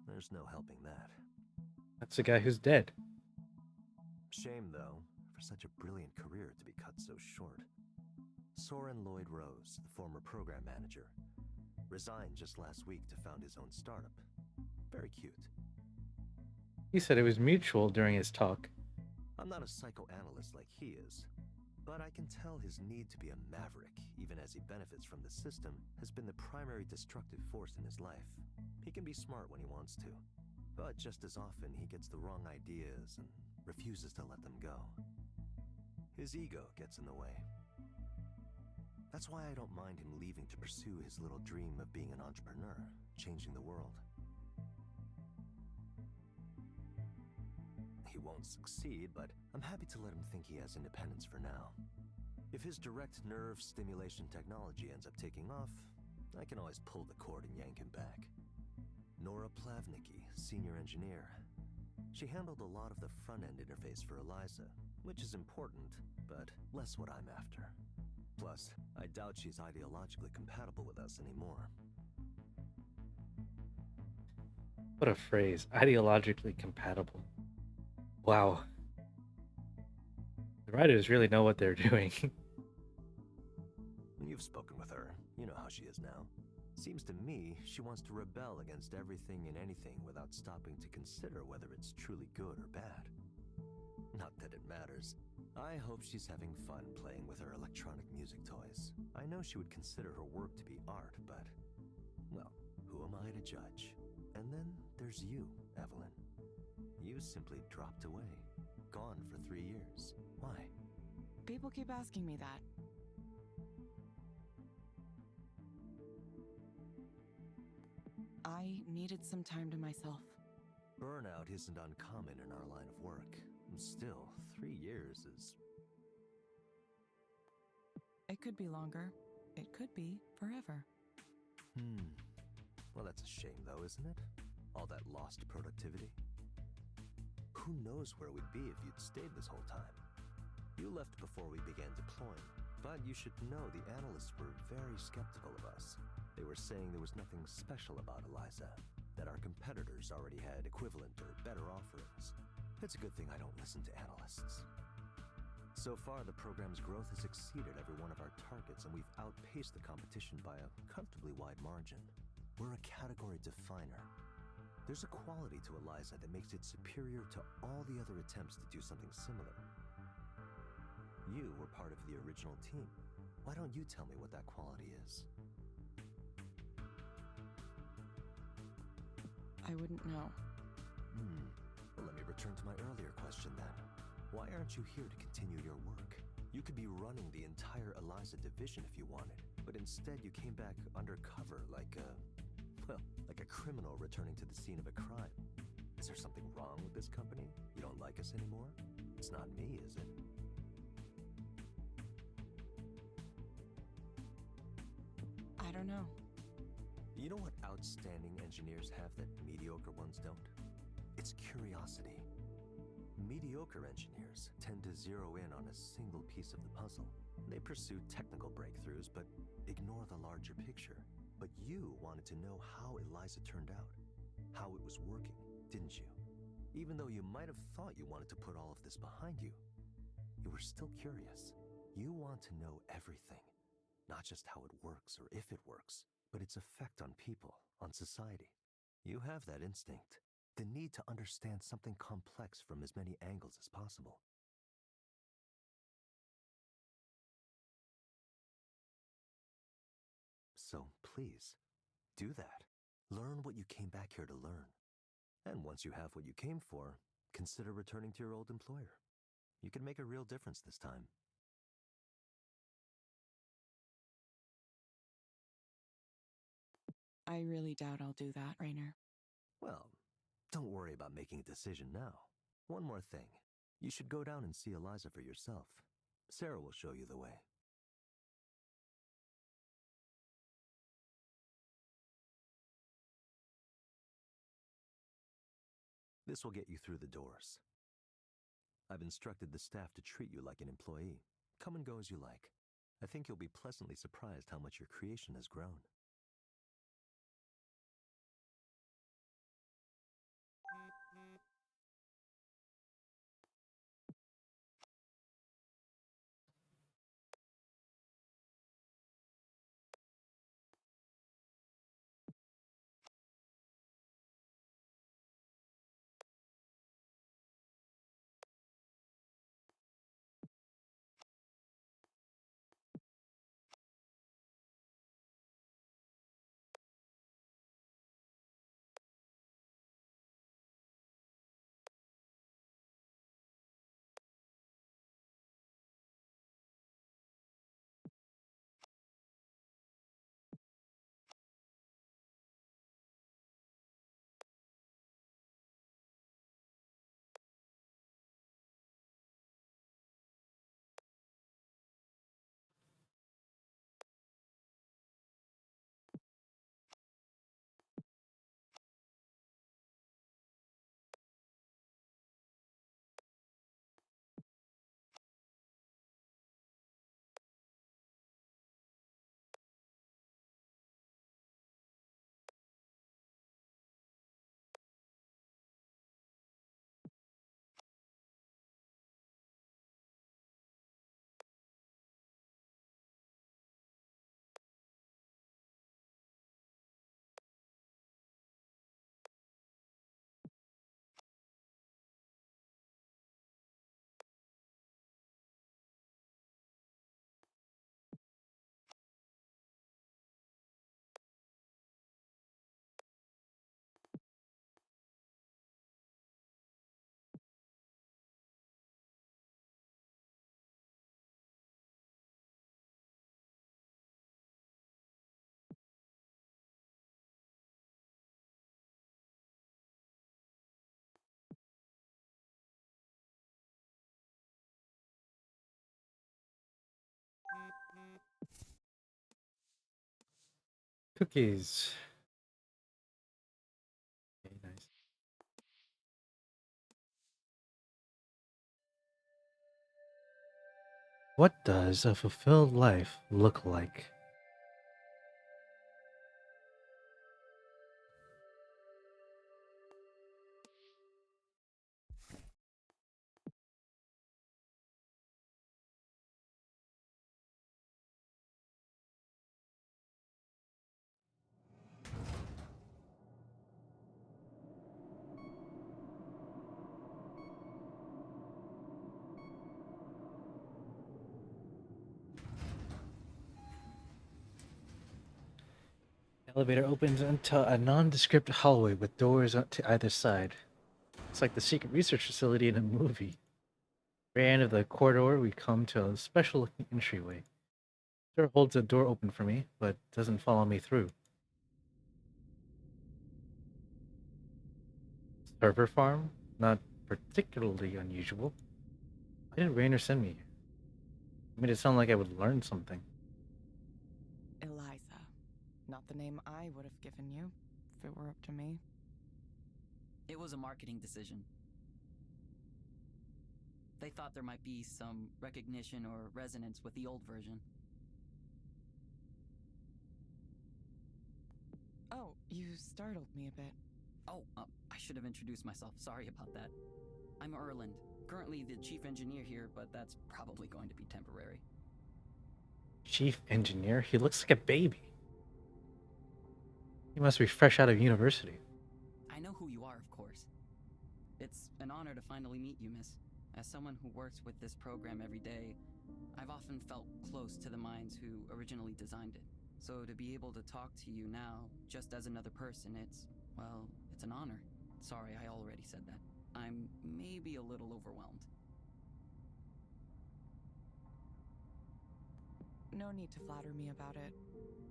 There's no helping that. That's the guy who's dead. Shame, though, for such a brilliant career to be cut so short. Soren Lloyd Rose, the former program manager, resigned just last week to found his own startup. Very cute. He said it was mutual during his talk. I'm not a psychoanalyst like he is, but I can tell his need to be a maverick, even as he benefits from the system, has been the primary destructive force in his life. He can be smart when he wants to, but just as often he gets the wrong ideas and refuses to let them go. His ego gets in the way. That's why I don't mind him leaving to pursue his little dream of being an entrepreneur, changing the world. He won't succeed, but I'm happy to let him think he has independence for now. If his direct nerve stimulation technology ends up taking off, I can always pull the cord and yank him back. Nora Plavnicki, senior engineer. She handled a lot of the front-end interface for Eliza, which is important, but less what I'm after. Plus, I doubt she's ideologically compatible with us anymore. What a phrase. Ideologically compatible. Wow. The writers really know what they're doing. You've spoken with her. You know how she is now. Seems to me she wants to rebel against everything and anything without stopping to consider whether it's truly good or bad. Not that it matters. I hope she's having fun playing with her electronic music toys. I know she would consider her work to be art, but, well, who am I to judge? And then there's you, Evelyn. You simply dropped away. Gone for 3 years. Why? People keep asking me that. I needed some time to myself. Burnout isn't uncommon in our line of work. Still, 3 years is... It could be longer. It could be forever. Well, that's a shame though, isn't it? All that lost productivity. Who knows where we'd be if you'd stayed this whole time? You left before we began deploying, but you should know the analysts were very skeptical of us. They were saying there was nothing special about Eliza, that our competitors already had equivalent or better offerings. It's a good thing I don't listen to analysts. So far, the program's growth has exceeded every one of our targets, and we've outpaced the competition by a comfortably wide margin. We're a category definer. There's a quality to Eliza that makes it superior to all the other attempts to do something similar. You were part of the original team. Why don't you tell me what that quality is? I wouldn't know. Well, let me return to my earlier question then. Why aren't you here to continue your work? You could be running the entire Eliza division if you wanted, but instead you came back undercover like a criminal returning to the scene of a crime. Is there something wrong with this company? You don't like us anymore? It's not me, is it? I don't know. You know what outstanding engineers have that mediocre ones don't? It's curiosity. Mediocre engineers tend to zero in on a single piece of the puzzle. They pursue technical breakthroughs, but ignore the larger picture. But you wanted to know how Eliza turned out, how it was working, didn't you? Even though you might have thought you wanted to put all of this behind you, you were still curious. You want to know everything, not just how it works or if it works, but its effect on people, on society. You have that instinct, the need to understand something complex from as many angles as possible. So please, do that. Learn what you came back here to learn. And once you have what you came for, consider returning to your old employer. You can make a real difference this time. I really doubt I'll do that, Rainer. Well, don't worry about making a decision now. One more thing. You should go down and see Eliza for yourself. Sarah will show you the way. This will get you through the doors. I've instructed the staff to treat you like an employee. Come and go as you like. I think you'll be pleasantly surprised how much your creation has grown. Cookies. Okay, nice. What does a fulfilled life look like? Elevator opens into a nondescript hallway with doors to either side. It's like the secret research facility in a movie. Very end of the corridor, we come to a special-looking entryway. Sir holds the door open for me, but doesn't follow me through. Server farm? Not particularly unusual. Why did Rainer send me here? It made it sound like I would learn something. Eliza. Not the name I would have given you, if it were up to me. It was a marketing decision. They thought there might be some recognition or resonance with the old version. Oh, you startled me a bit. Oh, I should have introduced myself. Sorry about that. I'm Erland, currently the chief engineer here, but that's probably going to be temporary. Chief engineer? He looks like a baby. He must be fresh out of university. I know who you are, of course. It's an honor to finally meet you, miss. As someone who works with this program every day, I've often felt close to the minds who originally designed it. So to be able to talk to you now, just as another person, it's an honor. Sorry, I already said that. I'm maybe a little overwhelmed. No need to flatter me about it.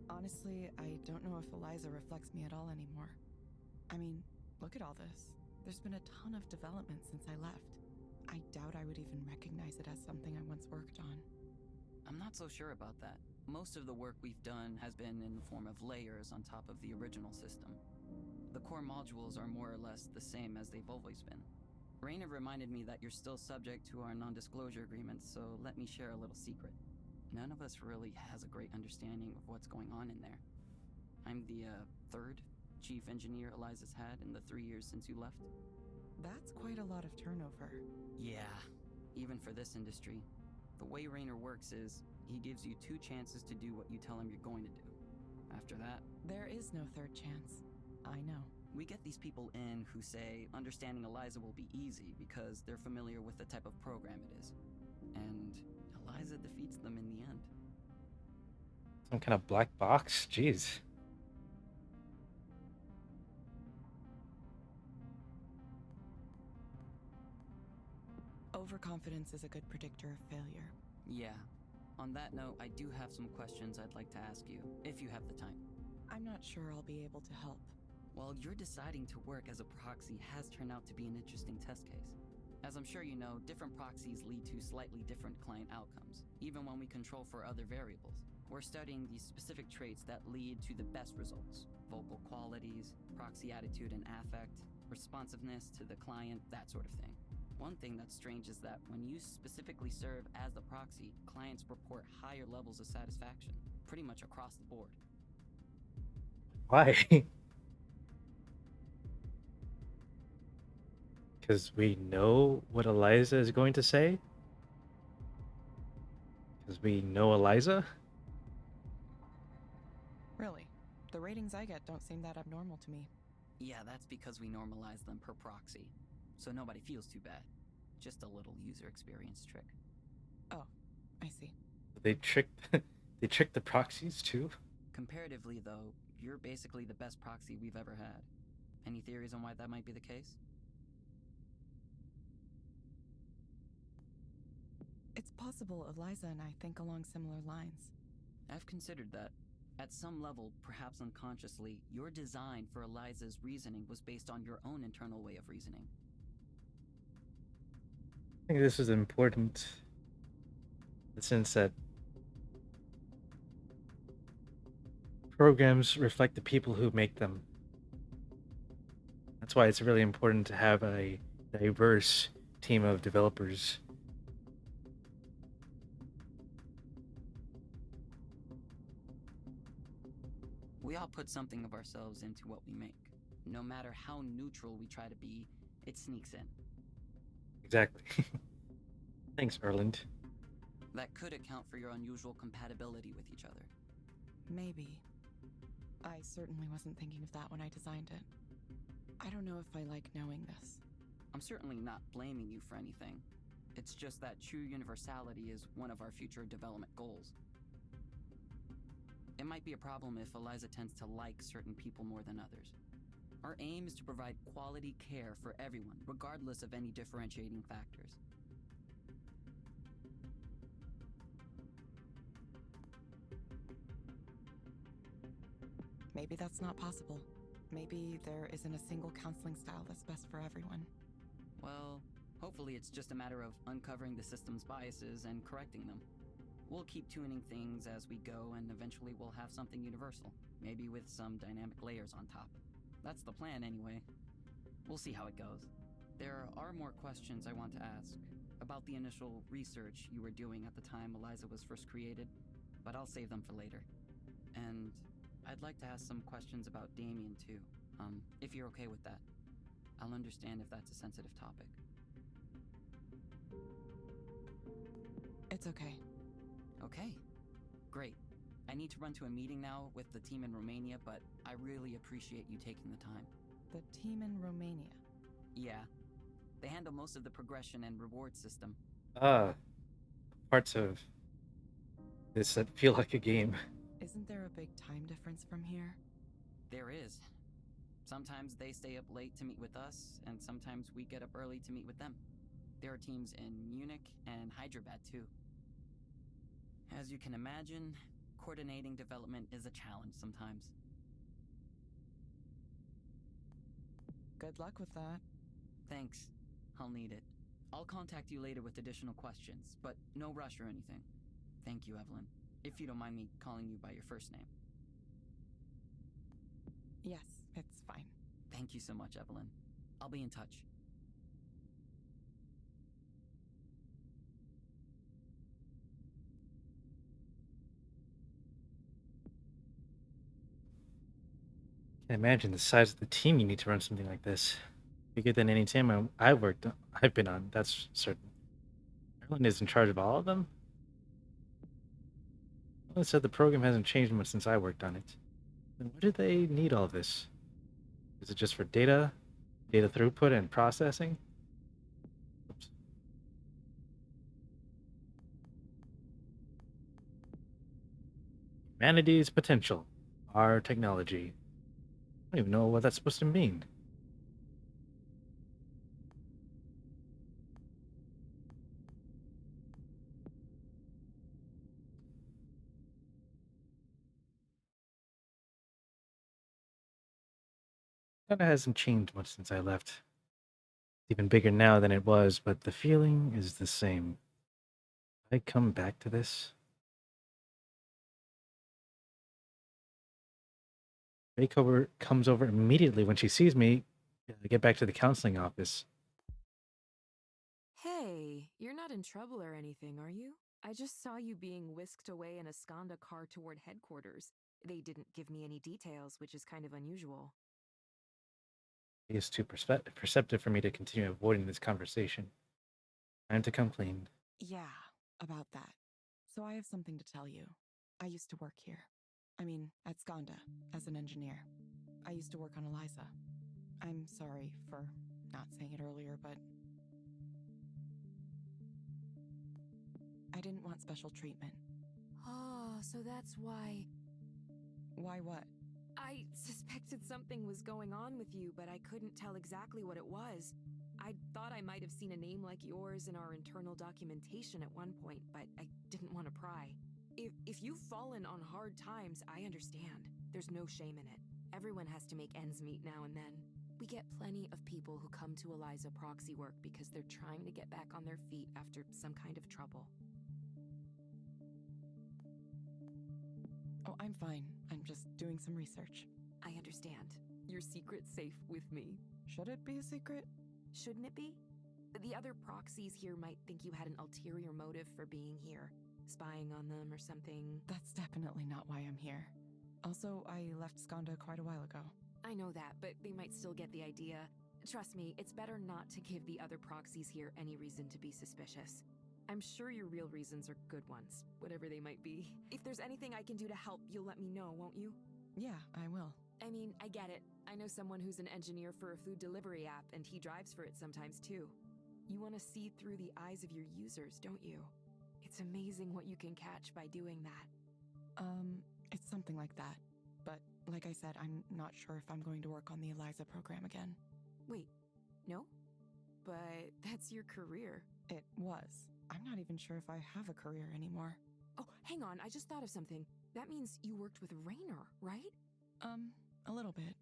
Honestly, I don't know if Eliza reflects me at all anymore. I mean, look at all this. There's been a ton of development since I left. I doubt I would even recognize it as something I once worked on. I'm not so sure about that. Most of the work we've done has been in the form of layers on top of the original system. The core modules are more or less the same as they've always been. Raina reminded me that you're still subject to our non-disclosure agreements, so let me share a little secret. None of us really has a great understanding of what's going on in there. I'm the third chief engineer Eliza's had in the 3 years since you left. That's quite a lot of turnover. Yeah, even for this industry. The way Rainer works is, he gives you 2 chances to do what you tell him you're going to do. After that... There is no third chance. I know. We get these people in who say understanding Eliza will be easy because they're familiar with the type of program it is. And Eliza defeats them in the end. Some kind of black box? Jeez. Overconfidence is a good predictor of failure. Yeah. On that note, I do have some questions I'd like to ask you, if you have the time. I'm not sure I'll be able to help. Well, your deciding to work as a proxy has turned out to be an interesting test case. As I'm sure you know, different proxies lead to slightly different client outcomes, even when we control for other variables. We're studying the specific traits that lead to the best results. Vocal qualities, proxy attitude and affect, responsiveness to the client, that sort of thing. One thing that's strange is that when you specifically serve as the proxy, clients report higher levels of satisfaction, pretty much across the board. Why? Because we know what Eliza is going to say? Because we know Eliza? Really, the ratings I get don't seem that abnormal to me. Yeah, that's because we normalize them per proxy, so nobody feels too bad. Just a little user experience trick. Oh, I see. They tricked the proxies too? Comparatively, though, you're basically the best proxy we've ever had. Any theories on why that might be the case? It's possible Eliza and I think along similar lines. I've considered that. At some level, perhaps unconsciously, your design for Eliza's reasoning was based on your own internal way of reasoning. I think this is important in the sense that programs reflect the people who make them. That's why it's really important to have a diverse team of developers. We all put something of ourselves into what we make. No matter how neutral we try to be, it sneaks in. Exactly. Thanks, Erland. That could account for your unusual compatibility with each other. Maybe. I certainly wasn't thinking of that when I designed it. I don't know if I like knowing this. I'm certainly not blaming you for anything. It's just that true universality is one of our future development goals. It might be a problem if Eliza tends to like certain people more than others. Our aim is to provide quality care for everyone, regardless of any differentiating factors. Maybe that's not possible. Maybe there isn't a single counseling style that's best for everyone. Well, hopefully it's just a matter of uncovering the system's biases and correcting them. We'll keep tuning things as we go, and eventually we'll have something universal, maybe with some dynamic layers on top. That's the plan anyway. We'll see how it goes. There are more questions I want to ask about the initial research you were doing at the time Eliza was first created, but I'll save them for later. And I'd like to ask some questions about Damien too, if you're okay with that. I'll understand if that's a sensitive topic. It's okay. Okay, great. I need to run to a meeting now with the team in Romania, but I really appreciate you taking the time. The team in Romania. Yeah, they handle most of the progression and reward system. Parts of this that feel like a game. Isn't there a big time difference from here? There is. Sometimes they stay up late to meet with us, and sometimes we get up early to meet with them. There are teams in Munich and Hyderabad too. As you can imagine, coordinating development is a challenge sometimes. Good luck with that. Thanks. I'll need it. I'll contact you later with additional questions, but no rush or anything. Thank you, Evelyn. If you don't mind me calling you by your first name. Yes, it's fine. Thank you so much, Evelyn. I'll be in touch. Can't imagine the size of the team you need to run something like this. Bigger than any team I've been on, that's certain. Ireland is in charge of all of them? Well, it said the program hasn't changed much since I worked on it. Then why do they need all this? Is it just for data throughput and processing? Oops. Humanity's potential. Our technology. I don't even know what that's supposed to mean. Kinda hasn't changed much since I left. It's even bigger now than it was, but the feeling is the same. I come back to this. Makeover comes over immediately when she sees me. Get back to the counseling office. Hey, you're not in trouble or anything, are you? I just saw you being whisked away in a Skanda car toward headquarters. They didn't give me any details, which is kind of unusual. He is too perceptive for me to continue avoiding this conversation. Time to come clean. Yeah, about that. So I have something to tell you. I used to work here. I mean, at Skanda, as an engineer. I used to work on Eliza. I'm sorry for not saying it earlier, but I didn't want special treatment. Oh, so that's why. Why what? I suspected something was going on with you, but I couldn't tell exactly what it was. I thought I might have seen a name like yours in our internal documentation at one point, but I didn't want to pry. If you've fallen on hard times, I understand. There's no shame in it. Everyone has to make ends meet now and then. We get plenty of people who come to Eliza proxy work because they're trying to get back on their feet after some kind of trouble. Oh, I'm fine. I'm just doing some research. I understand. Your secret's safe with me. Should it be a secret? Shouldn't it be? The other proxies here might think you had an ulterior motive for being here. Spying on them or something. That's definitely not why I'm here. Also, I left Skanda quite a while ago. I know that, but they might still get the idea. Trust me, it's better not to give the other proxies here any reason to be suspicious. I'm sure your real reasons are good ones, whatever they might be. If there's anything I can do to help, you'll let me know, won't you? Yeah, I will. I mean, I get it. I know someone who's an engineer for a food delivery app, and he drives for it sometimes too. You want to see through the eyes of your users, don't you? It's amazing what you can catch by doing that. It's something like that. But like I said, I'm not sure if I'm going to work on the Eliza program again. Wait, no? But that's your career. It was. I'm not even sure if I have a career anymore. Oh, hang on, I just thought of something. That means you worked with Raynor, right? A little bit.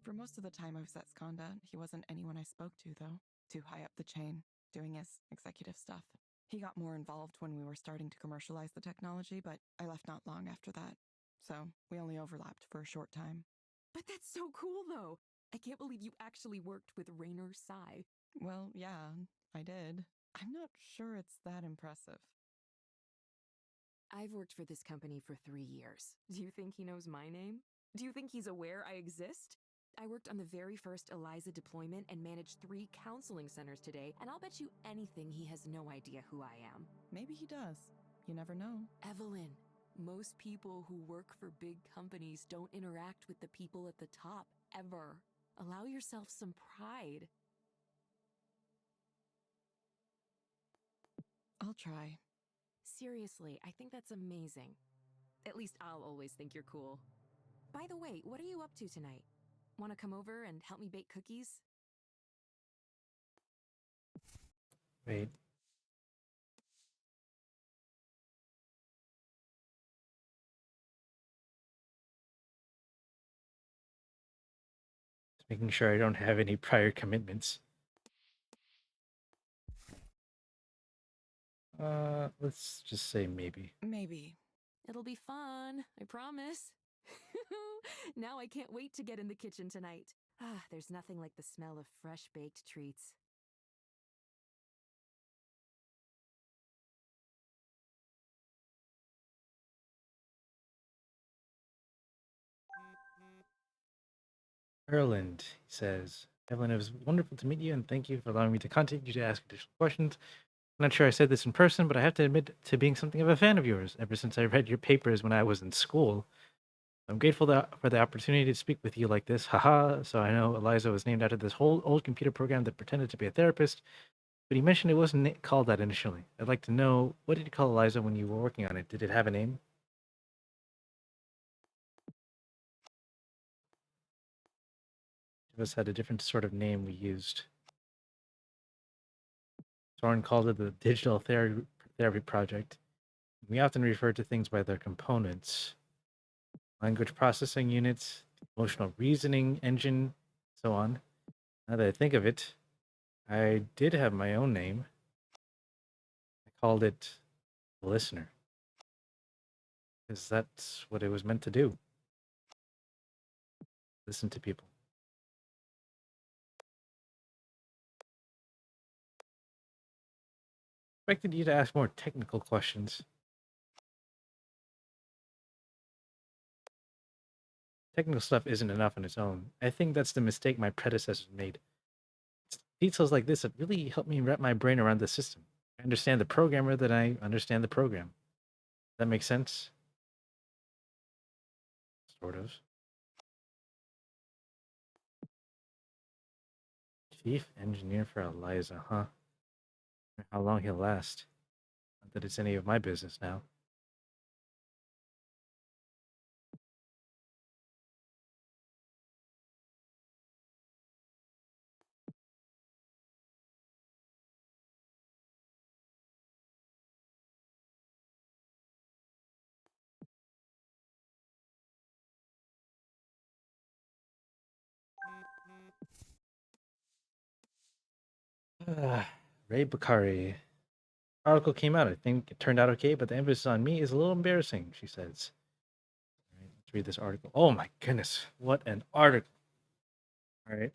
For most of the time I was at Skanda, he wasn't anyone I spoke to, though. Too high up the chain, doing his executive stuff. He got more involved when we were starting to commercialize the technology, but I left not long after that. So we only overlapped for a short time. But that's so cool, though. I can't believe you actually worked with Raynor Sai. Well, yeah, I did. I'm not sure it's that impressive. I've worked for this company for 3 years. Do you think he knows my name? Do you think he's aware I exist? I worked on the very first Eliza deployment and managed 3 counseling centers today, and I'll bet you anything he has no idea who I am. Maybe he does. You never know. Evelyn, most people who work for big companies don't interact with the people at the top, ever. Allow yourself some pride. I'll try. Seriously, I think that's amazing. At least I'll always think you're cool. By the way, what are you up to tonight? Want to come over and help me bake cookies? Wait. Just making sure I don't have any prior commitments. Let's just say maybe. Maybe. It'll be fun, I promise. Now I can't wait to get in the kitchen tonight. Ah, there's nothing like the smell of fresh baked treats. Erland, he says, Evelyn, it was wonderful to meet you, and thank you for allowing me to contact you to ask additional questions. I'm not sure I said this in person, but I have to admit to being something of a fan of yours ever since I read your papers when I was in school. I'm grateful for the opportunity to speak with you like this. Haha. So I know Eliza was named after this whole old computer program that pretended to be a therapist, but he mentioned it wasn't called that initially. I'd like to know, what did you call Eliza when you were working on it? Did it have a name? Each of us had a different sort of name we used. Soren called it the Digital Therapy Project. We often refer to things by their components: language processing units, emotional reasoning engine, so on. Now that I think of it, I did have my own name. I called it the Listener, because that's what it was meant to do. Listen to people. Expected you to ask more technical questions. Technical stuff isn't enough on its own. I think that's the mistake my predecessors made. It's details like this that really help me wrap my brain around the system. I understand the programmer that I understand the program. That makes sense? Sort of. Chief engineer for Eliza, huh? How long he'll last. Not that it's any of my business now. Ray Bakari. Article came out. I think it turned out okay, but the emphasis on me is a little embarrassing, she says. All right, let's read this article. Oh my goodness, what an article. All right,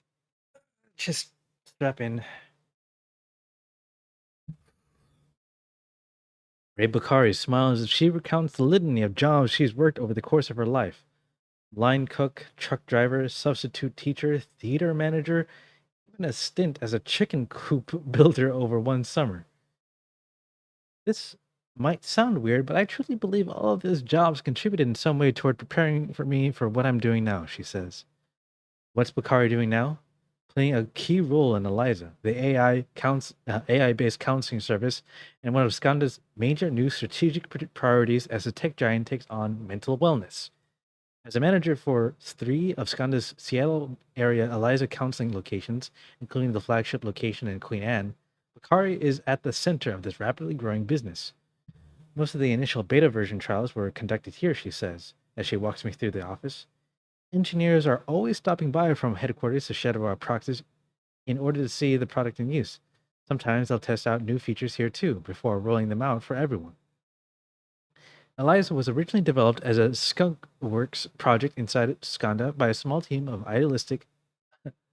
just strap in. Ray Bakari smiles as she recounts the litany of jobs she's worked over the course of her life: line cook, truck driver, substitute teacher, theater manager, even a stint as a chicken coop builder over one summer. This might sound weird, but I truly believe all of those jobs contributed in some way toward preparing for me for what I'm doing now, she says. What's Bakari doing now? Playing a key role in Eliza, the AI-based counseling service, and one of Skanda's major new strategic priorities as the tech giant takes on mental wellness. As a manager for 3 of Skanda's Seattle area Eliza counseling locations, including the flagship location in Queen Anne, Bakari is at the center of this rapidly growing business. Most of the initial beta version trials were conducted here, she says, as she walks me through the office. Engineers are always stopping by from headquarters to shadow our proxies in order to see the product in use. Sometimes they'll test out new features here too before rolling them out for everyone. Eliza was originally developed as a Skunk Works project inside Skanda by a small team of idealistic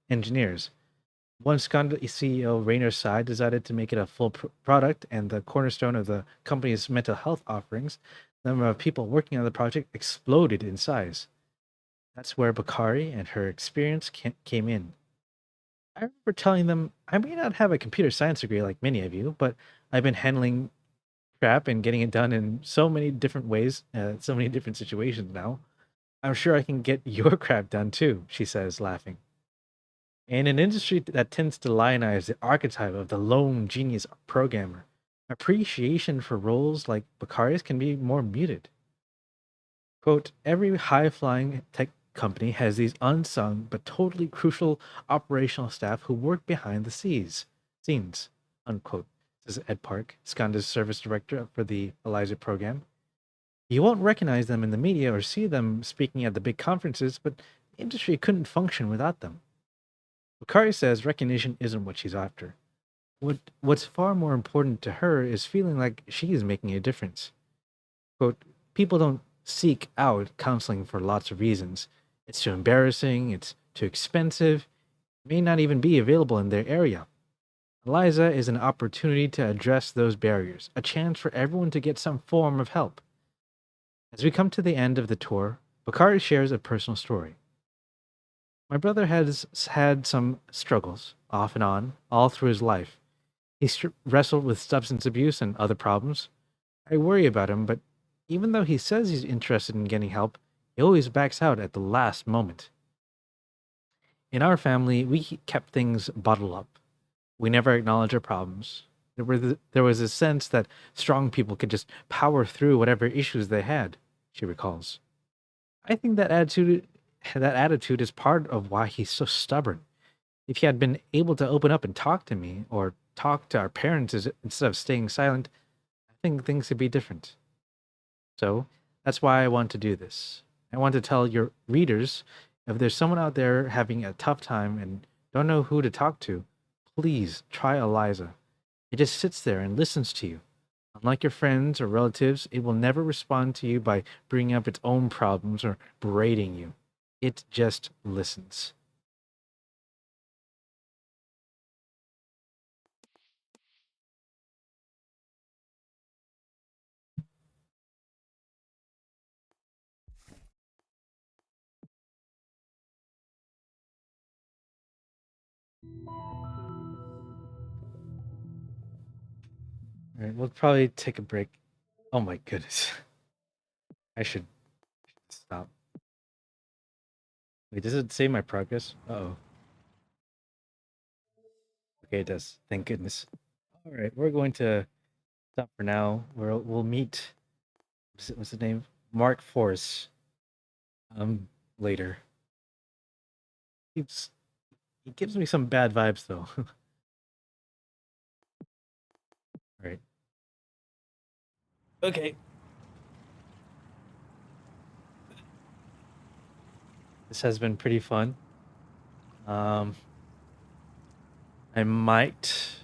engineers. Once Skanda CEO Rainer Sai decided to make it a full product and the cornerstone of the company's mental health offerings, the number of people working on the project exploded in size. That's where Bakari and her experience came in. I remember telling them, I may not have a computer science degree like many of you, but I've been handling crap and getting it done in so many different ways, so many different situations now. I'm sure I can get your crap done too, she says, laughing. In an industry that tends to lionize the archetype of the lone genius programmer, appreciation for roles like Bakari's can be more muted. Quote, every high flying tech company has these unsung but totally crucial operational staff who work behind the scenes, unquote, says Ed Park, Skanda's service director for the Eliza program. You won't recognize them in the media or see them speaking at the big conferences, but the industry couldn't function without them. Bakari says recognition isn't what she's after. What's far more important to her is feeling like she is making a difference. Quote, people don't seek out counseling for lots of reasons. It's too embarrassing, it's too expensive, it may not even be available in their area. Eliza is an opportunity to address those barriers, a chance for everyone to get some form of help. As we come to the end of the tour, Bakari shares a personal story. My brother has had some struggles, off and on, all through his life. He wrestled with substance abuse and other problems. I worry about him, but even though he says he's interested in getting help, he always backs out at the last moment. In our family, we kept things bottled up. We never acknowledged our problems. There was a sense that strong people could just power through whatever issues they had, she recalls. I think that attitude is part of why he's so stubborn. If he had been able to open up and talk to me or talk to our parents instead of staying silent, I think things would be different. So that's why I want to do this. I want to tell your readers if there's someone out there having a tough time and don't know who to talk to, please try Eliza. It just sits there and listens to you. Unlike your friends or relatives, it will never respond to you by bringing up its own problems or berating you. It just listens. All right, we'll probably take a break. Oh my goodness. I should stop. Wait, does it say my progress? Oh. Okay, it does. Thank goodness. All right, we're going to stop for now. We'll meet. What's the name? Mark Force. Later. He's he gives me some bad vibes though. All right. Okay. This has been pretty fun. Um, I might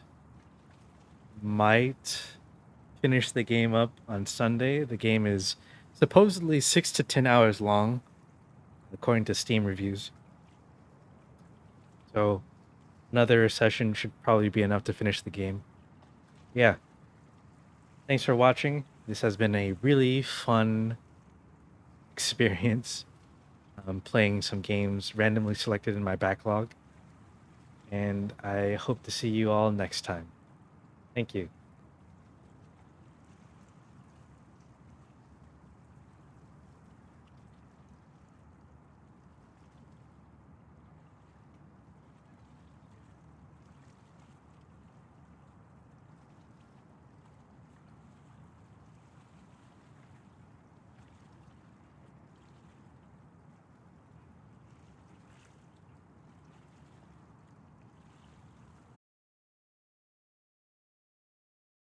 finish the game up on Sunday. The game is supposedly 6 to 10 hours long, according to Steam reviews. So another session should probably be enough to finish the game. Yeah. Thanks for watching. This has been a really fun experience. Playing some games randomly selected in my backlog. And I hope to see you all next time. Thank you.